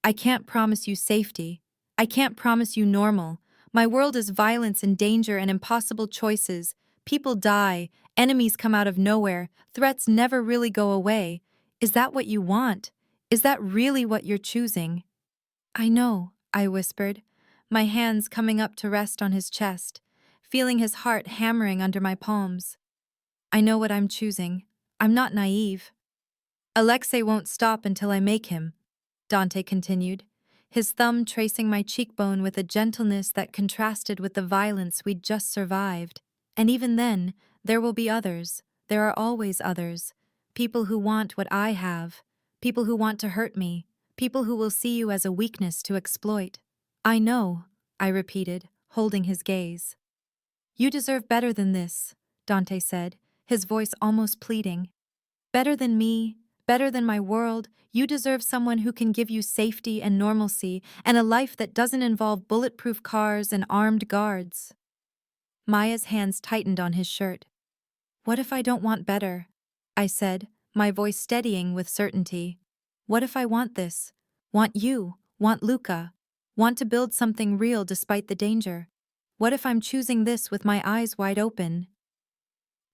I can't promise you safety. I can't promise you normal. My world is violence and danger and impossible choices. People die, enemies come out of nowhere, threats never really go away. Is that what you want? Is that really what you're choosing? I know, I whispered, my hands coming up to rest on his chest, feeling his heart hammering under my palms. I know what I'm choosing. I'm not naive. Alexei won't stop until I make him, Dante continued, his thumb tracing my cheekbone with a gentleness that contrasted with the violence we'd just survived. And even then, there will be others. There are always others. People who want what I have. People who want to hurt me. People who will see you as a weakness to exploit. I know, I repeated, holding his gaze. You deserve better than this, Dante said, his voice almost pleading. Better than me, better than my world. You deserve someone who can give you safety and normalcy and a life that doesn't involve bulletproof cars and armed guards. Maya's hands tightened on his shirt. What if I don't want better? I said, my voice steadying with certainty. What if I want this? Want you? Want Luca? Want to build something real despite the danger? What if I'm choosing this with my eyes wide open?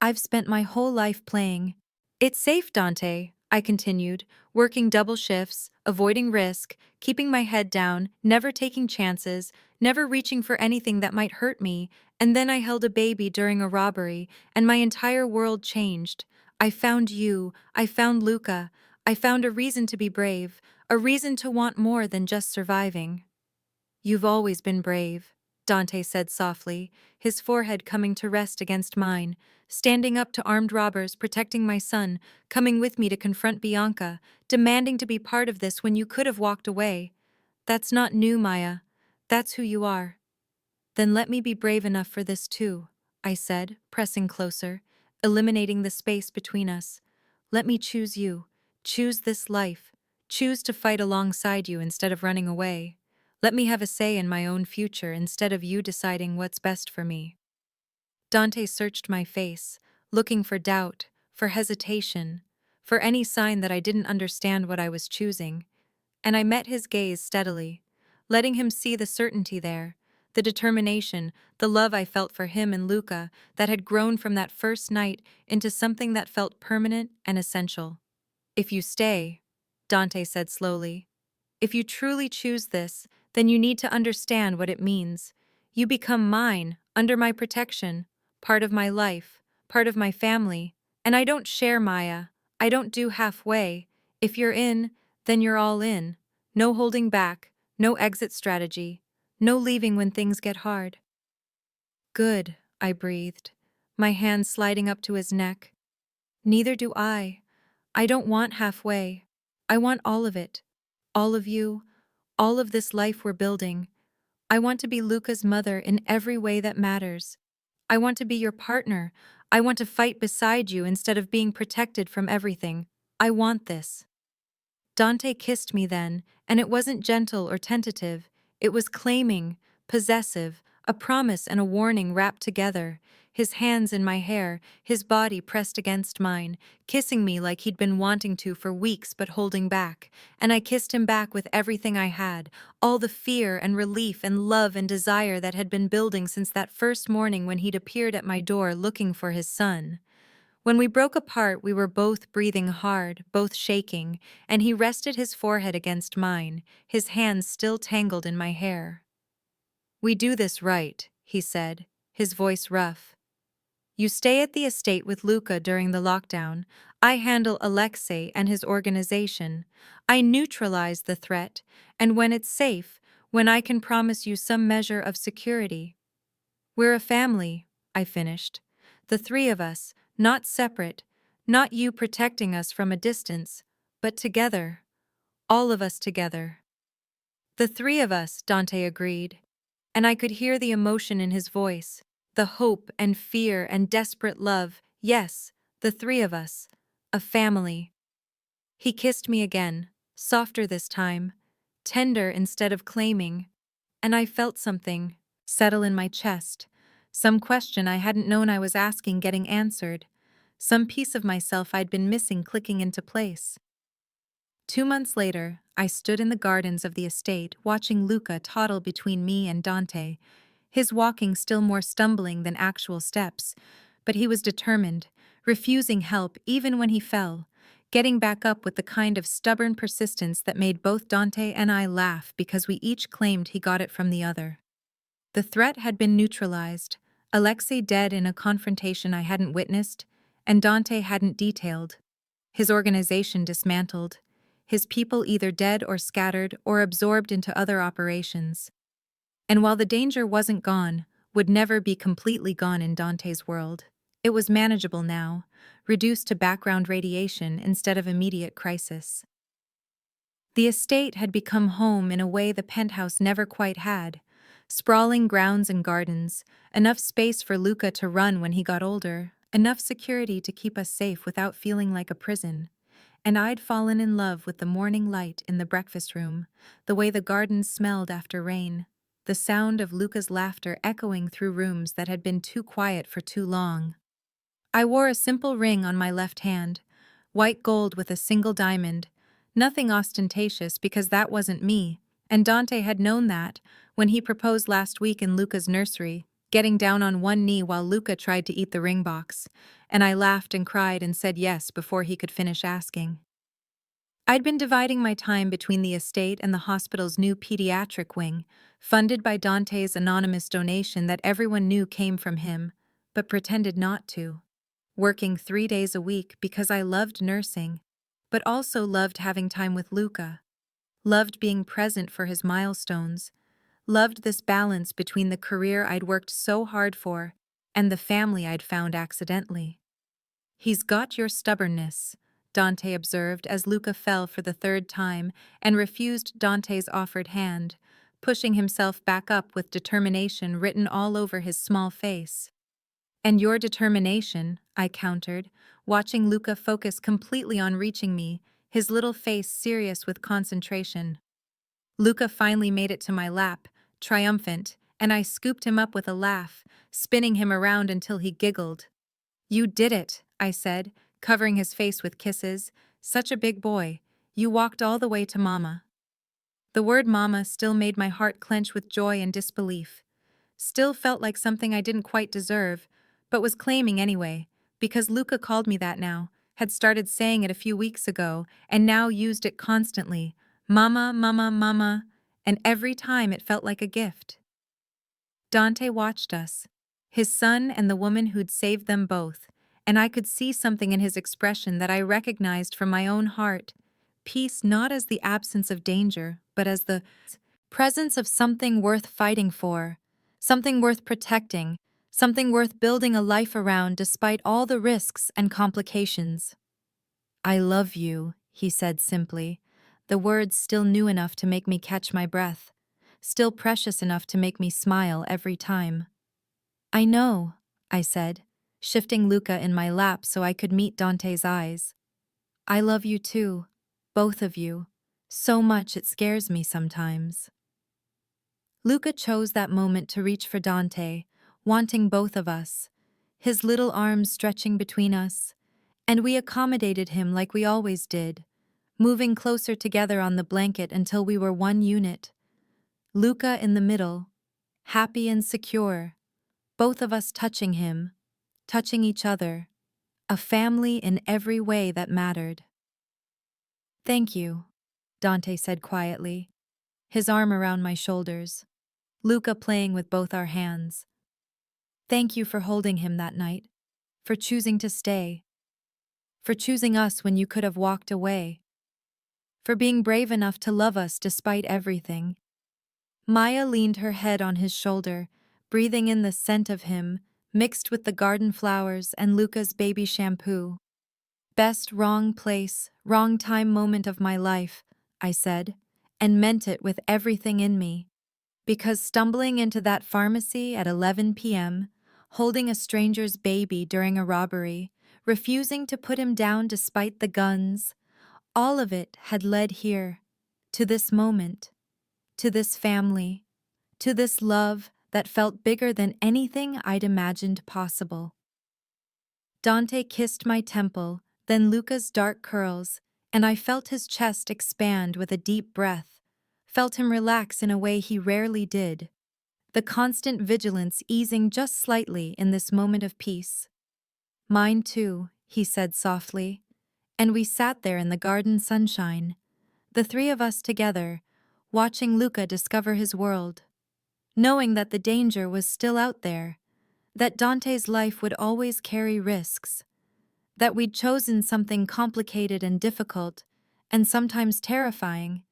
I've spent my whole life playing. It's safe, Dante, I continued, working double shifts, avoiding risk, keeping my head down, never taking chances, never reaching for anything that might hurt me, and then I held a baby during a robbery, and my entire world changed. I found you, I found Luca, I found a reason to be brave, a reason to want more than just surviving. You've always been brave, Dante said softly, his forehead coming to rest against mine, standing up to armed robbers, protecting my son, coming with me to confront Bianca, demanding to be part of this when you could have walked away. That's not new, Maya. That's who you are. Then let me be brave enough for this too, I said, pressing closer, eliminating the space between us. Let me choose you. Choose this life. Choose to fight alongside you instead of running away. Let me have a say in my own future instead of you deciding what's best for me. Dante searched my face, looking for doubt, for hesitation, for any sign that I didn't understand what I was choosing, and I met his gaze steadily, letting him see the certainty there, the determination, the love I felt for him and Luca that had grown from that first night into something that felt permanent and essential. If you stay, Dante said slowly, if you truly choose this, then you need to understand what it means. You become mine, under my protection, part of my life, part of my family, and I don't share, Maya. I don't do halfway. If you're in, then you're all in. No holding back, No exit strategy. No leaving when things get hard. Good, I breathed, my hand sliding up to his neck. Neither do I. I don't want halfway. I want all of it. All of you. All of this life we're building. I want to be Luca's mother in every way that matters. I want to be your partner. I want to fight beside you instead of being protected from everything. I want this. Dante kissed me then, and it wasn't gentle or tentative. It was claiming, possessive, a promise and a warning wrapped together. His hands in my hair, his body pressed against mine, kissing me like he'd been wanting to for weeks but holding back. And I kissed him back with everything I had, all the fear and relief and love and desire that had been building since that first morning when he'd appeared at my door looking for his son. When we broke apart, we were both breathing hard, both shaking, and he rested his forehead against mine, his hands still tangled in my hair. "We do this right," he said, his voice rough. "You stay at the estate with Luca during the lockdown. I handle Alexei and his organization. I neutralize the threat, and when it's safe, when I can promise you some measure of security. We're a family," I finished. "The three of us, not separate, not you protecting us from a distance, but together. All of us together." "The three of us," Dante agreed, and I could hear the emotion in his voice, the hope and fear and desperate love. Yes, the three of us. A family. He kissed me again, softer this time, tender instead of claiming, and I felt something settle in my chest, some question I hadn't known I was asking getting answered, some piece of myself I'd been missing clicking into place. 2 months later, I stood in the gardens of the estate watching Luca toddle between me and Dante, his walking still more stumbling than actual steps, but he was determined, refusing help even when he fell, getting back up with the kind of stubborn persistence that made both Dante and I laugh because we each claimed he got it from the other. The threat had been neutralized, Alexei dead in a confrontation I hadn't witnessed, and Dante hadn't detailed. His organization dismantled, his people either dead or scattered or absorbed into other operations. And while the danger wasn't gone, would never be completely gone in Dante's world, it was manageable now, reduced to background radiation instead of immediate crisis. The estate had become home in a way the penthouse never quite had. Sprawling grounds and gardens, enough space for Luca to run when he got older, enough security to keep us safe without feeling like a prison. And I'd fallen in love with the morning light in the breakfast room, the way the gardens smelled after rain, the sound of Luca's laughter echoing through rooms that had been too quiet for too long. I wore a simple ring on my left hand, white gold with a single diamond, nothing ostentatious because that wasn't me, and Dante had known that when he proposed last week in Luca's nursery, getting down on one knee while Luca tried to eat the ring box, and I laughed and cried and said yes before he could finish asking. I'd been dividing my time between the estate and the hospital's new pediatric wing, funded by Dante's anonymous donation that everyone knew came from him, but pretended not to. Working 3 days a week because I loved nursing, but also loved having time with Luca, loved being present for his milestones, loved this balance between the career I'd worked so hard for and the family I'd found accidentally. "He's got your stubbornness," Dante observed as Luca fell for the third time and refused Dante's offered hand, pushing himself back up with determination written all over his small face. "And your determination," I countered, watching Luca focus completely on reaching me, his little face serious with concentration. Luca finally made it to my lap, triumphant, and I scooped him up with a laugh, spinning him around until he giggled. "You did it," I said, covering his face with kisses. "Such a big boy. You walked all the way to Mama." The word Mama still made my heart clench with joy and disbelief. Still felt like something I didn't quite deserve, but was claiming anyway, because Luca called me that now, had started saying it a few weeks ago, and now used it constantly. Mama, mama, mama, and every time it felt like a gift. Dante watched us, his son and the woman who'd saved them both, and I could see something in his expression that I recognized from my own heart. Peace not as the absence of danger, but as the presence of something worth fighting for, something worth protecting, something worth building a life around despite all the risks and complications. "I love you," he said simply, the words still new enough to make me catch my breath, still precious enough to make me smile every time. "I know," I said, shifting Luca in my lap so I could meet Dante's eyes. "I love you too, both of you, so much it scares me sometimes." Luca chose that moment to reach for Dante, wanting both of us, his little arms stretching between us, and we accommodated him like we always did, moving closer together on the blanket until we were one unit. Luca in the middle, happy and secure, both of us touching him, touching each other, a family in every way that mattered. "Thank you," Dante said quietly, his arm around my shoulders, Luca playing with both our hands. "Thank you for holding him that night, for choosing to stay, for choosing us when you could have walked away, for being brave enough to love us despite everything." Maya leaned her head on his shoulder, breathing in the scent of him, mixed with the garden flowers and Luca's baby shampoo. "Best wrong place, wrong time moment of my life," I said, and meant it with everything in me. Because stumbling into that pharmacy at 11 p.m., holding a stranger's baby during a robbery, refusing to put him down despite the guns, all of it had led here, to this moment, to this family, to this love that felt bigger than anything I'd imagined possible. Dante kissed my temple, then Luca's dark curls, and I felt his chest expand with a deep breath, felt him relax in a way he rarely did, the constant vigilance easing just slightly in this moment of peace. "Mine too," he said softly, and we sat there in the garden sunshine, the three of us together, watching Luca discover his world, knowing that the danger was still out there, that Dante's life would always carry risks, that we'd chosen something complicated and difficult, and sometimes terrifying,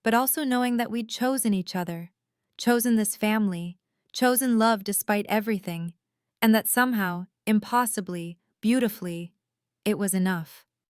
but also knowing that we'd chosen each other, chosen this family, chosen love despite everything, and that somehow, impossibly, beautifully, it was enough.